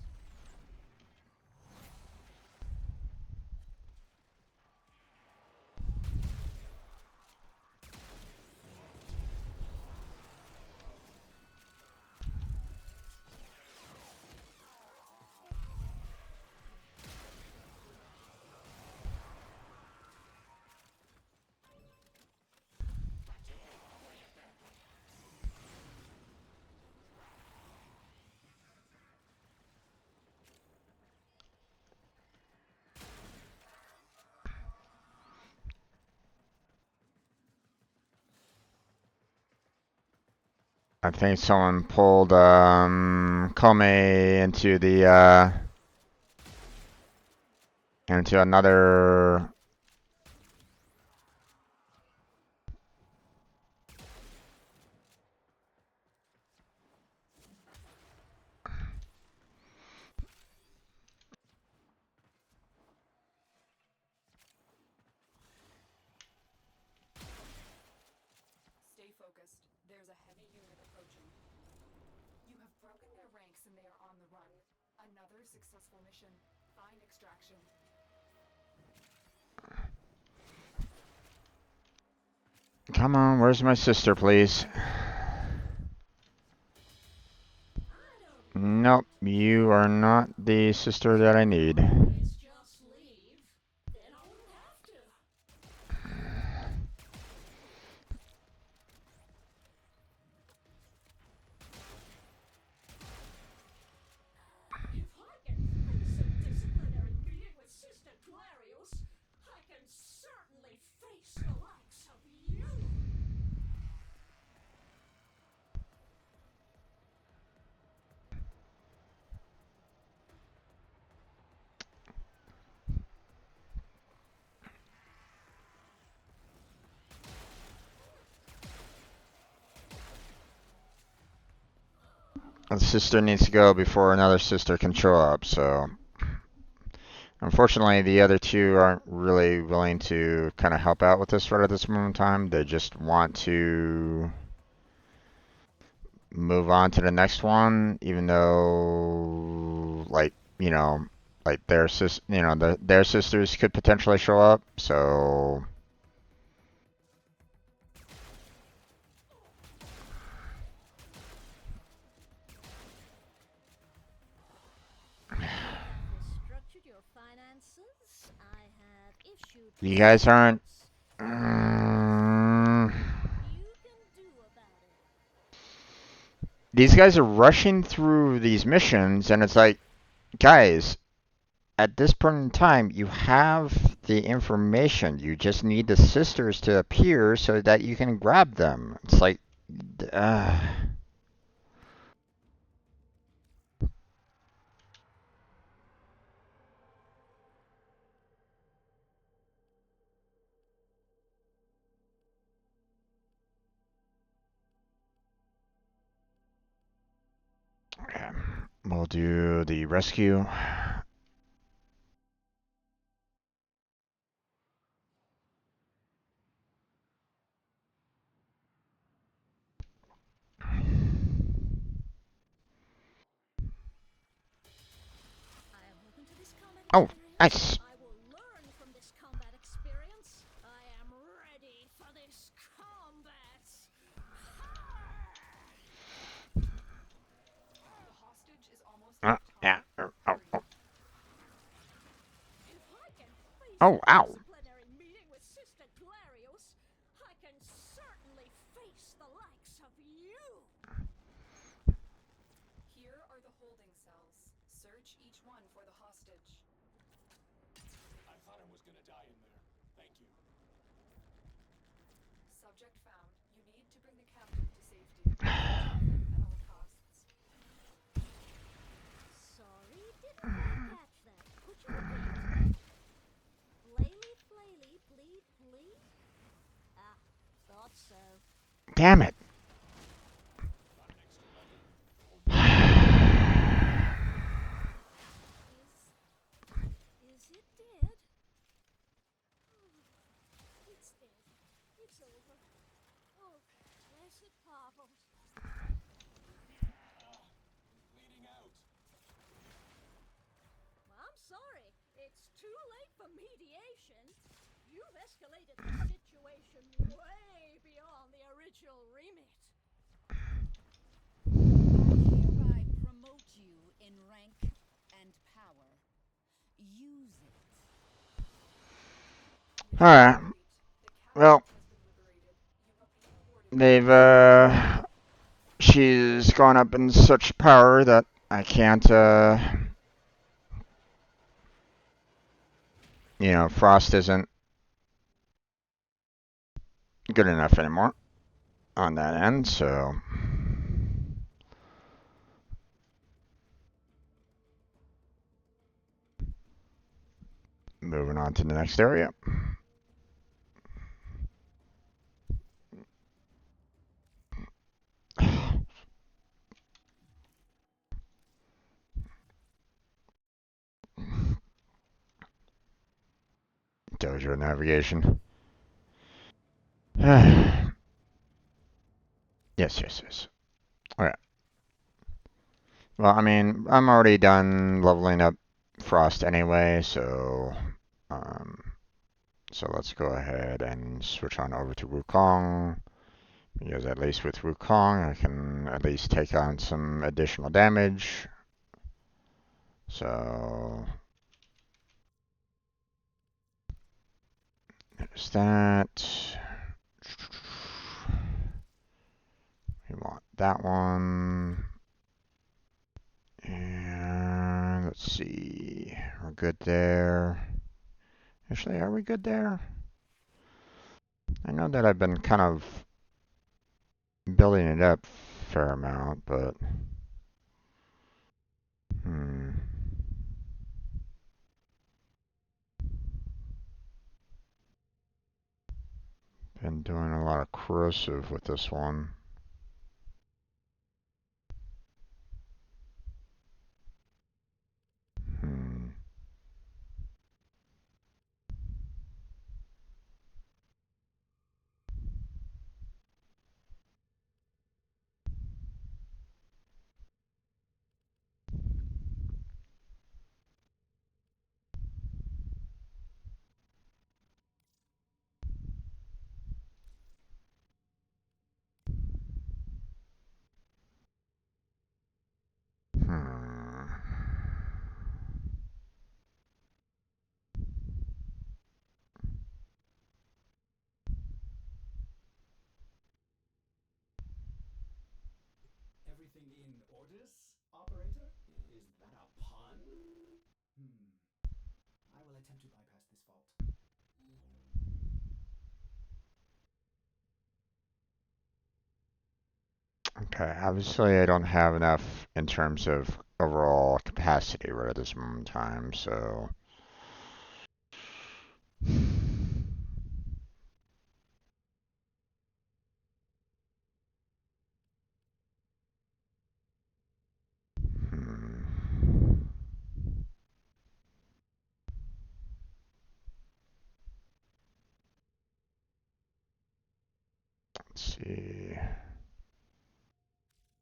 I think someone pulled Kome into the into another. Stay focused. There's a heavy unit approaching. You have broken their ranks and they are on the run. Another successful mission. Find extraction. Come on, where's my sister, please? Nope, you are not the sister that I need. Let's just leave. Then I wouldn't have to. If I can face a disciplinary meeting with Sister Clarios, I can certainly face the likes of you. The sister needs to go before another sister can show up, so. Unfortunately, the other two aren't really willing to kind of help out with this right at this moment in time. They just want to move on to the next one, even though, like, like their sisters could potentially show up. So, Restructured your finances. I have issued you guys aren't. you can do about it. These guys are rushing through these missions, and it's like, guys, at this point in time, you have the information. You just need the sisters to appear so that you can grab them. It's like, uh, okay. We'll do the rescue. I am open to this combat Oh, experience. nice. I will learn from this combat experience. I am ready for this combat. The hostage is almost at the Yeah. top. Oh, Hurry. oh, If I can face oh, a ow. disciplinary meeting with Sister Clarios, I can certainly face the likes of you. Here are the holding cells. Search each one for the hostage. I thought I was gonna die in there. Thank you. Subject found. You need to bring the captive to safety. Protect them at all costs. Sorry, didn't quite catch that. Could you repeat? Flaily, flaily, plead, plead? Ah, thought so. Damn it. Is it dead? It's dead. It's over. Oh, blessed Pavos. Bleeding out. I'm sorry. It's too late for mediation. You've escalated the situation way beyond the original remit. I hereby promote you in rank and power. Use it. Alright. The Well, captive has been liberated. You have been awarded. she's gone up in such power that I can't, Frost isn't good enough anymore on that end, so. Moving on to the next area. Dojo navigation. Yes, yes, yes. Okay. Well, I mean, I'm already done leveling up Frost anyway, um, so let's go ahead and switch on over to Wukong, because at least with Wukong, I can at least take on some additional damage. So there's that. We want that one. And let's see. We're good there. Actually, are we good there? I know that I've been kind of building it up a fair amount, but hmm. Been doing a lot of corrosive with this one. Hmm. Hmm. Everything in orders, operator? Is that a pun? I will attempt to bypass this fault. Okay, obviously I don't have enough in terms of overall capacity right at this moment in time, so hmm. Let's see.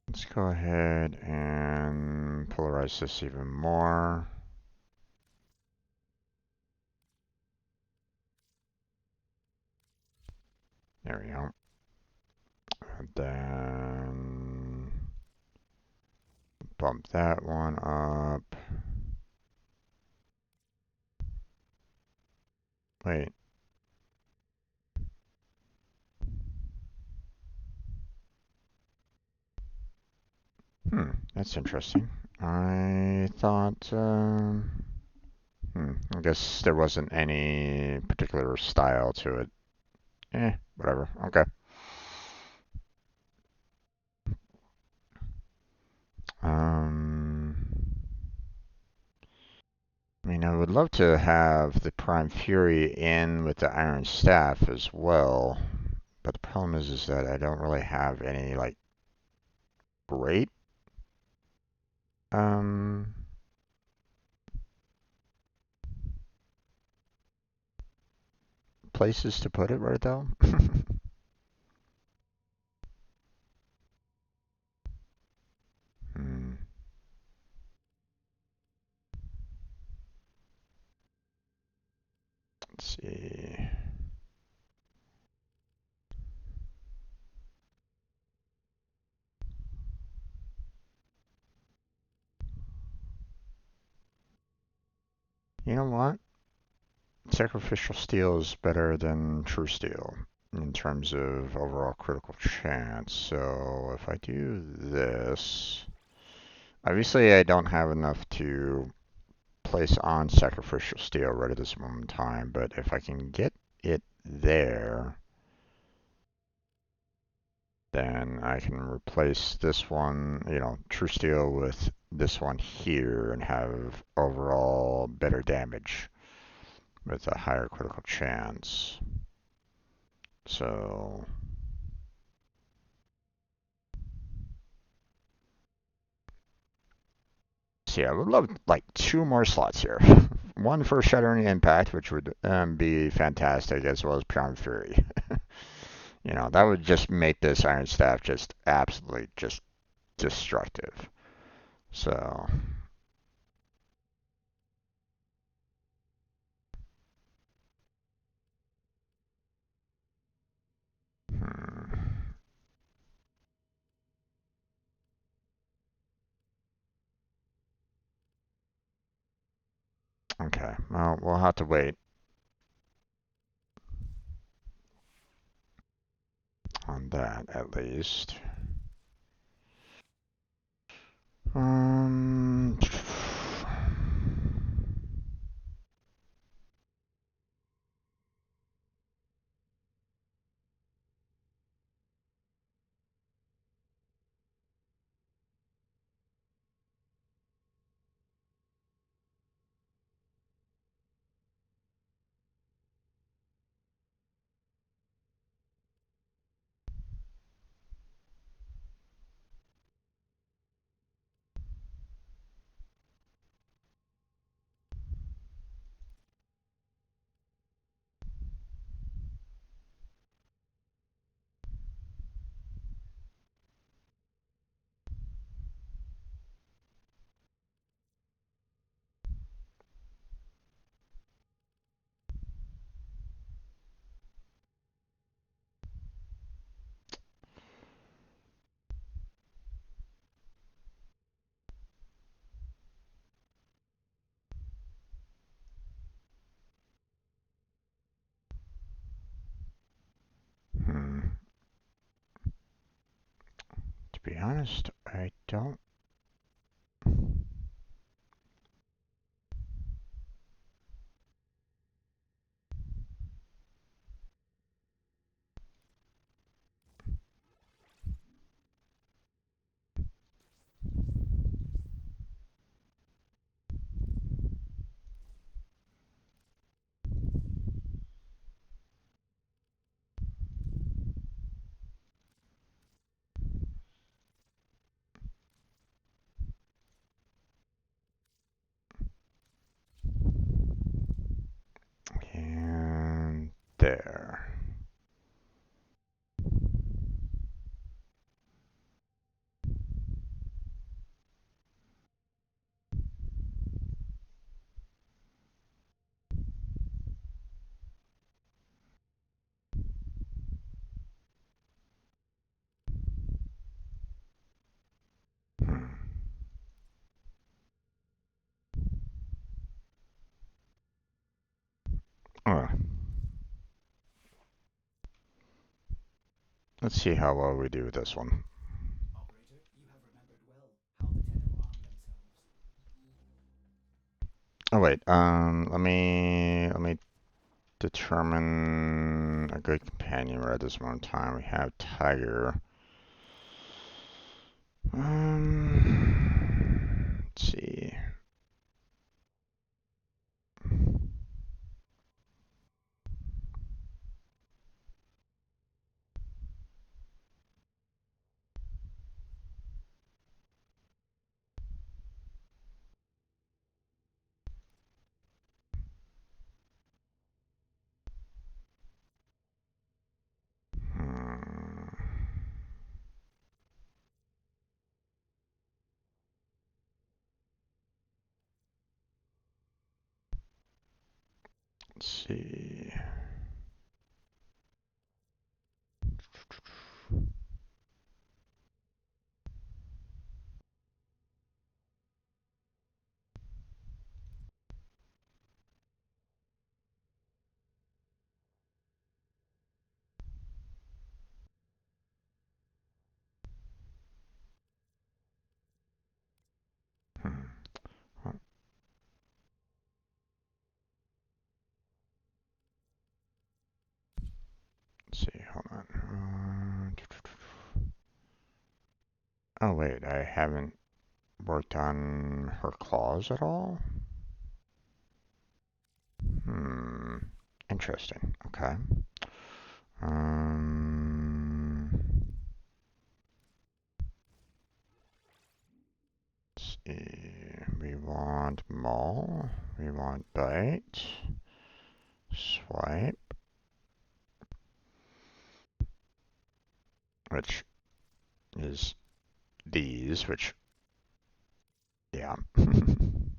Let's go ahead and polarize this even more. There we go. And then bump that one up. Wait. That's interesting. I thought, I guess there wasn't any particular style to it. Whatever. Okay. Um, I mean, I would love to have the Prime Fury in with the Iron Staff as well, but the problem is that I don't really have any, like, great, um, places to put it right though. Hmm. Let's see. You know what? Sacrificial steel is better than true steel in terms of overall critical chance. So if I do this, obviously I don't have enough to place on sacrificial steel right at this moment in time, but if I can get it there, then I can replace this one, true steel with this one here and have overall better damage. with a higher critical chance. So I would love like 2 more slots here. One for Shuddering Impact, which would be fantastic, as well as Pure Fury. That would just make this Iron Staff just absolutely just destructive. So, hmm. Okay, well, we'll have to wait on that at least. Um, hmm. To be honest, I don't. And there. Hmm. Oh, let's see how well we do with this one. Operator, you have remembered well how the Tenno arm themselves. Oh wait, let me determine a good companion right at this moment in time. We have Tiger. Let's see. Hmm. Let's see. Hmm. Let's see. Hold on. Oh wait, I haven't worked on her claws at all. Hmm. Interesting. Okay. Let's see. We want mall. We want bite. Swipe. Which is these, which, yeah. And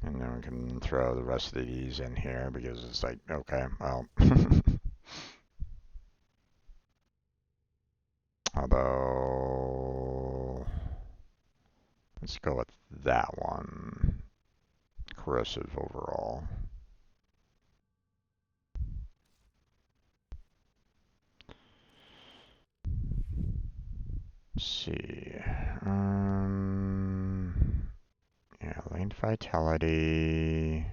then we can throw the rest of these in here because it's like, okay, well. Although, let's go with that one. Corrosive overall. Let's see. Yeah, lane vitality.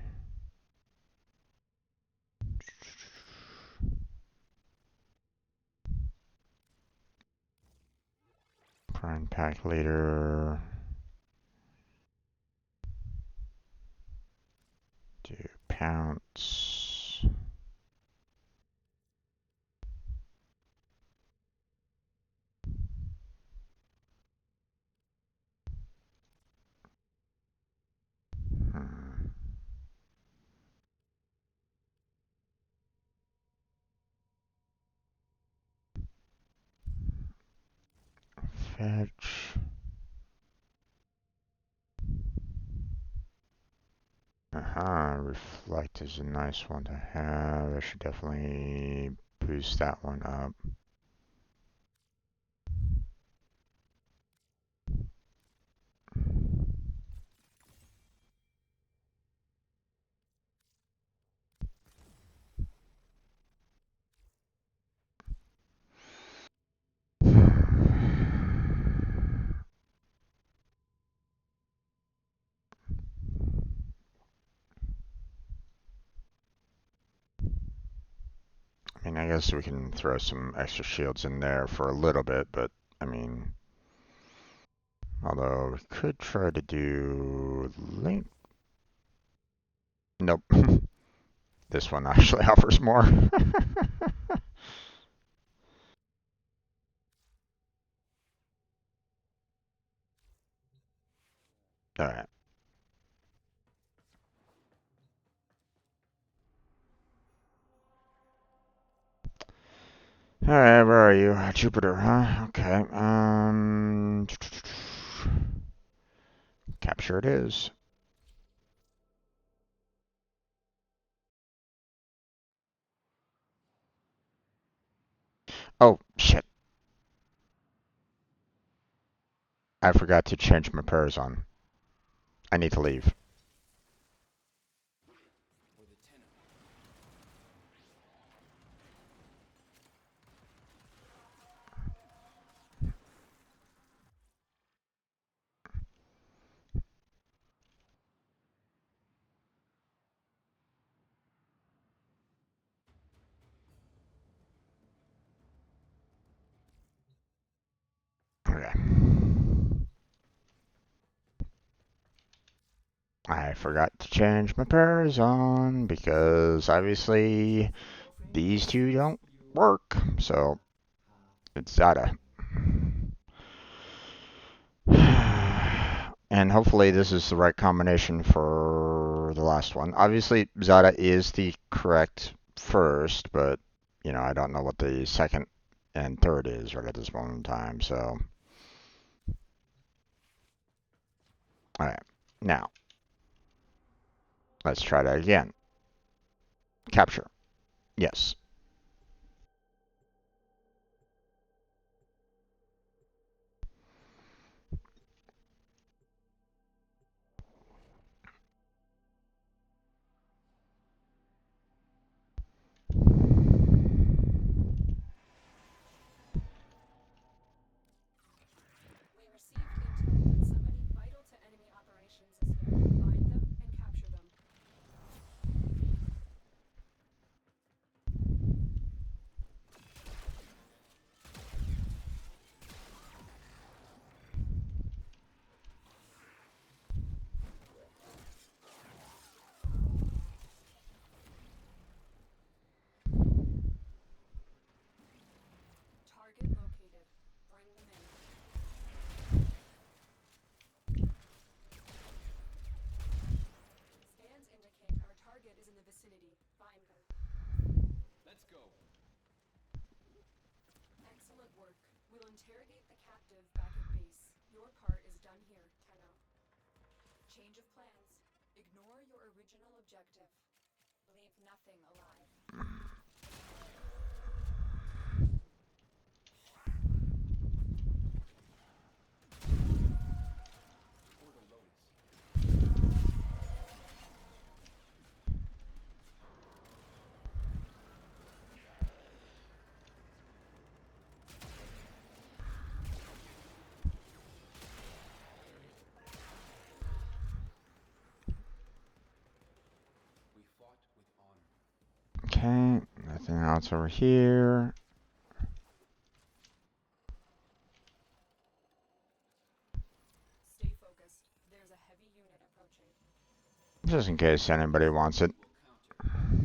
Prime pack leader. Do pounce. Hmm. Fetch. Reflect is a nice one to have. I should definitely boost that one up. I mean, I guess we can throw some extra shields in there for a little bit, but I mean, although we could try to do link. Nope. This one actually offers more. Alright. Alright, where are you? Jupiter, huh? Okay. Capture it is. Oh, shit. I forgot to change my pairs on. I need to leave. With a tenor. Okay. I forgot to change my pairs on because obviously these two don't work. So it's Zada. And hopefully this is the right combination for the last one. Obviously Zada is the correct first, but you know, I don't know what the second and third is right at this moment in time, so. Alright, now, let's try that again. Capture. Yes. We received intel that somebody vital to enemy operations is here. Find them and capture them. Target located. Bring them in. Scans indicate our target is in the vicinity. Find them. Let's go. Excellent work. We'll interrogate the captive back at base. Your part is done here, Tenno. Change of plans. Ignore your original objective. Leave nothing alive. Order lotus. We fought with honor. Okay, nothing else over here. Stay focused. There's a heavy unit approaching. Just in case anybody wants it. We'll counter.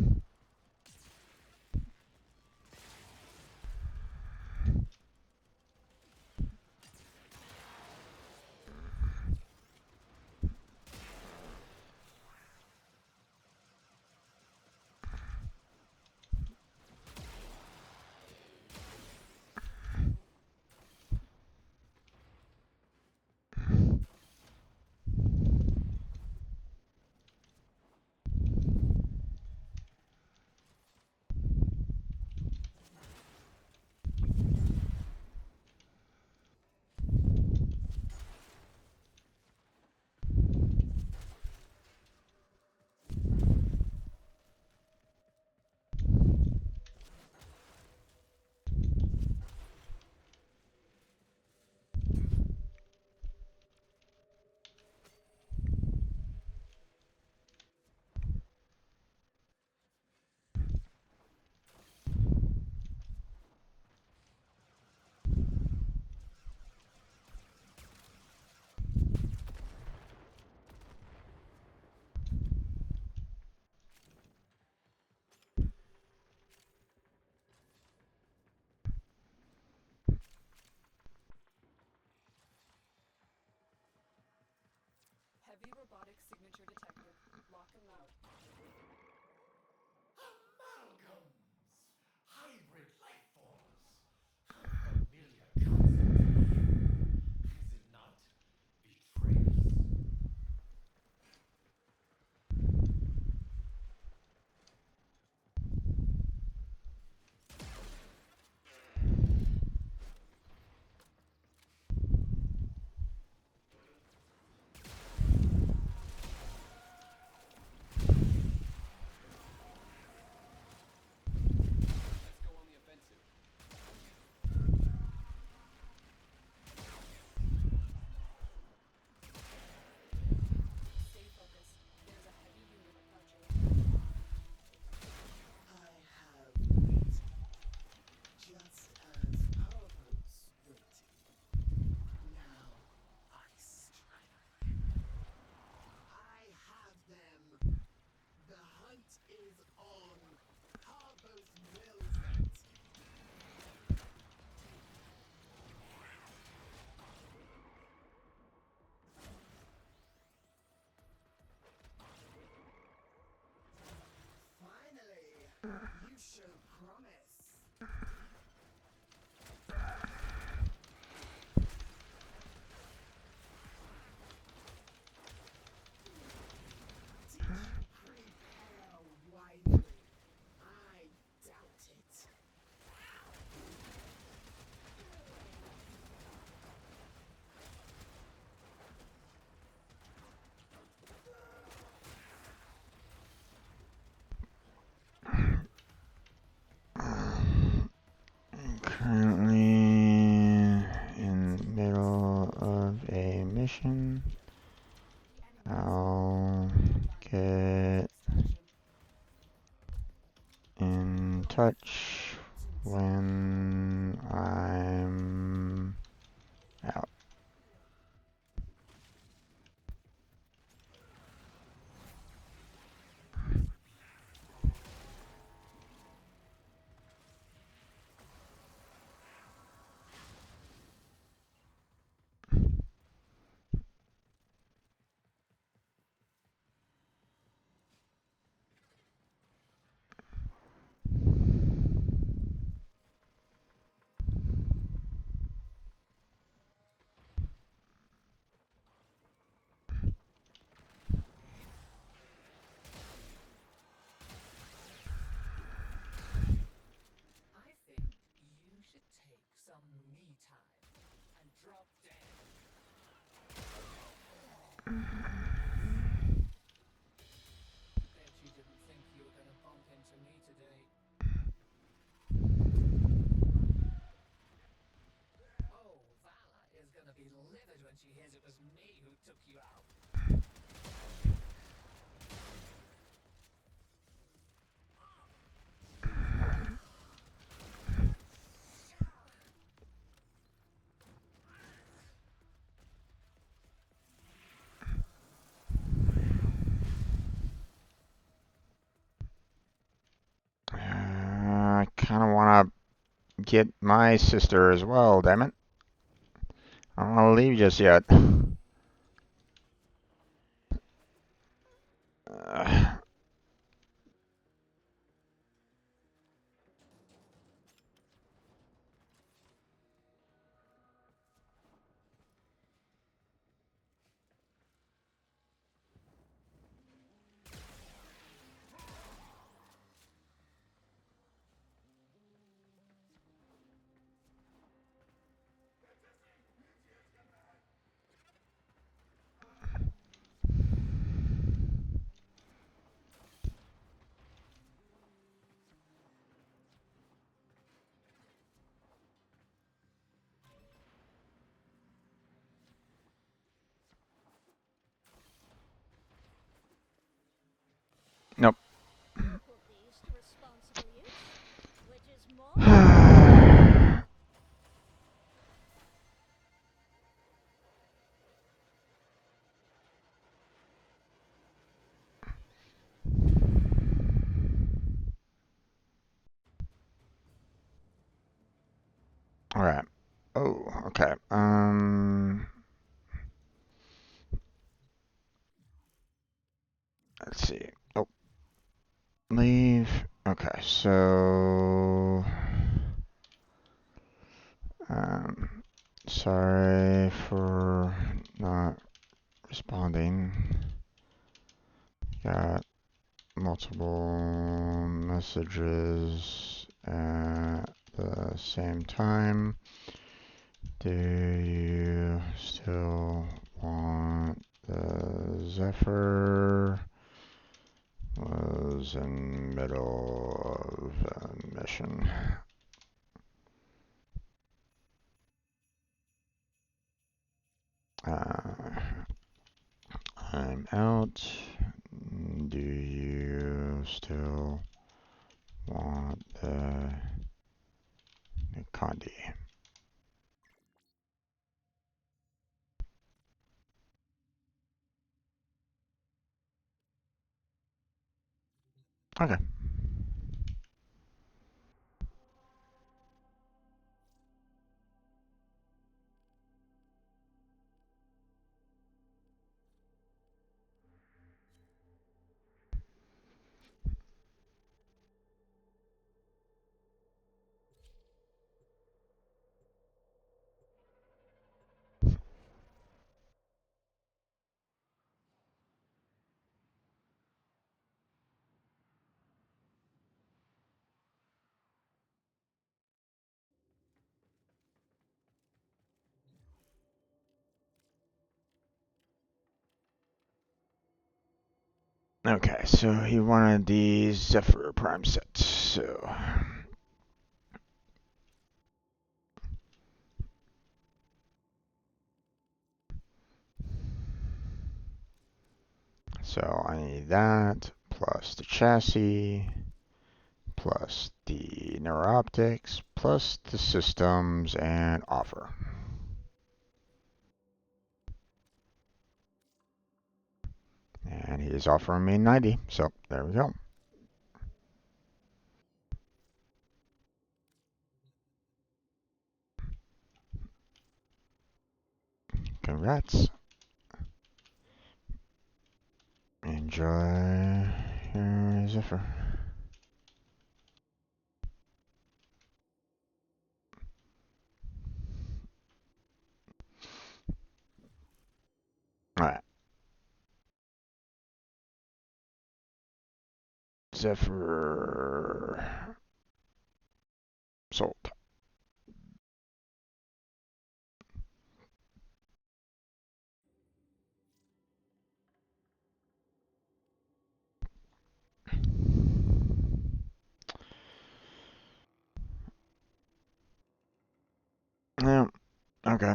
Heavy robotic signature detected. Lock and load. Amalgams! Hybrid life forms! Familiar concept. Is it not? Betrayers. Let's go on the offensive. Stay focused. There's a heavy unit approaching. I have waited. Just as others waited. Now I strike. I have them. The hunt is on. Carbos wills it. Finally, you show promise. Did you prepare widely? I doubt it. Currently in middle of a mission. I'll get Extraction. in touch when I'm out. get my sister as well, damn it. I don't want to leave just yet. Uh, nope. Put these to responsible use, which is more. All right. Oh, okay. Let's see. Oh, leave. Okay, so um, sorry for not responding. Got multiple messages at the same time. Do you still want the Zephyr? Was in middle of a mission. I'm out. Do you still want the Condi? Okay. Okay, so he wanted the Zephyr Prime set, so I need that plus the chassis plus the neuroptics plus the systems and offer. And he is offering me 90, so there we go. Congrats. Enjoy your Zephyr. Alright. Zephyr sold. Yeah, okay.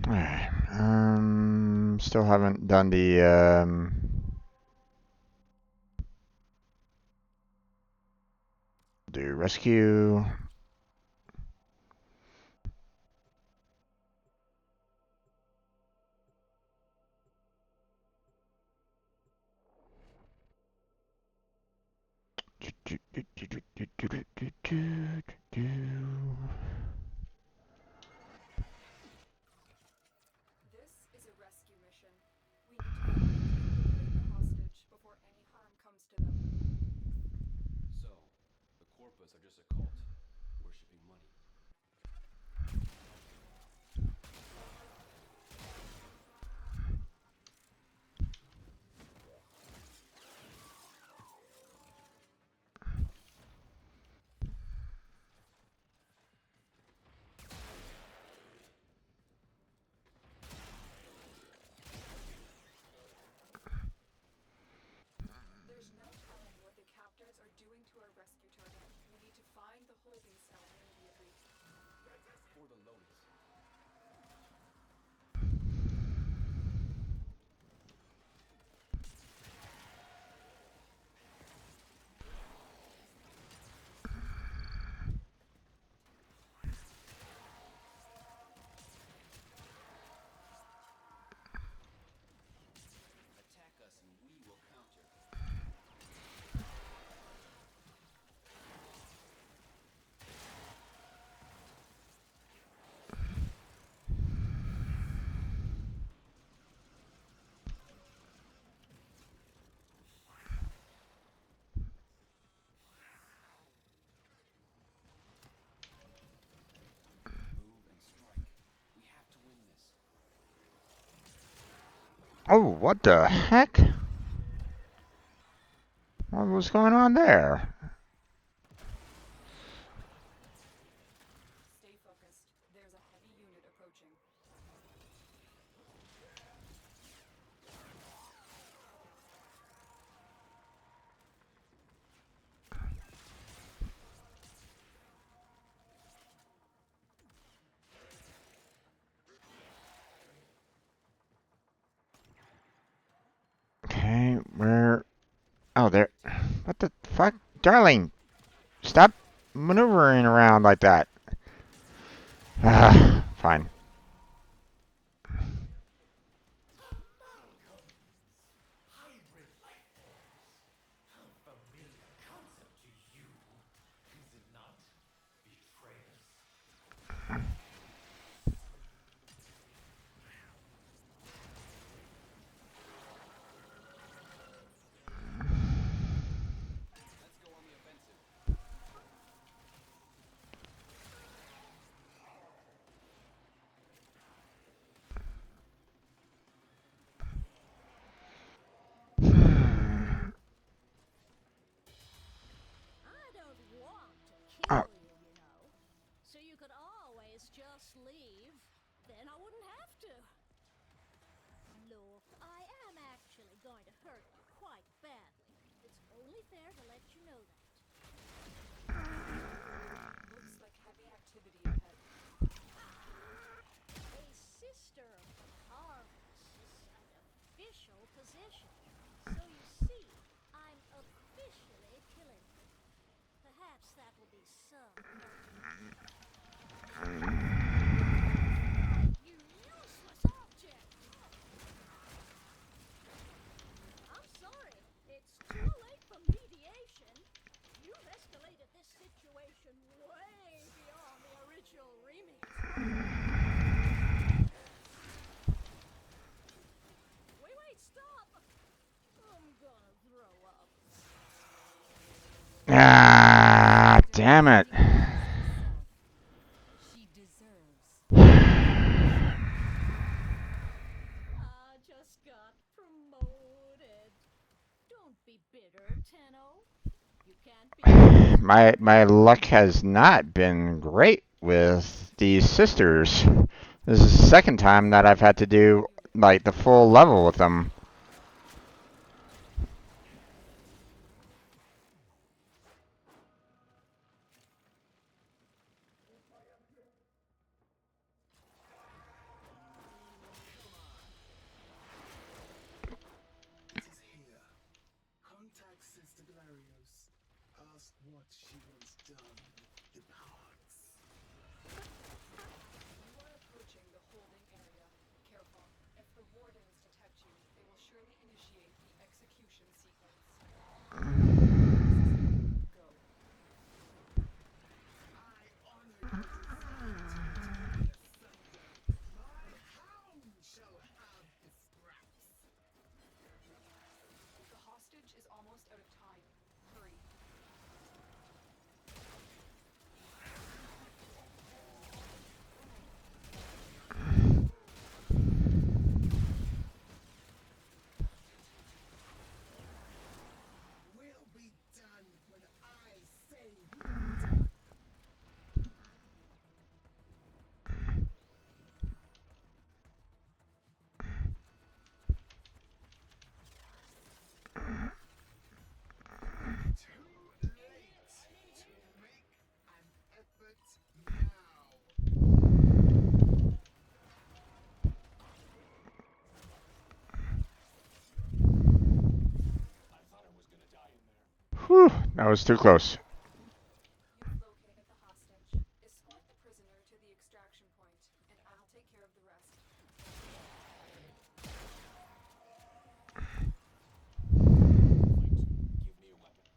Alright. Still haven't done the rescue. This is a rescue mission. We need to find and liberate the hostage before any harm comes to them. So, the Corpus are just a cult, worshipping money. There's no telling what the captors are doing to our rescue target. We need to find the holding cell immediately. For the lotus. Attack us and we will counter. Move and strike. We have to win this. Oh, what the heck? What was going on there? Stay focused. There's a heavy unit approaching. Okay, where? Oh, there. What the fuck? Darling, stop maneuvering around like that. Ah, fine. Hybrid life forms. How familiar concept to you, is it not? Betrayers. Let's go on the offensive. I don't want to kill Oh, you, you know. So you could always just leave. Then I wouldn't have to. Look, I am actually going to hurt you quite badly. It's only fair to let you know that. Looks like heavy activity ahead. A sister of the harvest is an official position. So you see, I'm officially killing you. Perhaps that will be some you useless object! I'm sorry, it's too late for mediation. You've escalated this situation way beyond the original remit. Wait, stop! I'm gonna throw up. ah, damn it. She deserves. I just got promoted. Don't be bitter, Tenno. You can't be My luck has not been great with these sisters. This is the second time that I've had to do like the full level with them. It is here. Contact Sister Glarios. Ask what she wants done with the parts. You are approaching the holding area. Careful. If the wardens detect you, they will surely initiate the execution sequence. Whew, that was too close. You've located the hostage. Escort the prisoner to the extraction point, and I'll take care of the rest. Give me a weapon.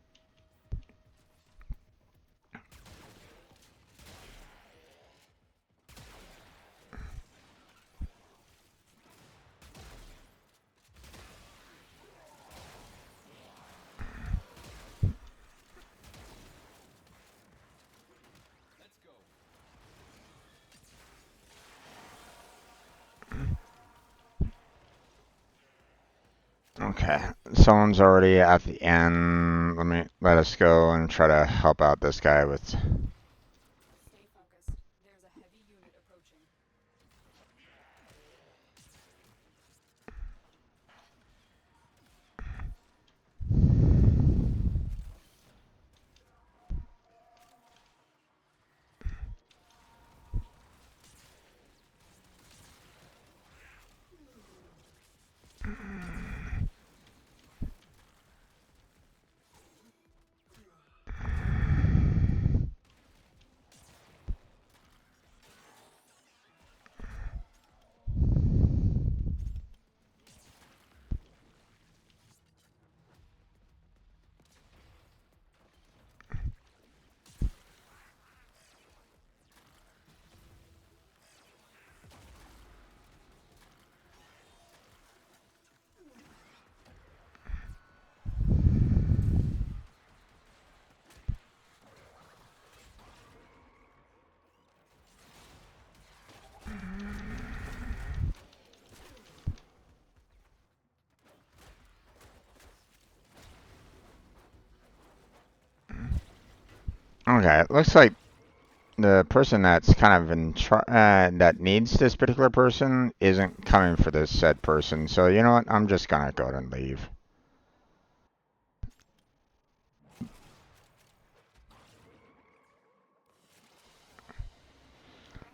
Let's go. Okay, someone's already at the end. Let us go and try to help out this guy with. Stay focused. There's a heavy unit approaching. Okay, it looks like the person that's kind of that needs this particular person isn't coming for this said person. So you know what? I'm just gonna go ahead and leave.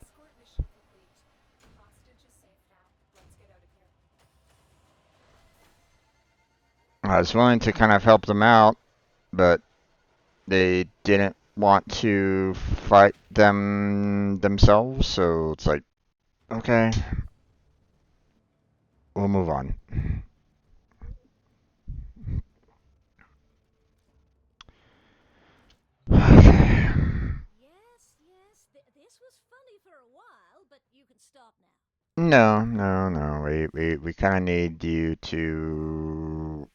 Escort mission complete. Hostage is safe now. Let's get out of here. I was willing to kind of help them out, but they didn't want to fight them themselves. So it's like, okay, we'll move on. Okay. This was funny for a while, but you can stop now. No, no, no. We kind of need you to.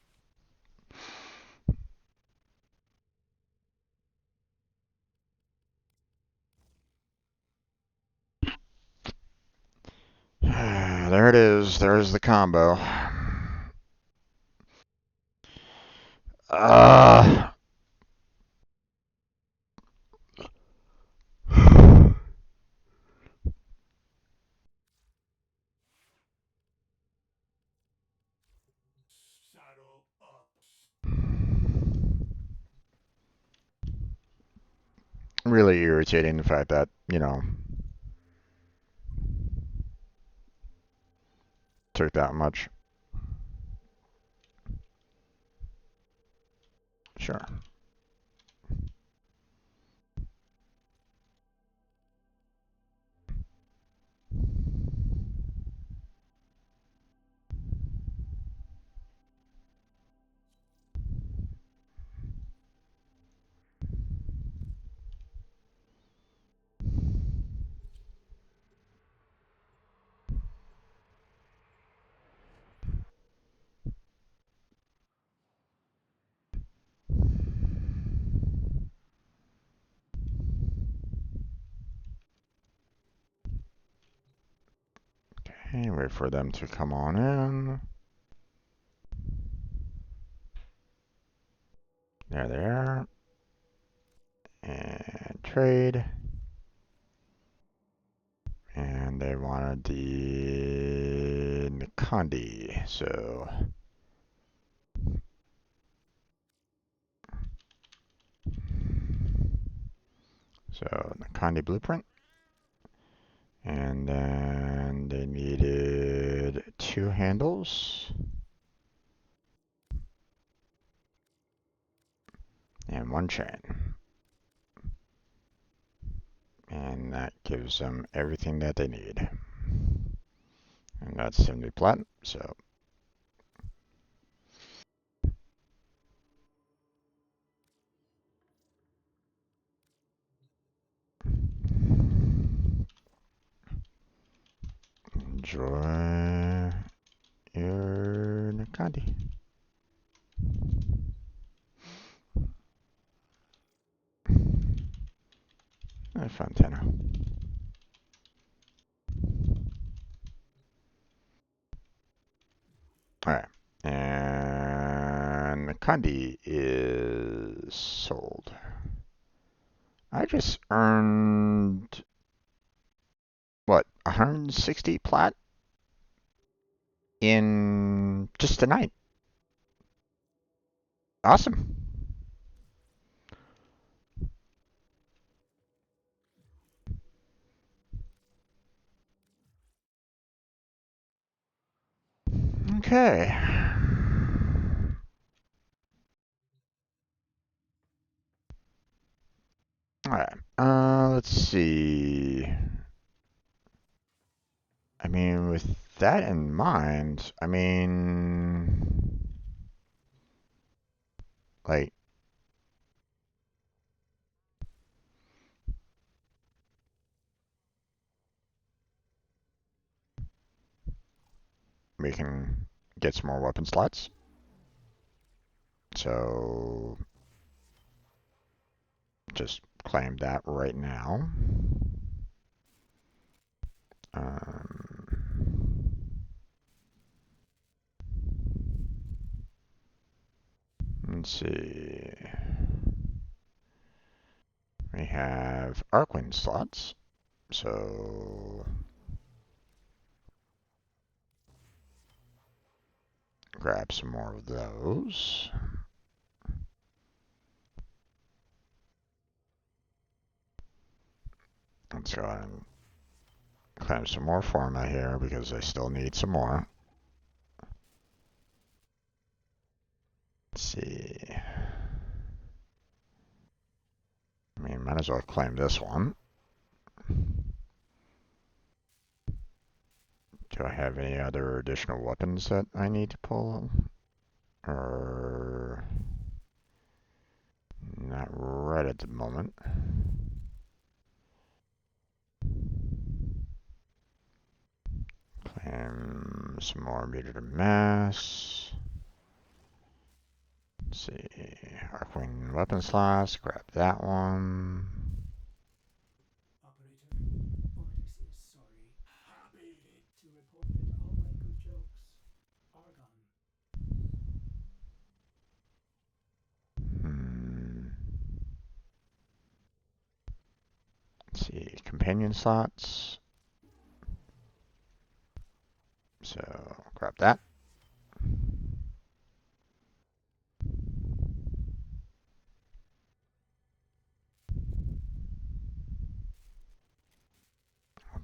There it is. There's the combo. Uh, Saddle up. really irritating the fact that, took that much. Sure. Okay, wait for them to come on in. There they are. And trade. And they wanted the Nikandi, so Nikandi blueprint. And then they needed 2 handles. and 1 chain. And that gives them everything that they need. And that's 70 plat, so. Enjoy your Nakandi. Fontana. Alright. And Nakandi is sold. I just earned, what, 160 plat in just tonight. Awesome. Okay. Alright. Let's see. I mean, with that in mind, I mean, like, we can get some more weapon slots. So, just claim that right now. Let's see. We have Arcwind slots. So, grab some more of those. Let's go ahead and claim some more format here because I still need some more. Let's see. I mean, might as well claim this one. Do I have any other additional weapons that I need to pull? Or not right at the moment. Claim some more meter to mass. Let's see. Arcwing weapon slots. Grab that one. Operator, Ordis is sorry. Happy to report that all my good jokes are gone. Let's see. Companion slots. So grab that.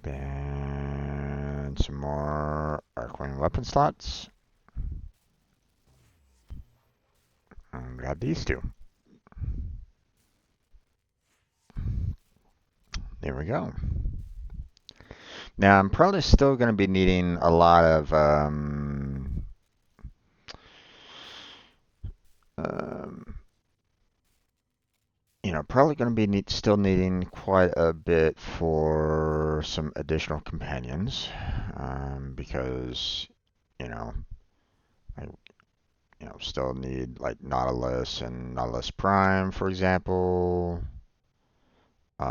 And some more Arcwing weapon slots. And we got these two. There we go. Now I'm probably still going to be needing a lot of you know, probably going to be still needing quite a bit for some additional companions, because, you know, I, still need like Nautilus and Nautilus Prime, for example. You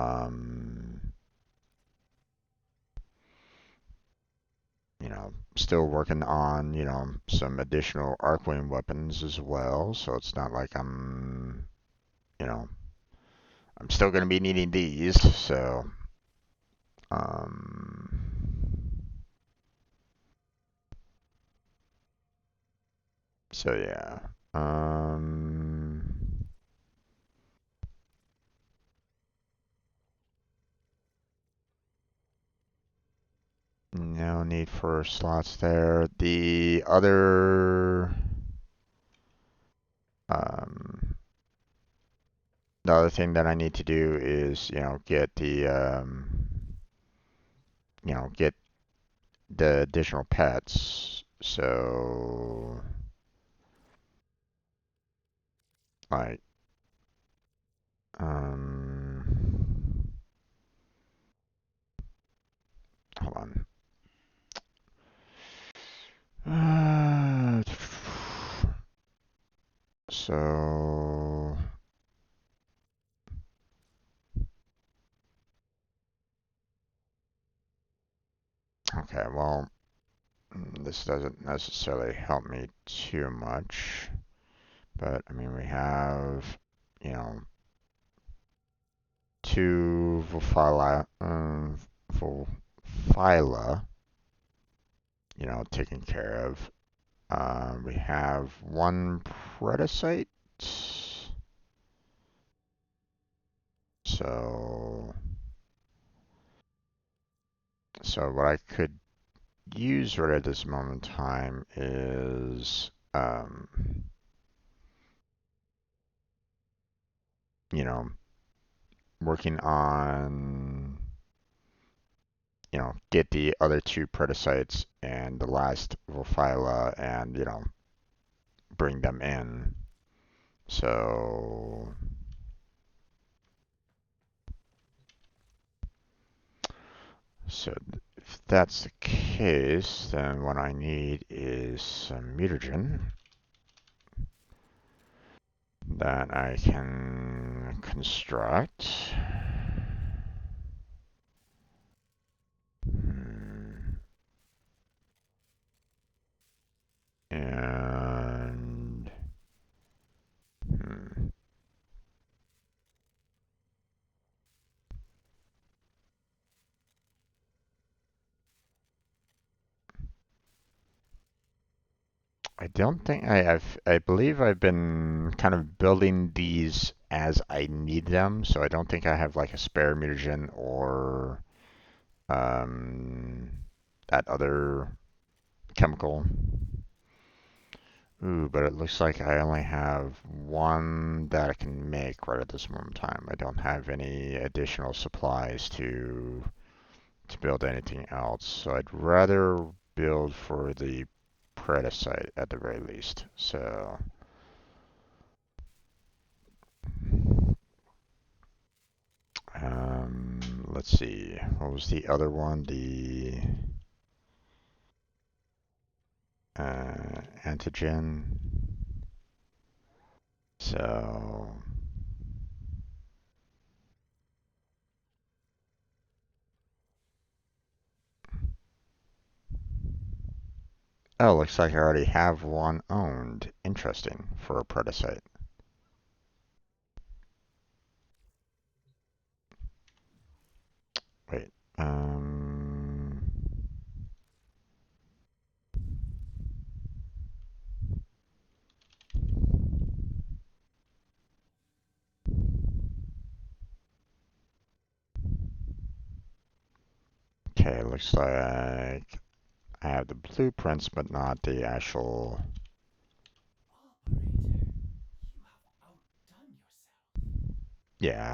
know, still working on, some additional Arcwing weapons as well, so it's not like you know, I'm still going to be needing these, so yeah. No need for slots there. The other the other thing that I need to do is, get the, get the additional pets. So, like, hold on. So, okay, well, this doesn't necessarily help me too much, but I mean, we have, you know, two Vulfila, taken care of. We have one Predacite. So, what I could use right at this moment in time is, you know, working on, get the other two Predacites and the last Vulfila and, bring them in. So, if that's the case, then what I need is some mutagen that I can construct. And I don't think I believe I've been kind of building these as I need them, so I don't think I have like a spare mutagen or um, that other chemical. Ooh, but it looks like I only have one that I can make right at this moment in time. I don't have any additional supplies to build anything else, so I'd rather build for the Predacite at the very least. So, let's see. What was the other one? The antigen. So, oh, looks like I already have one owned. Interesting for a Predacite. Wait. Okay, looks like I have the blueprints, but not the actual. Operator, you have outdone yourself. Yeah,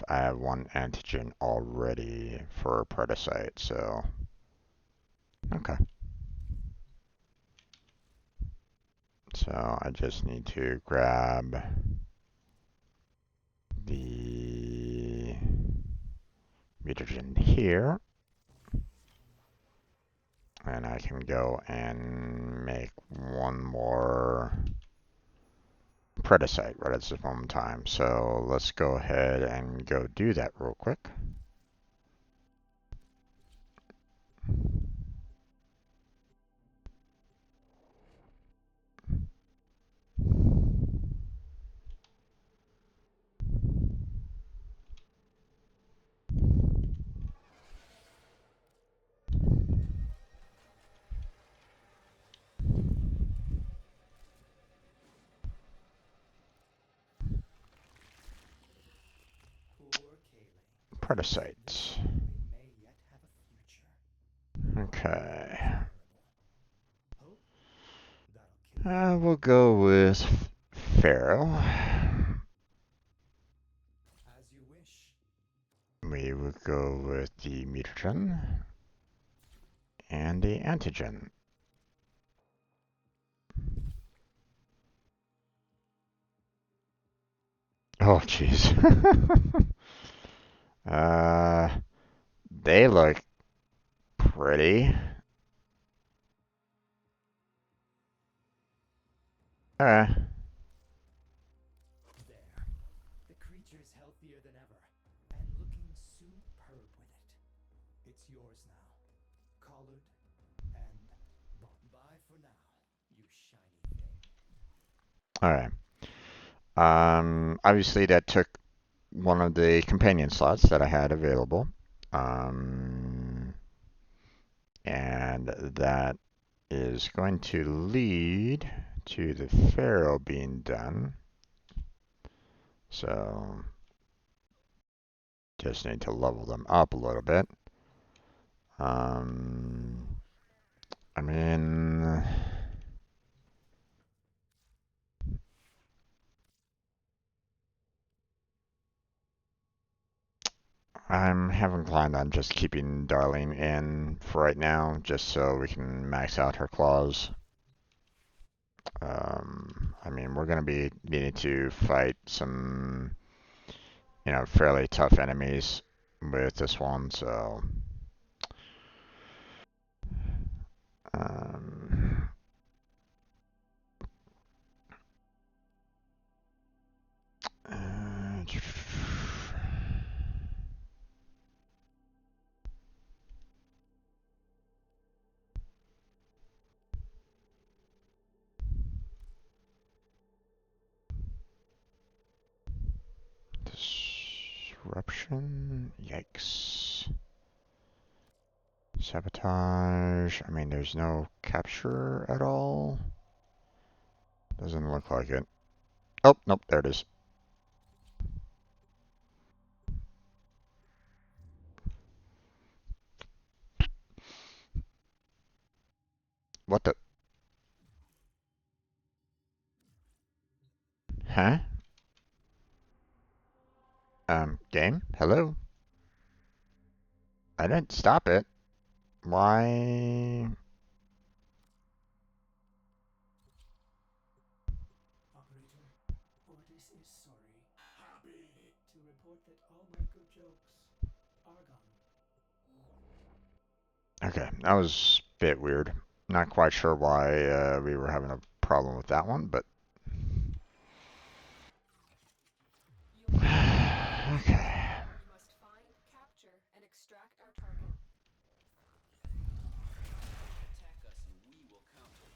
I have one antigen already for a Predacite, so okay. So I just need to grab the mutagen here, and I can go and make one more Predacite right at this moment in time. So let's go ahead and go do that real quick. Poor Kaylee. Predacite. They may yet have a future. Okay. Hope? That'll kill you. We'll go with Pharaoh. we will go with the mutagen and the antigen. Oh, jeez. They look pretty. Uh, There. The creature's healthier than ever, and looking superb with it. It's yours now. Collared and bye for now, you shiny thing. Alright. Obviously that took one of the companion slots that I had available. And that is going to lead to the Pharaoh being done. So just need to level them up a little bit. I mean, I'm having planned on just keeping Darlene in for right now, just so we can max out her claws. I mean, we're going to be needing to fight some, fairly tough enemies with this one, so. Um, uh, Disruption? Yikes. Sabotage. I mean, there's no capture at all. Doesn't look like it. Oh, nope, there it is. What the? Huh? Game? Hello? I didn't stop it. Why? Operator, Ortis is sorry. Happy to report that all my good jokes are gone. Okay, that was a bit weird. Not quite sure why we were having a problem with that one, but. Okay. You must find, capture, and extract our target. Attack us and we will counter.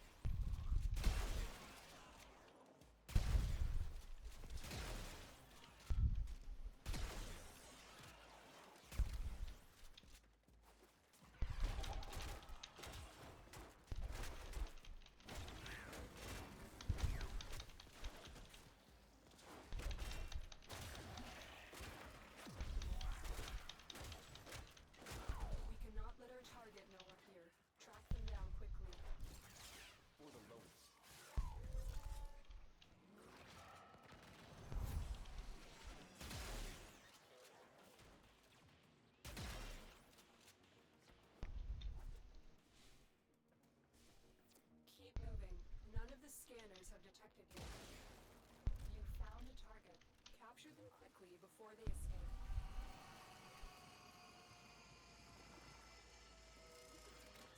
We cannot let our target know we're here. Track them down quickly. For the lowest. Keep moving. None of the scanners have detected you. You found a target. Capture them quickly before they escape.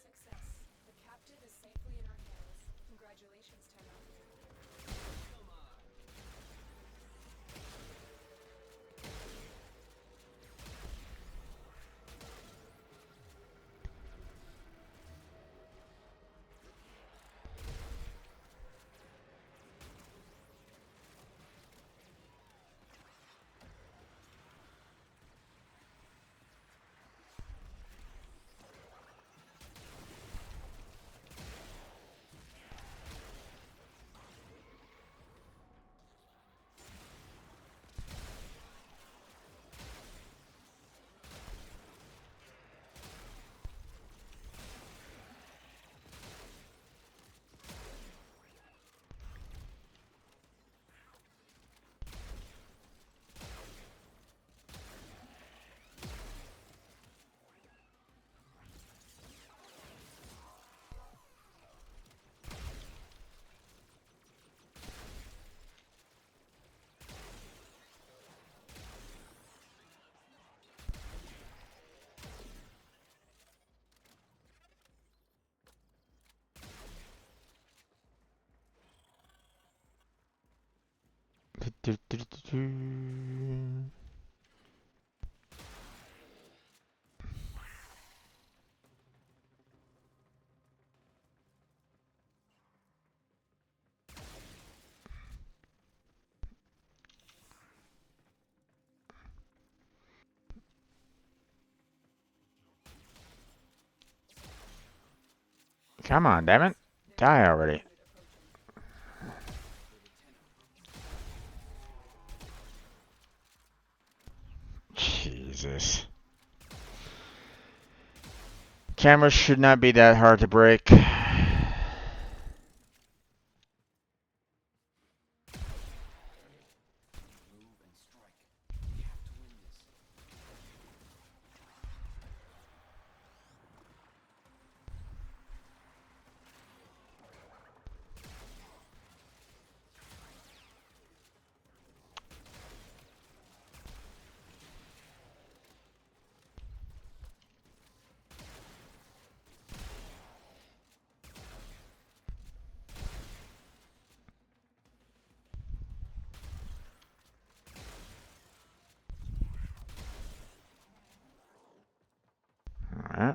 Success. The captive is safely in our hands. Congratulations, Tenno. Come on. Come on, damn it. Die already. Jesus. Cameras should not be that hard to break. Move and strike. We have to win this. Alright.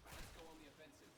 Let's go on the offensive.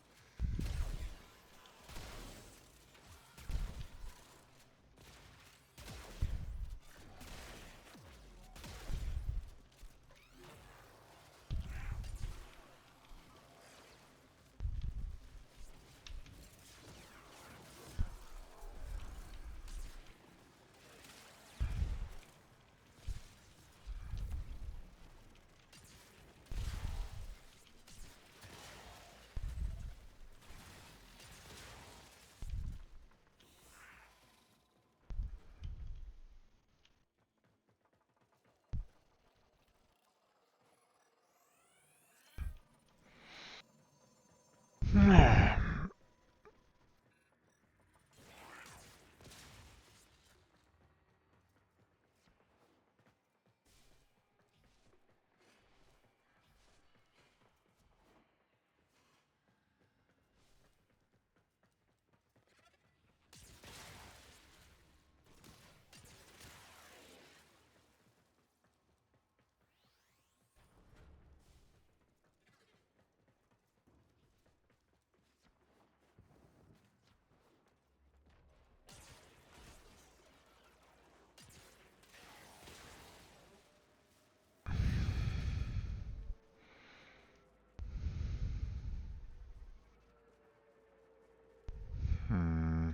Hmm.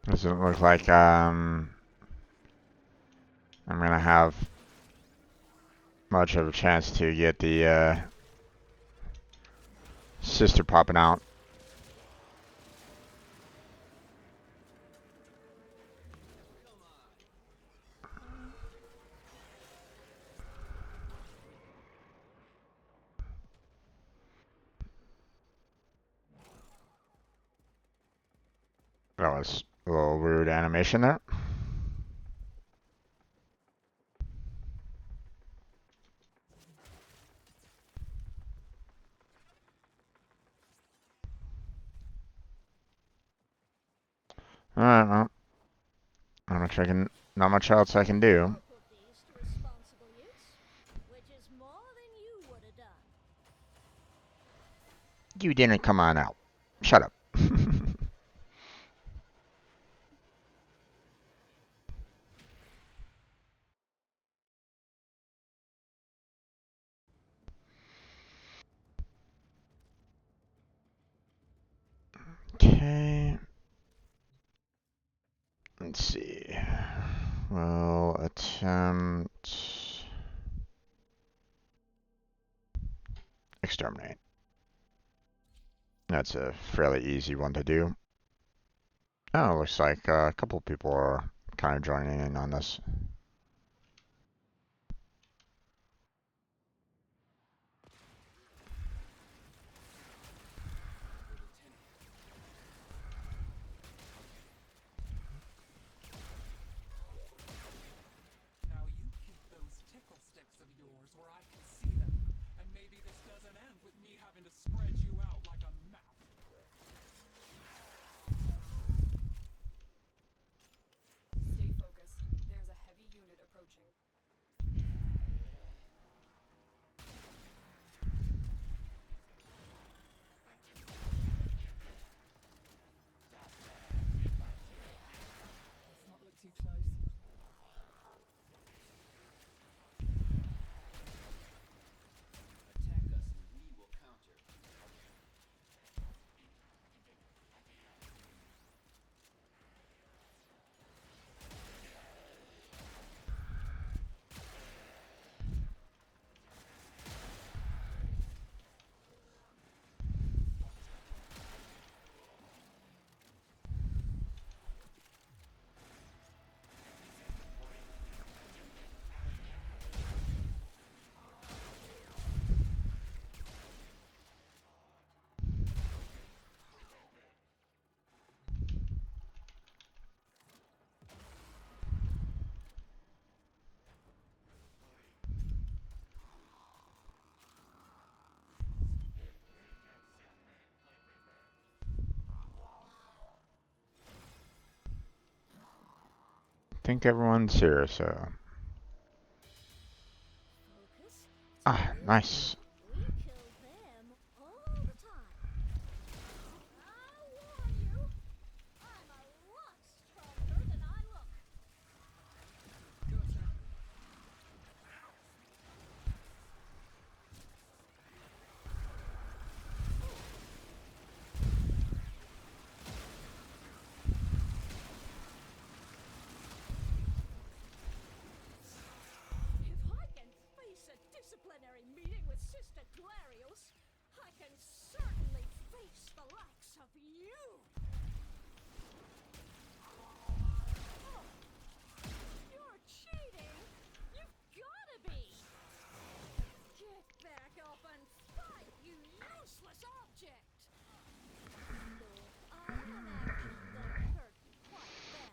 Doesn't look like I'm gonna have much of a chance to get the sister popping out. That was a little weird animation there. Alright, well, not much else I can do. Put these to responsible use, which is more than you would have done. You didn't come on out. Shut up. Okay. Let's see. We'll attempt exterminate. That's a fairly easy one to do. Oh, looks like a couple people are kind of joining in on this. Now you keep those tickle sticks of yours where I can see them. And maybe this doesn't end with me having to spread you out like a map. Stay focused. There's a heavy unit approaching. Let's not look too close. Attack us and we will counter. I think everyone's here, so. Focus. Ah, nice. We kill them all the time. I warn you, I'm a lot stronger than I look. If I can face a disciplinary meeting with Sister Glarios, I can certainly face the likes of you. Oh, you're cheating. You've gotta be. Get back up and fight, you useless object. No, I am actually gonna hurt you quite bad.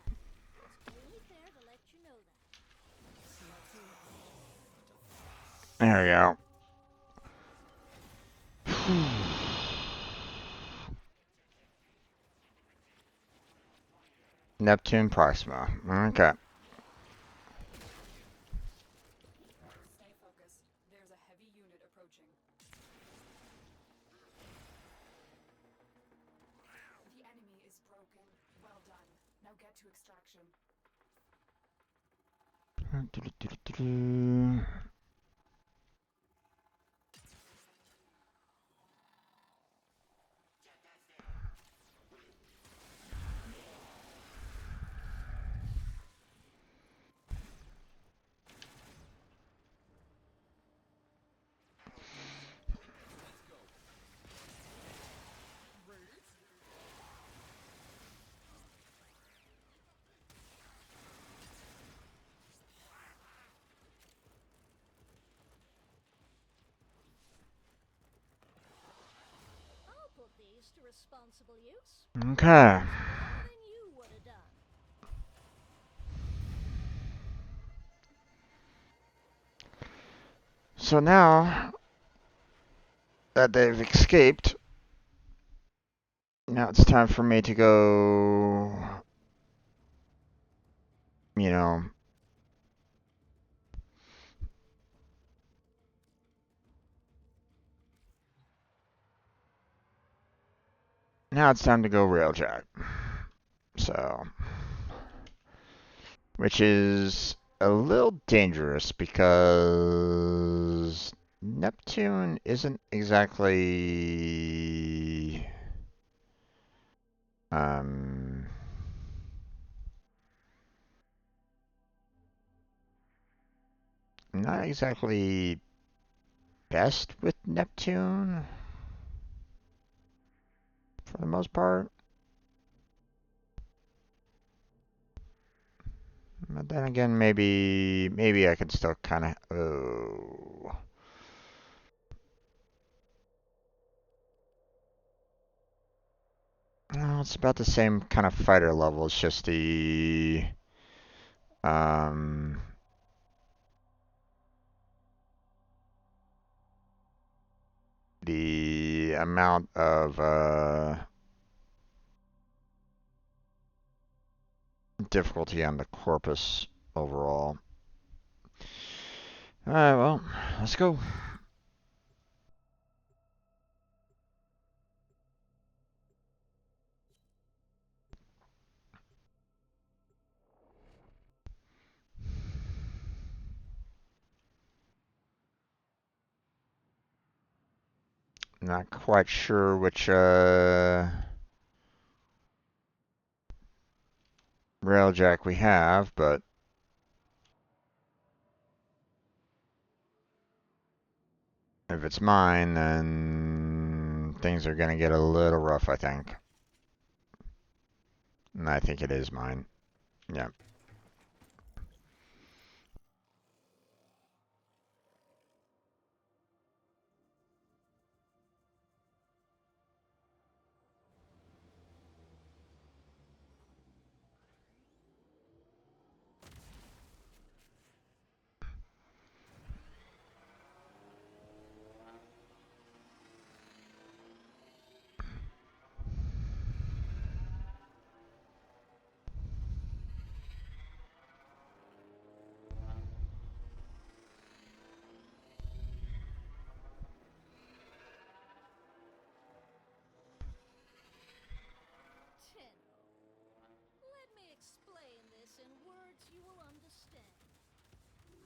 It's only fair to let you know that. There we go. Neptune Proxima. Okay. Stay focused. There's a heavy unit approaching. The enemy is broken. Well done. Now get to extraction. I'll put these to responsible use. Okay. More than you would have done. So now that they've escaped, now it's time for me to go, you know, now it's time to go railjack. So, which is a little dangerous because Neptune isn't exactly Um, Not exactly best with Neptune for the most part. But then again, maybe I could still kind of. Oh. Well, it's about the same kind of fighter level. It's just um the amount of difficulty on the corpus overall. All right, well, let's go. Not quite sure which railjack we have, but if it's mine, then things are gonna get a little rough, I think. And I think it is mine. Yeah. Let me explain this in words you will understand.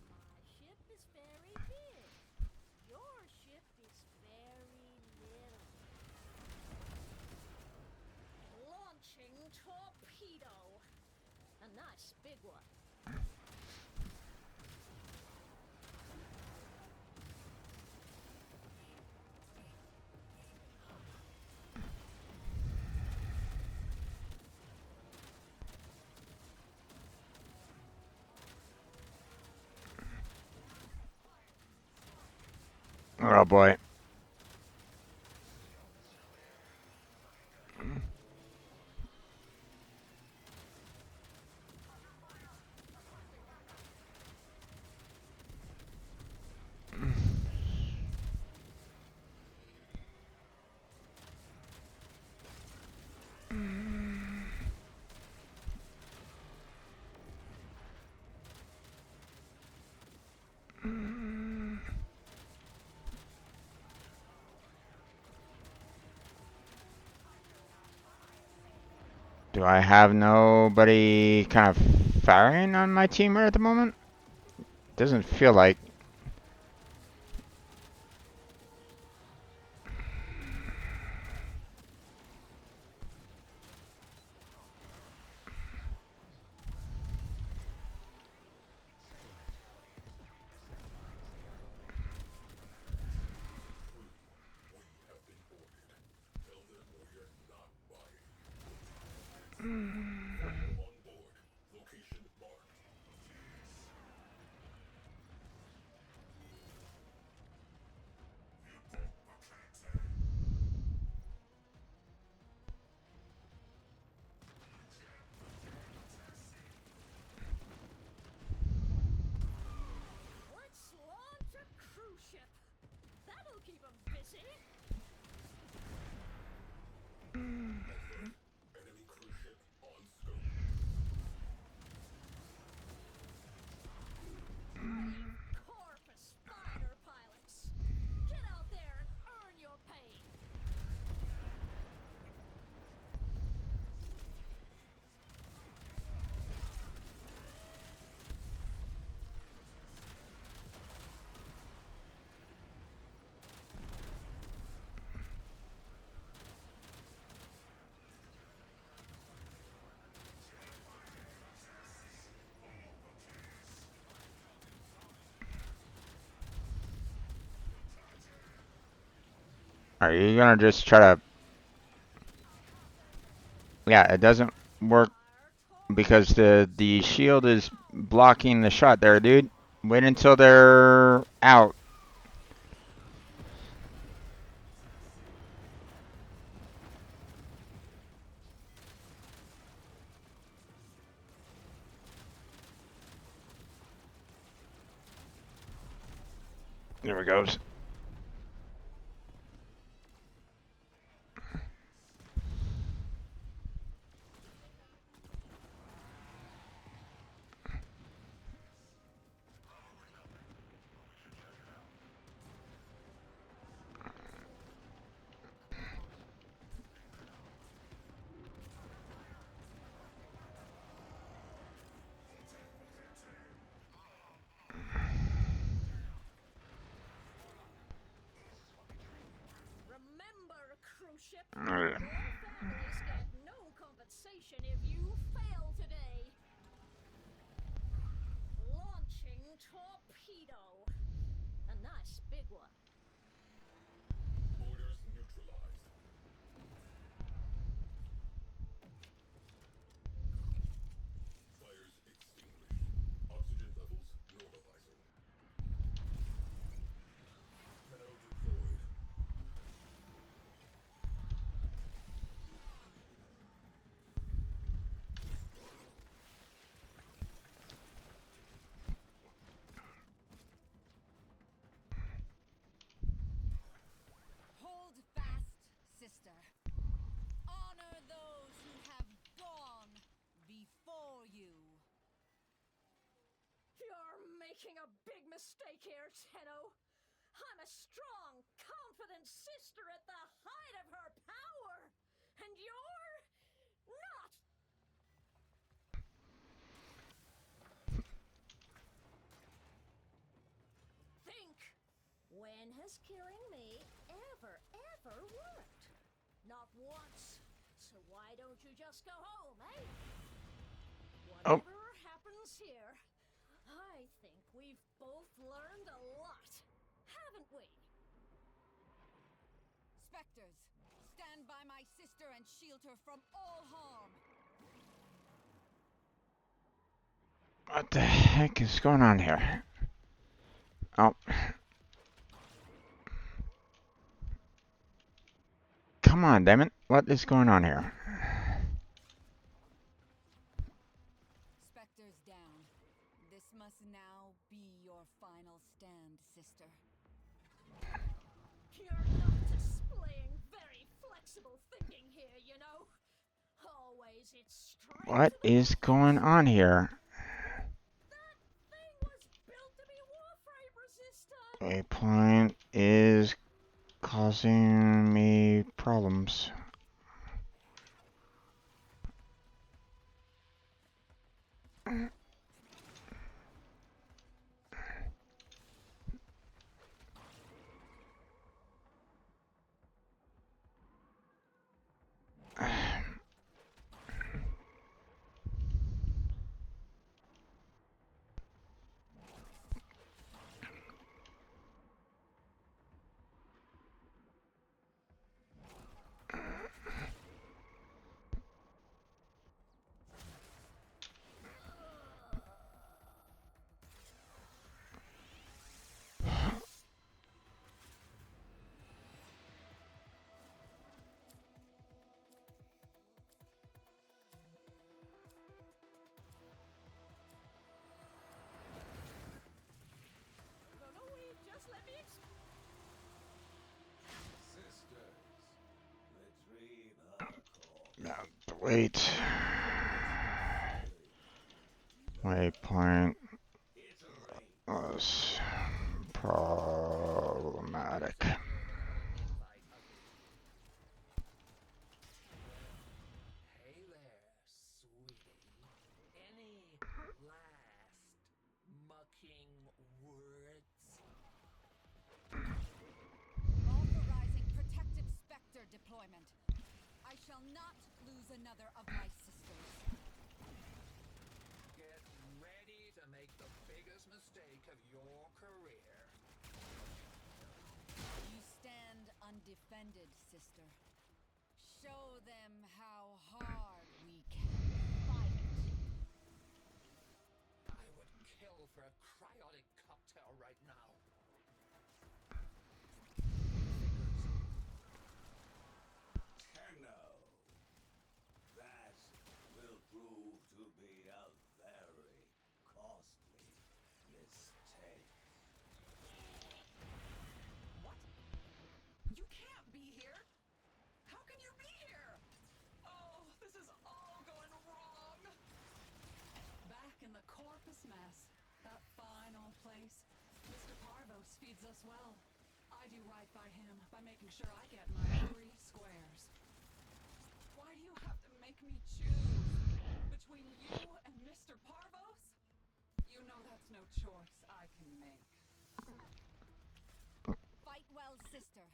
My ship is very big. Your ship is very little. Launching torpedo. A nice big one. Oh boy. Do I have nobody kind of firing on my team right at the moment? Doesn't feel like. Let's launch a cruise ship. That'll keep 'em busy. Corpus fighter pilots. Get out there and earn your pay. Are you gonna just try to? Yeah, it doesn't work because the shield is blocking the shot there, dude. Wait until they're out. There it goes. Remember, cruise ship, your families get no compensation if you fail today. Launching torpedo. A nice big one. Orders neutralized. Fires extinguished. Oxygen levels normalizing. Now deployed. Hold fast, sister. Honor those who have gone before you. You're making a big mistake here, Tenno. I'm a strong, confident sister at the height of her power. And you're not. Think. When has killing me ever worked? Not once. So why don't you just go home, eh? Oh. Whatever happens here, I think we've both learned a lot, haven't we? Spectres, stand by my sister and shield her from all harm. What the heck is going on here? Oh. Come on, damn it. What is going on here? Spectres down. This must now be your final stand, sister. You're not displaying very flexible thinking here, you know. Always it's straight What to the is point. going on here? That thing was built to be Warframe resistant. Waypoint is causing me problems. No, wait, just let me Sisters, retrieve her corpse. Now, wait. Waypoint was problematic. Hey there, sweetie. Any last mucking words? Authorizing protective spectre deployment. I shall not lose another of my sisters. Get ready to make the biggest mistake of your career. You stand undefended. offended, sister. Show them how hard we can fight. I would kill for a cryonic cocktail right now. Tenno. That will prove to be a very costly mistake. What? You can't be here! How can you be here? Oh, this is all going wrong! Back in the Corpus mess, that fine old place, Mr. Parvos feeds us well. I do right by him by making sure I get my 3 squares. Why do you have to make me choose between you and Mr. Parvos? You know that's no choice I can make. Fight well, sister.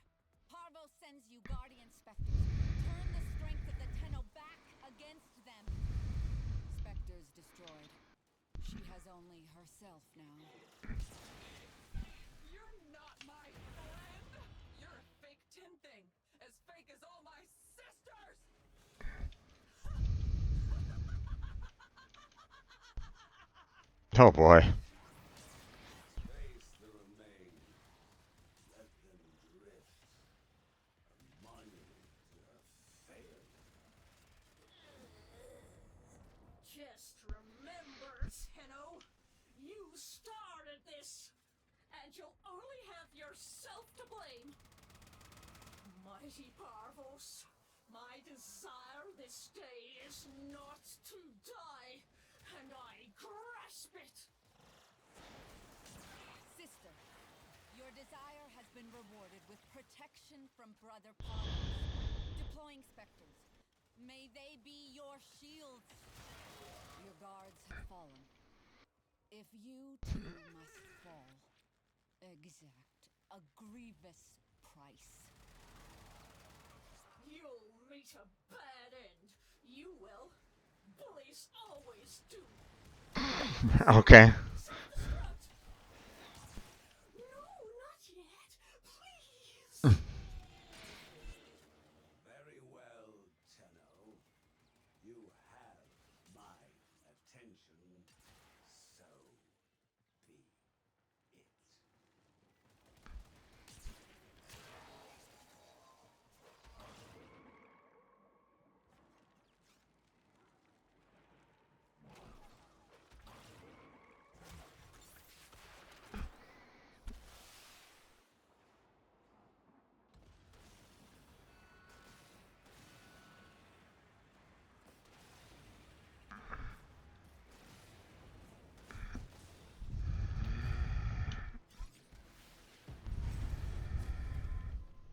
Parvo sends you guardian specters. Turn the strength of the Tenno back against them. Specters destroyed. She has only herself now. You're not my friend! You're a fake tin thing! As fake as all my sisters! Oh boy. Face the remains. Let them drift. A monument to her failure. Just remember, Tenno, you started this, and you'll only have yourself to blame. Mighty Parvos, my desire this day is not to die, and I grasp it. Sister, your desire has been rewarded with protection from Brother Parvos. Deploying specters. May they be your shields. Your guards have fallen. If you too must fall, exact a grievous price. You'll meet a bad end. You will. Bullies always do. Okay. Self-destruct. No, not yet. Please. Very well, Tenno. You have my attention. So be it.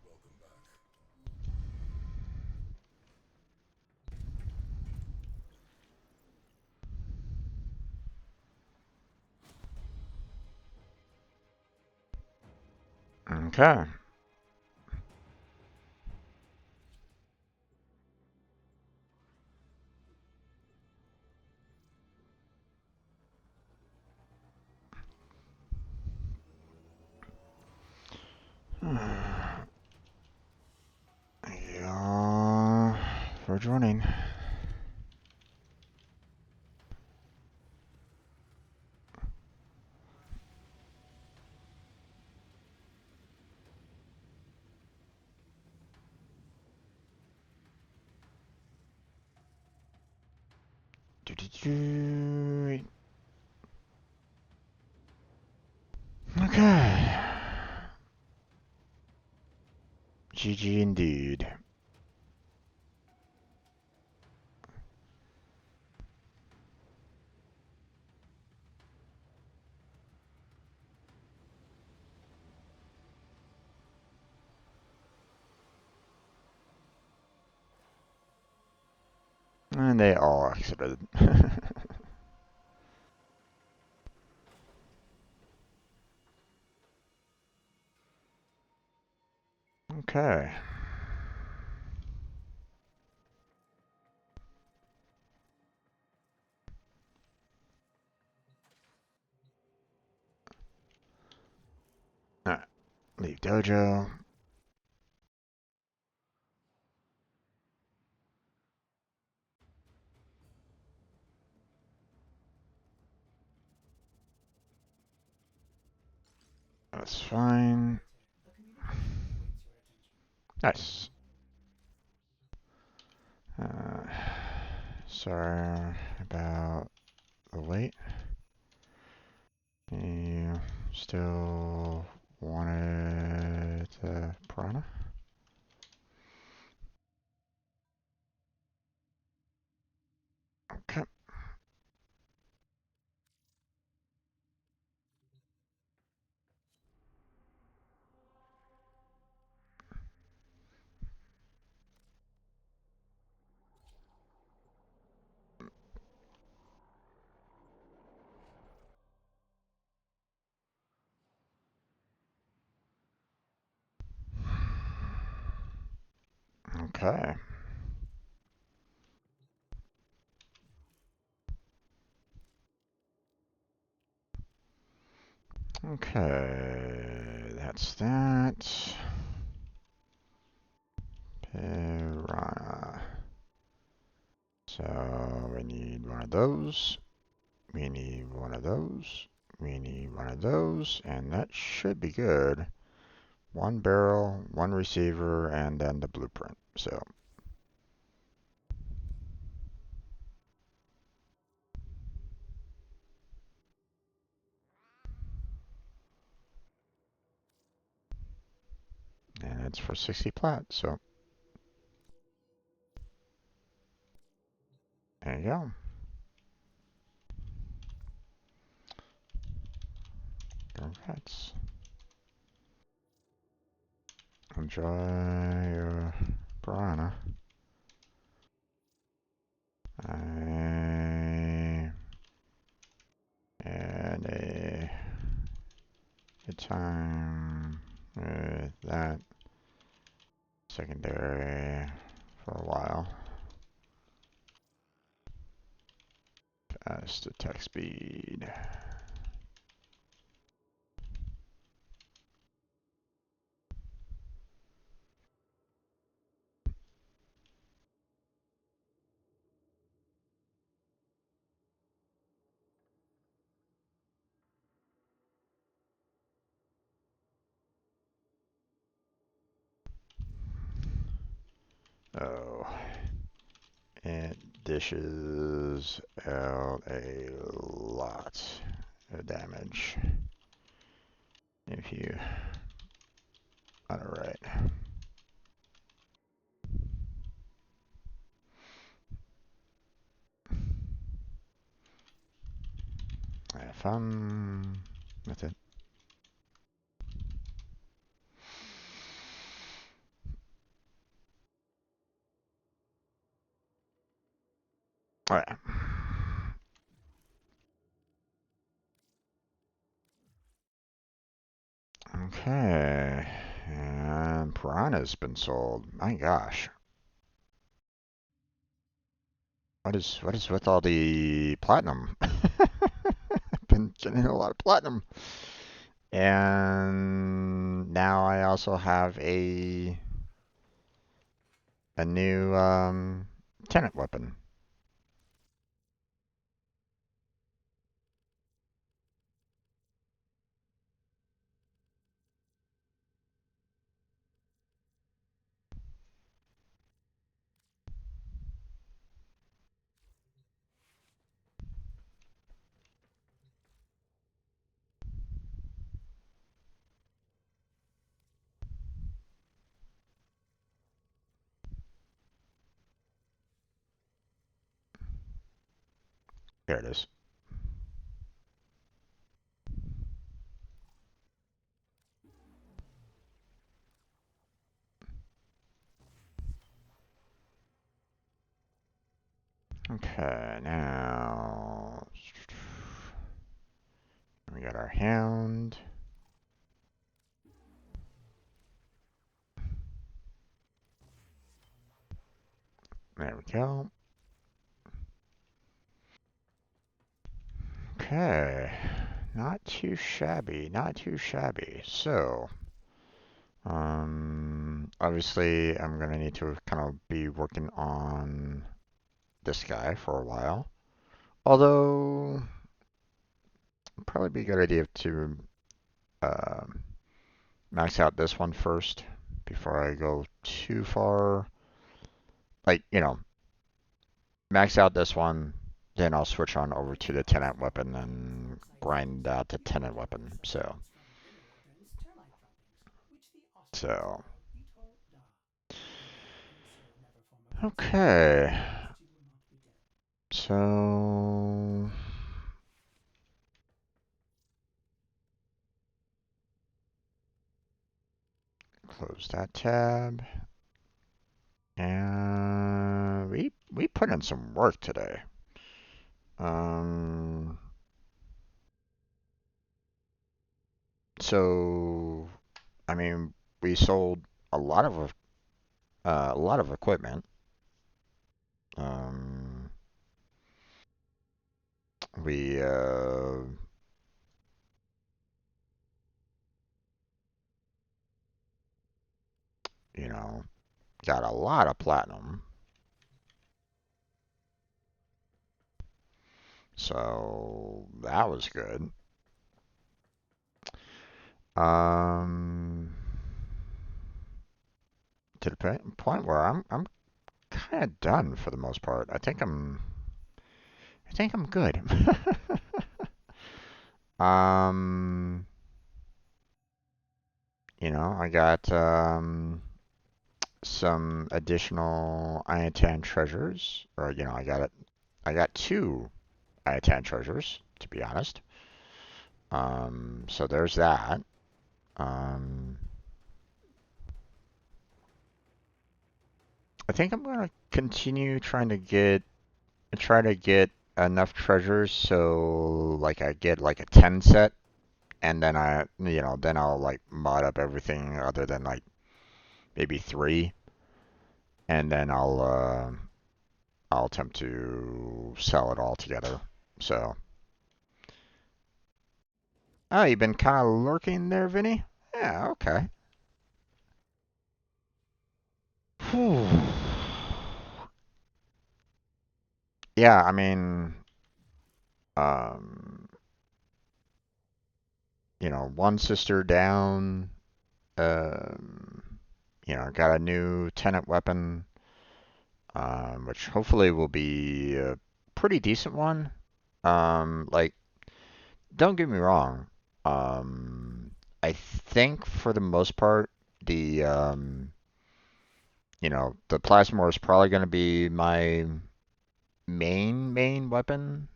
Welcome back. Okay. Yeah, for joining. Do-do-do. Okay. GG indeed. And they all exited. Okay. Alright. Leave dojo. That's fine. Nice. Sorry about the wait. You still wanted the piranha? Okay. Okay. Okay, that's that. Piranha. So we need one of those. We need one of those. We need one of those, and that should be good. One barrel, one receiver, and then the blueprint. So, and it's for 60 plat. So, there you go. Congrats. Enjoy your piranha. I had a good time with that secondary for a while. Fast attack speed. Oh, it dishes out a lot of damage if you got it right. Have fun with it. Alright. Okay. And Piranha's been sold. My gosh. What is with all the platinum? I've been getting a lot of platinum. And now I also have a new tenant weapon. There it is. Okay, now we got our hound. There we go. Okay, not too shabby, not too shabby. So, obviously I'm gonna need to kind of be working on this guy for a while. Although, probably be a good idea to max out this one first before I go too far. Like, max out this one, then I'll switch on over to the 10-out weapon and grind out the 10-out weapon. So, okay. So, close that tab. And we put in some work today. So I mean, we sold a lot of equipment. Um, we you know, got a lot of platinum. So that was good. Um, to the point where I'm kind of done for the most part. I think I'm good. um, I got some additional Iatan treasures, or I got two Iatan treasures, to be honest. So there's that. Um, I think I'm gonna continue try to get enough treasures so like I get like a 10 set, and then then I'll like mod up everything other than like maybe three, and then I'll attempt to sell it all together. So, oh, you've been kind of lurking there, Vinny? Yeah, okay. Whew. Yeah, I mean, um, one sister down. Um, got a new tenant weapon, which hopefully will be a pretty decent one. Like, don't get me wrong. I think for the most part, the the plasmor is probably going to be my main weapon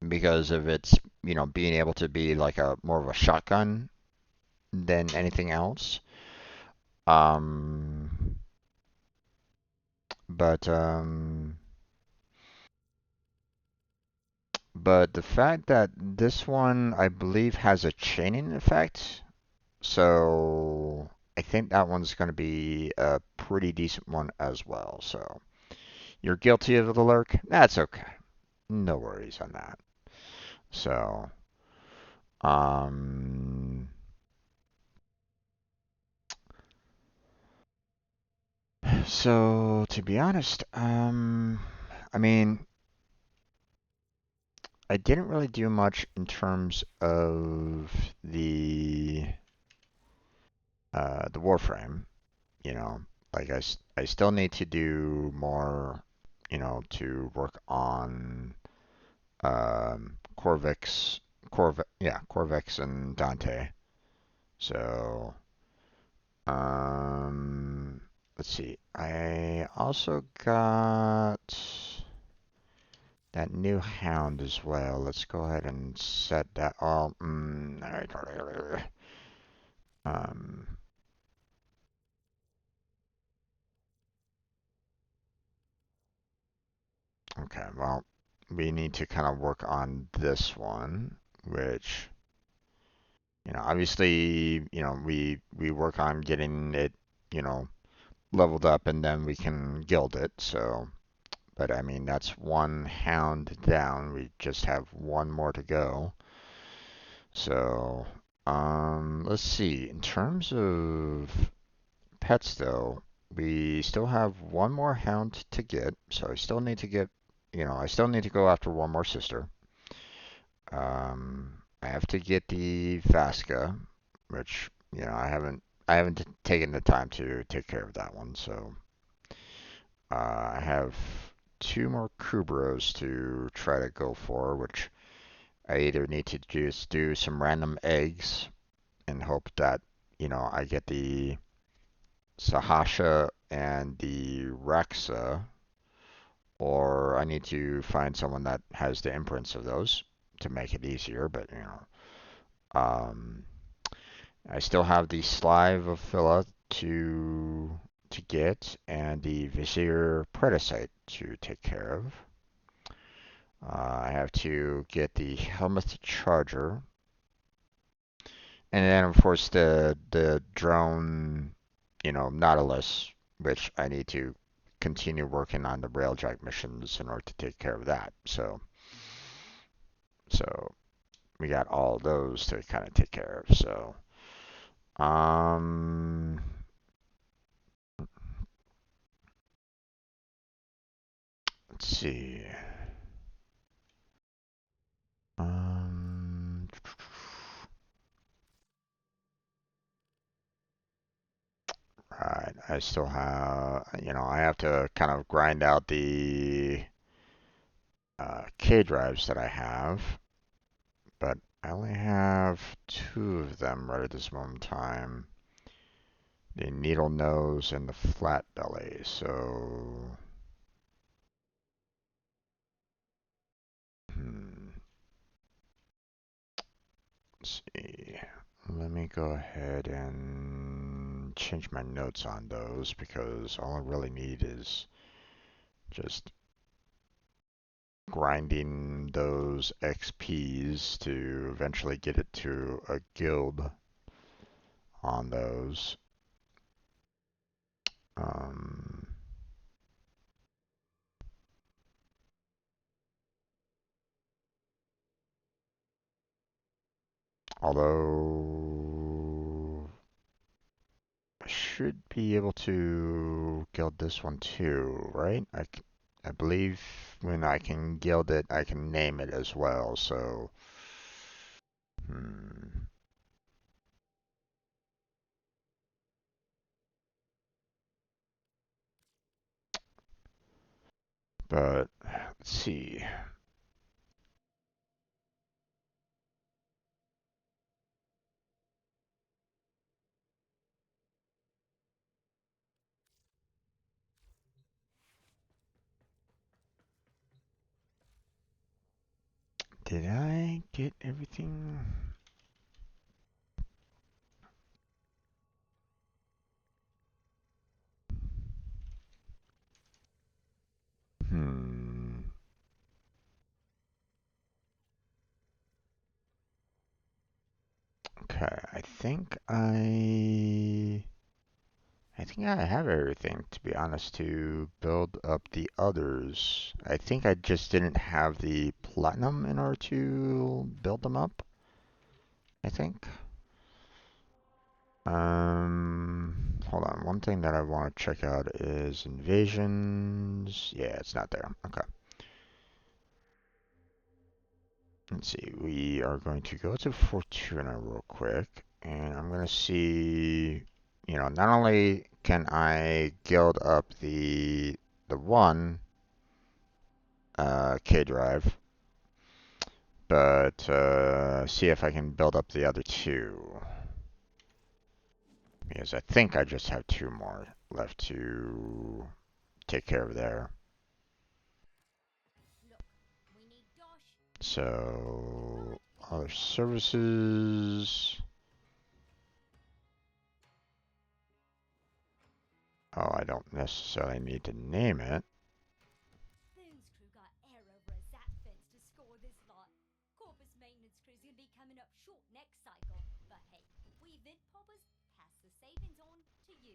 because of its being able to be like a more of a shotgun than anything else. Um, but the fact that this one I believe has a chaining effect, so I think that one's going to be a pretty decent one as well. So you're guilty of the lurk. That's okay. No worries on that. So um. So to be honest, I mean, I didn't really do much in terms of the Warframe. You know, like I still need to do more. To work on Corvix and Dante. So let's see. I also got that new hound as well. Let's go ahead and set that all. Um, okay, well, we need to kind of work on this one, which, obviously, we work on getting it, you know, leveled up and then we can guild it. So, but I mean, that's one hound down. We just have one more to go. So, let's see. In terms of pets, though, we still have one more hound to get. So I still need to I still need to go after one more sister. I have to get the Vasca, which you know, I haven't taken the time to take care of that one. So I have two more Kubros to try to go for, which I either need to just do some random eggs and hope that, I get the Sahasha and the Rexa, or I need to find someone that has the imprints of those to make it easier, but um, I still have the Slive of Phila to get and the Vizier Predicite to take care of. I have to get the Helmuth Charger, and then of course the drone, Nautilus, which I need to continue working on the Railjack missions in order to take care of that. So we got all those to kind of take care of. So um, let's see. Um, right. I still have, I have to kind of grind out the K drives that I have, but I only have two of them right at this moment in time. The needle nose and the flat belly. So, let's see. Let me go ahead and change my notes on those because all I really need is just grinding those XPs to eventually get it to a guild on those. Um, although I should be able to guild this one too, right? I believe when I can guild it, I can name it as well. So, hmm. But let's see. Did I get everything? Hmm. Okay, I think I have everything, to be honest, to build up the others. I think I just didn't have the platinum in order to build them up, I think. Hold on. One thing that I want to check out is invasions. Yeah, it's not there. Okay. Let's see. We are going to go to Fortuna real quick, and I'm going to see, not only can I guild up the one K drive, but see if I can build up the other two. Because I think I just have two more left to take care of there. So, other services. Oh, I don't necessarily need to name it. Boone's crew got air over a zap fence to score this lot. Corpus maintenance crew's gonna be coming up short next cycle. But hey, we vid poppers pass the savings on to you.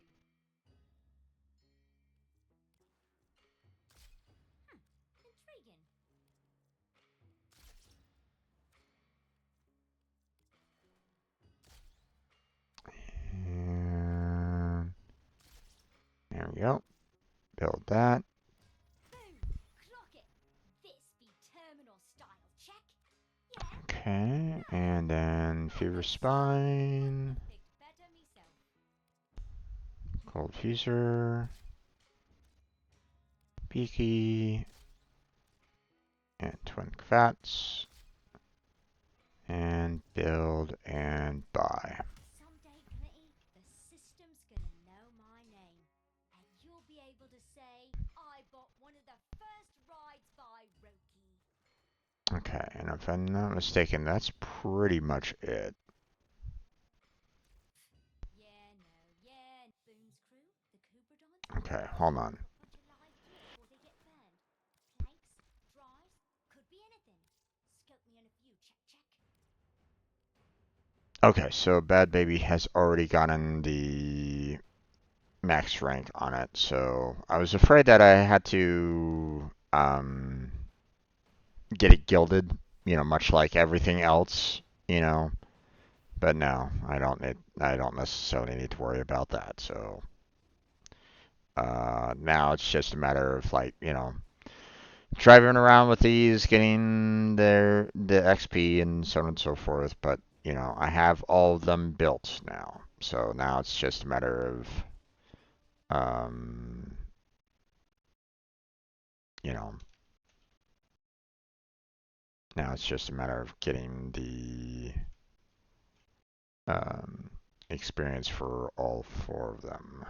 Intriguing. And there we go. Build that. Boom! Clock it! This be terminal style, check? Yeah. Okay, and then Fever Spine. Picked better Cold fuser, beaky, and twin vats, and build and buy. Someday, Gritty, the system's gonna know my name. And you'll be able to say, I bought one of the first rides by Roki. Okay, and if I'm not mistaken, that's pretty much it. Yeah, no, yeah. Boone's crew, the Cooperdons. Okay, hold on. Bunch of live kids before they get burned. Planks, dries, could be anything. Scope me on a few, check, check. Okay, so Bad Baby has already gotten the max rank on it, so I was afraid that I had to get it gilded, much like everything else, you know. But no, I don't necessarily need to worry about that. So now it's just a matter of like, driving around with these, getting the XP and so on and so forth. But I have all of them built now, so now it's just a matter of um, you know, now it's just a matter of getting the experience for all four of them.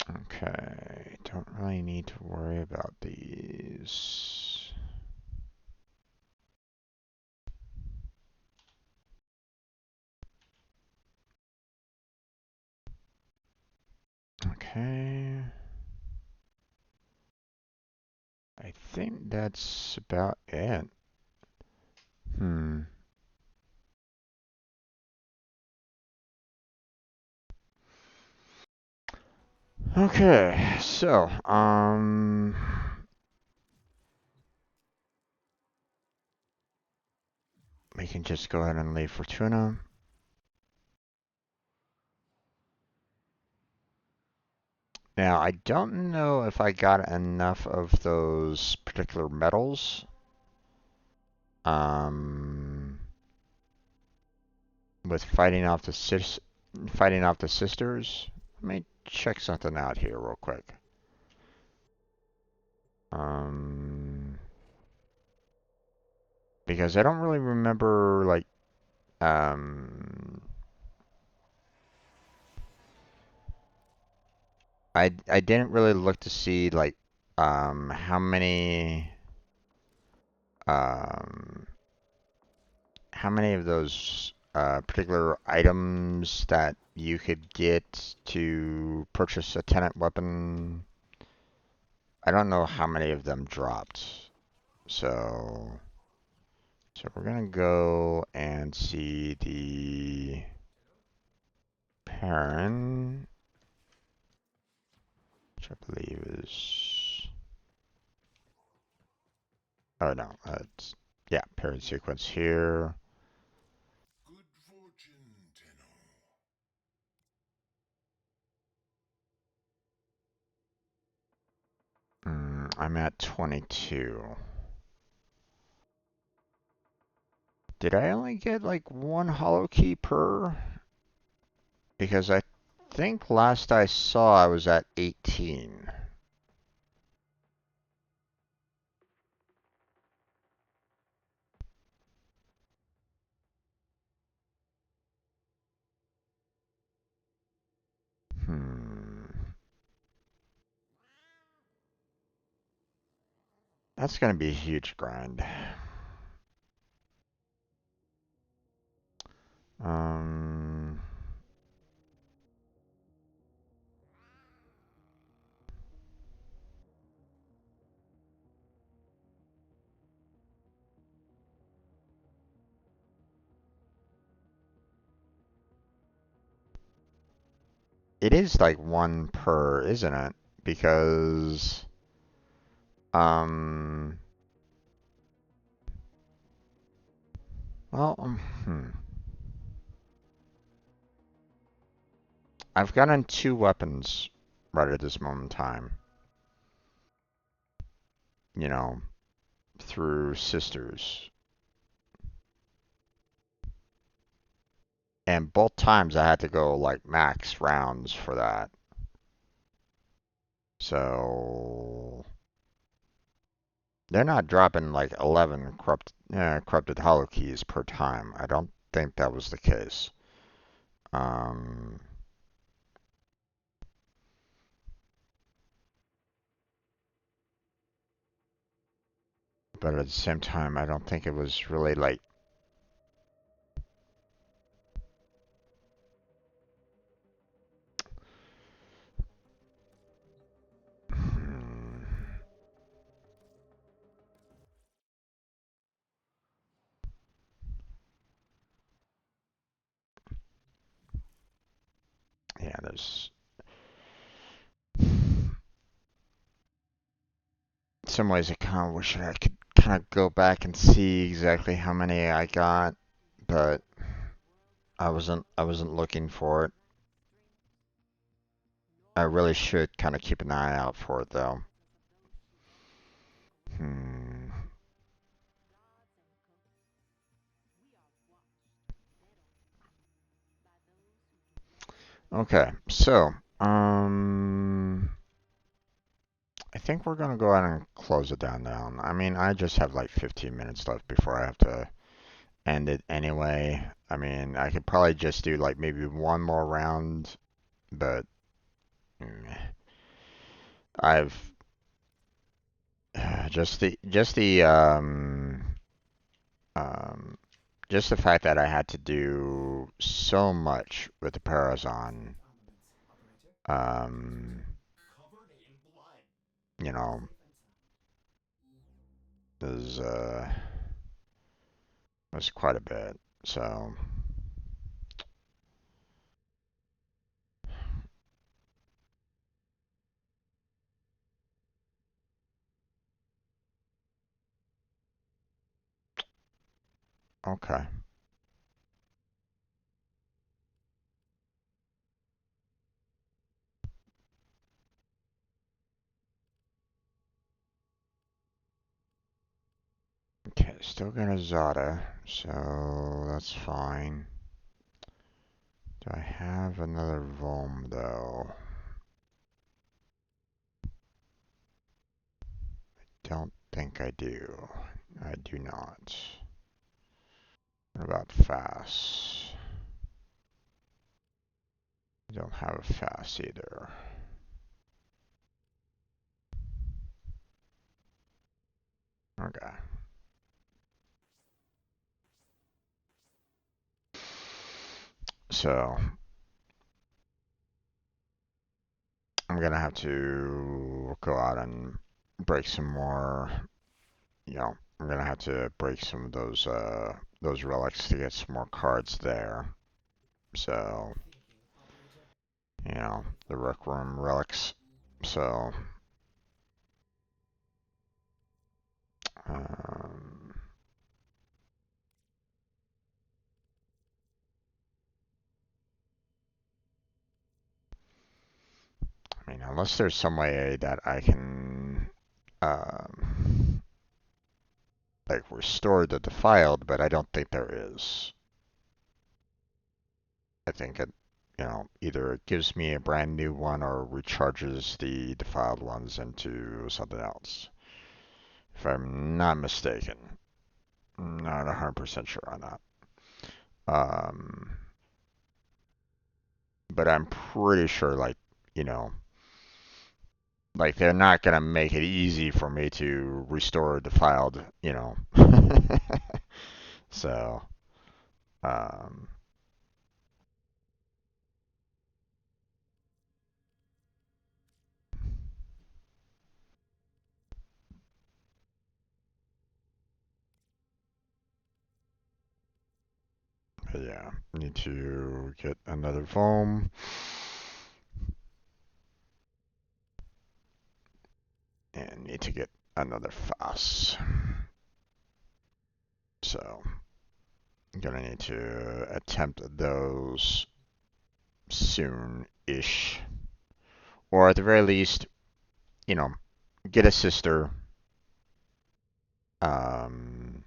Okay, don't really need to worry about these. Okay. I think that's about it. Hmm. Okay, so, we can just go ahead and leave Fortuna. Now, I don't know if I got enough of those particular metals. Um, with fighting off the sisters. Let me check something out here real quick. Um, because I don't really remember like I didn't really look to see like um how many of those particular items that you could get to purchase a tenant weapon. I don't know how many of them dropped. So we're gonna go and see the parent, which I believe is, oh no, it's, yeah, parent sequence here. Good fortune, Tenno. I'm at 22. Did I only get like one hollow key per? Because I think last I saw I was at 18. Hmm. That's gonna be a huge grind. Um. It is like one per, isn't it? Because, um, well, I've gotten two weapons right at this moment in time. you know, through sisters. And both times I had to go like max rounds for that. So they're not dropping like 11 corrupted hollow keys per time. I don't think that was the case. Um, but at the same time, I don't think it was really like. Hmm, yeah, there's some ways I kind of wish I could kind of go back and see exactly how many I got, but I wasn't looking for it. I really should kind of keep an eye out for it though. Hmm. Okay, so I think we're gonna go ahead and close it down now. I mean, I just have like 15 minutes left before I have to end it anyway. I mean, I could probably just do like maybe one more round, but mm, I've um just the fact that I had to do so much with the Parazon, um, you know, is was quite a bit. So, okay. Okay, still got a Zada, so that's fine. Do I have another Vom though? Don't think I do. I do not. What about fast? I don't have a fast either. Okay. So I'm gonna have to go out and break some more. I'm gonna have to break some of those relics to get some more cards there. So, the Rec Room relics. So, um, I mean, unless there's some way that I can, um, like restore the defiled, but I don't think there is. I think either it gives me a brand new one or recharges the defiled ones into something else. If I'm not mistaken. I'm not 100% sure on that. Um, but I'm pretty sure, you know, like they're not gonna make it easy for me to restore defiled. So, um, but yeah, need to get another foam and need to get another FAS. So, I'm gonna need to attempt those soon-ish, or at the very least, you know, get a sister um,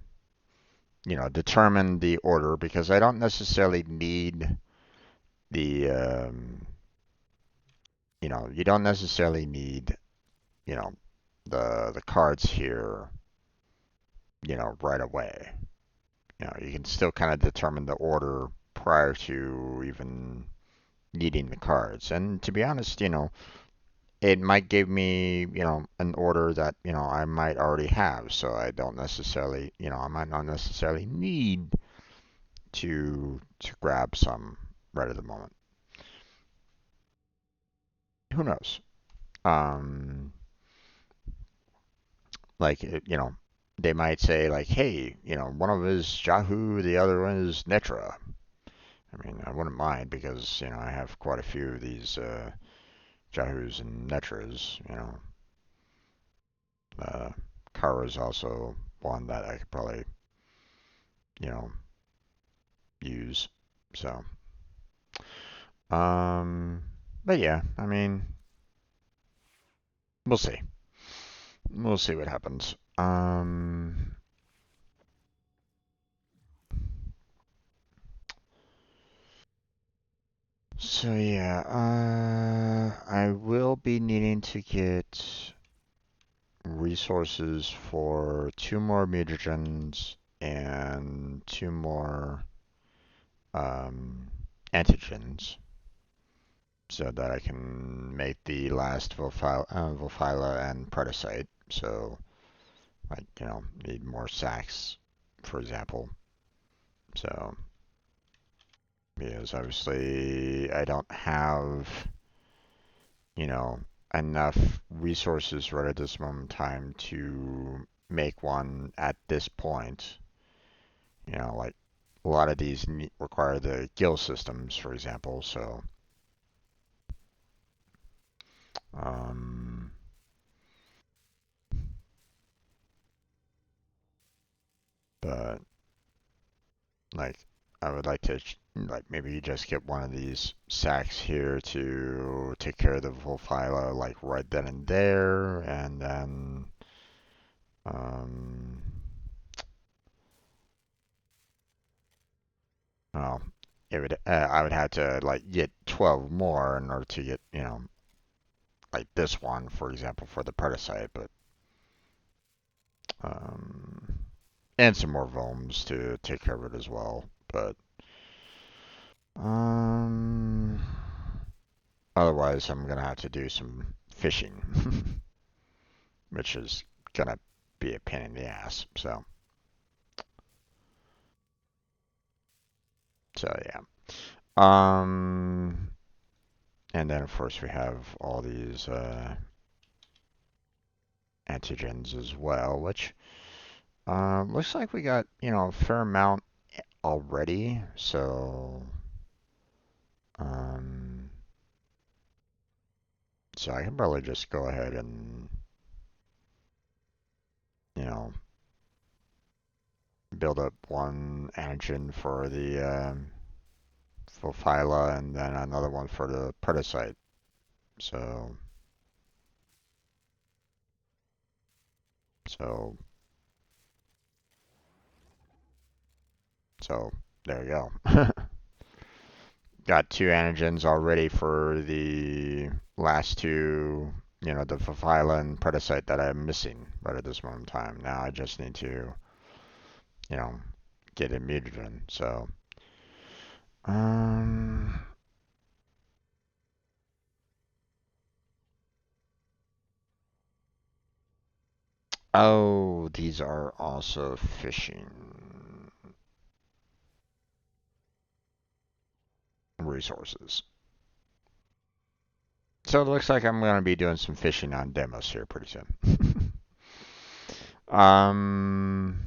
determine the order because I don't necessarily need the, you don't necessarily need, you know, the cards here, right away. You can still kind of determine the order prior to even needing the cards. And to be honest, it might give me, an order that, I might already have. So I don't necessarily, I might not necessarily need to grab some right at the moment. Who knows? Um, like, they might say like, hey, one of them is Jahu, the other one is Netra. I mean, I wouldn't mind because, I have quite a few of these Jahus and Netras, Uh, Kara's also one that I could probably, you know, use. So, um, but yeah, I mean, we'll see. We'll see what happens. So yeah, I will be needing to get resources for 2 more mutagens and 2 more antigens so that I can make the last Volphyla and Predacite. So, like, need more sacks, for example. So, because obviously I don't have, you know, enough resources right at this moment in time to make one at this point. Like a lot of these require the guild systems, for example. So, um, but like I would like to like maybe just get one of these sacks here to take care of the Volphyla like right then and there, and then um, well, I would have to like get 12 more in order to get like this one for example for the Parasite, but um, and some more Vomes to take care of it as well, but um. Otherwise, I'm gonna have to do some fishing, which is gonna be a pain in the ass. So yeah. Um, and then of course we have all these antigens as well, which looks like we got a fair amount already. Um, so I can probably just go ahead and you know build up one antigen for the for Phyla and then another one for the Predacite. So, so, so there you go. Got 2 antigens already for the last 2, the Phyla and Predacite that I'm missing right at this moment in time. Now I just need to, you know, get a mutagen. So, um, oh, these are also fishing resources. So it looks like I'm going to be doing some fishing on demos here pretty soon. um,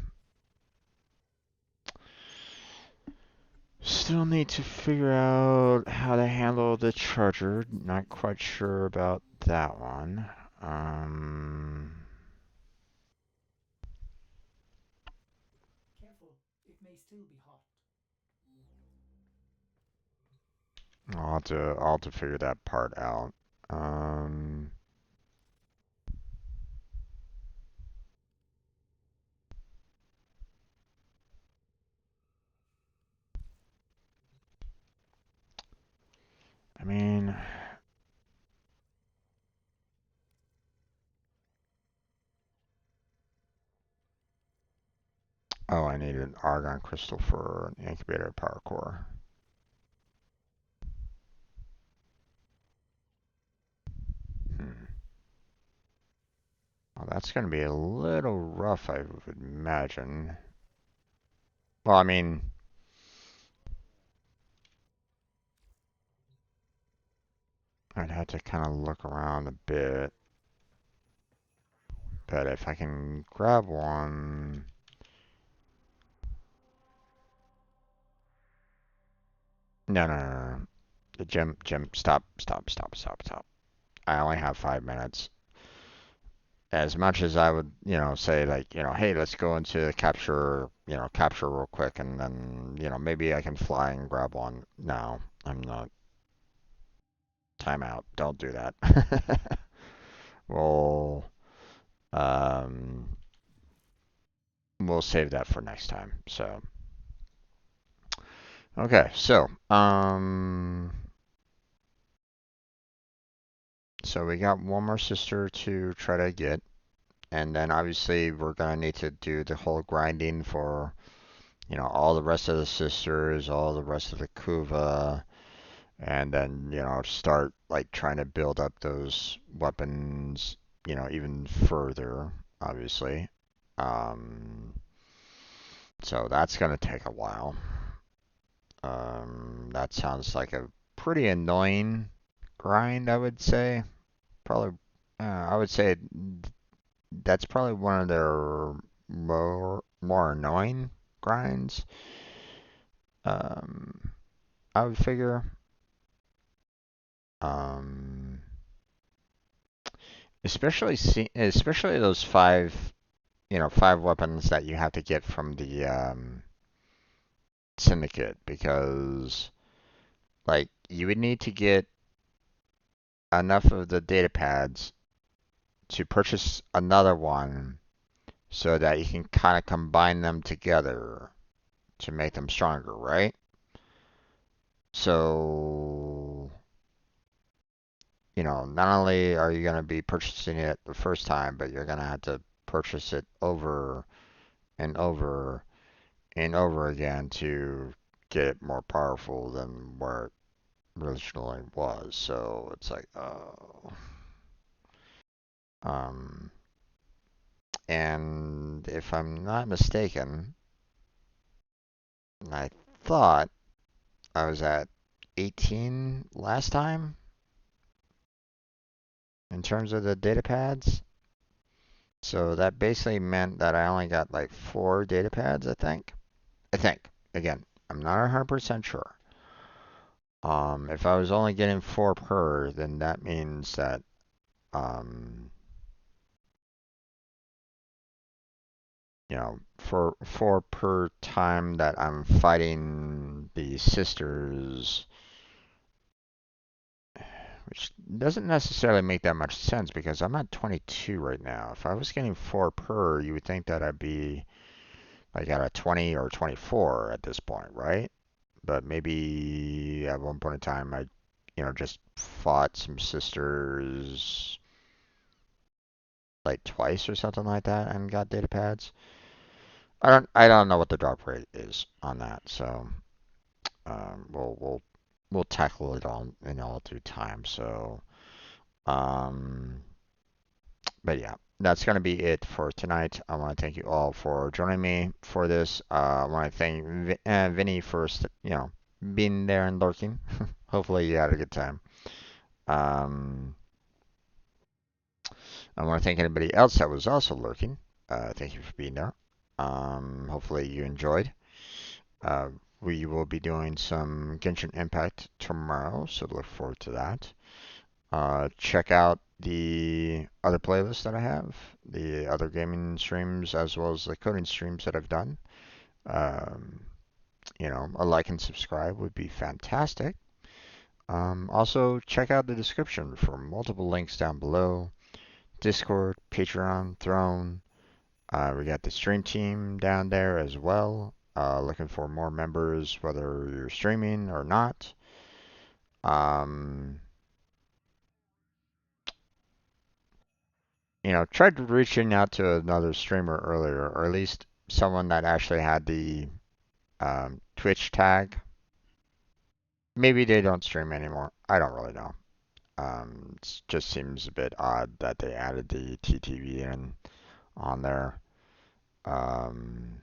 Still need to figure out how to handle the charger. Not quite sure about that one. Careful, it may still be hot. I'll have to figure that part out. Um, Oh, I need an argon crystal for an incubator power core. Hmm. Well, that's going to be a little rough, I would imagine. Well, I mean, I'd have to kind of look around a bit. But if I can grab one... No, no, no, no. The Jim, stop, stop, stop, stop, stop. I only have 5 minutes. As much as I would, say like, hey, let's go into the capture real quick, and then, maybe I can fly and grab one. No, I'm not. Time out. Don't do that. We'll, um, we'll save that for next time. So, okay, so we got one more sister to try to get, and then obviously we're gonna need to do the whole grinding for, all the rest of the sisters, all the rest of the Kuva, and then, start like trying to build up those weapons, even further, obviously. Um, so that's gonna take a while. That sounds like a pretty annoying grind, I would say. Probably, I would say that's probably one of their more annoying grinds. Um, I would figure. Um, especially those five weapons that you have to get from the syndicate, because like you would need to get enough of the data pads to purchase another one so that you can kind of combine them together to make them stronger, right? So, not only are you going to be purchasing it the first time, but you're going to have to purchase it over and over and over again to get it more powerful than where it originally was. So it's like, oh. Um, and if I'm not mistaken, I thought I was at 18 last time in terms of the data pads. So that basically meant that I only got like 4 data pads, I think. I think. Again, I'm not 100% sure. If I was only getting 4 per, then that means that, for 4 per time that I'm fighting the sisters, which doesn't necessarily make that much sense because I'm at 22 right now. If I was getting 4 per, you would think that I'd be like at a 20 or 24 at this point, right? But maybe at one point in time I, just fought some sisters like twice or something like that and got data pads. I don't know what the drop rate is on that, so we'll tackle it all in all due time. So um, but yeah, that's gonna be it for tonight. I want to thank you all for joining me for this. I want to thank Vinny for being there and lurking. Hopefully you had a good time. Um, I want to thank anybody else that was also lurking. Thank you for being there. Hopefully you enjoyed. Uh, we will be doing some Genshin Impact tomorrow, so look forward to that. Check out the other playlists that I have, the other gaming streams, as well as the coding streams that I've done. Um, a like and subscribe would be fantastic. Also, check out the description for multiple links down below. Discord, Patreon, Throne. We got the stream team down there as well. Looking for more members, whether you're streaming or not. Um, tried reaching out to another streamer earlier, or at least someone that actually had the Twitch tag. Maybe they don't stream anymore. I don't really know. It just seems a bit odd that they added the TTV in on there. Um,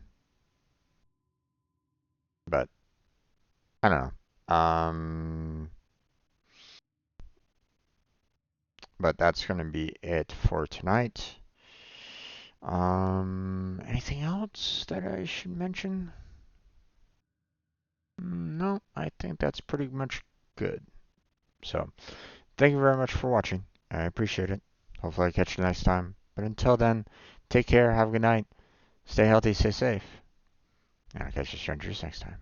but I don't know. But that's gonna be it for tonight. Anything else that I should mention? No, I think that's pretty much good. So, thank you very much for watching. I appreciate it. Hopefully, I catch you next time. But until then, take care, have a good night, stay healthy, stay safe, and I'll catch you strangers next time.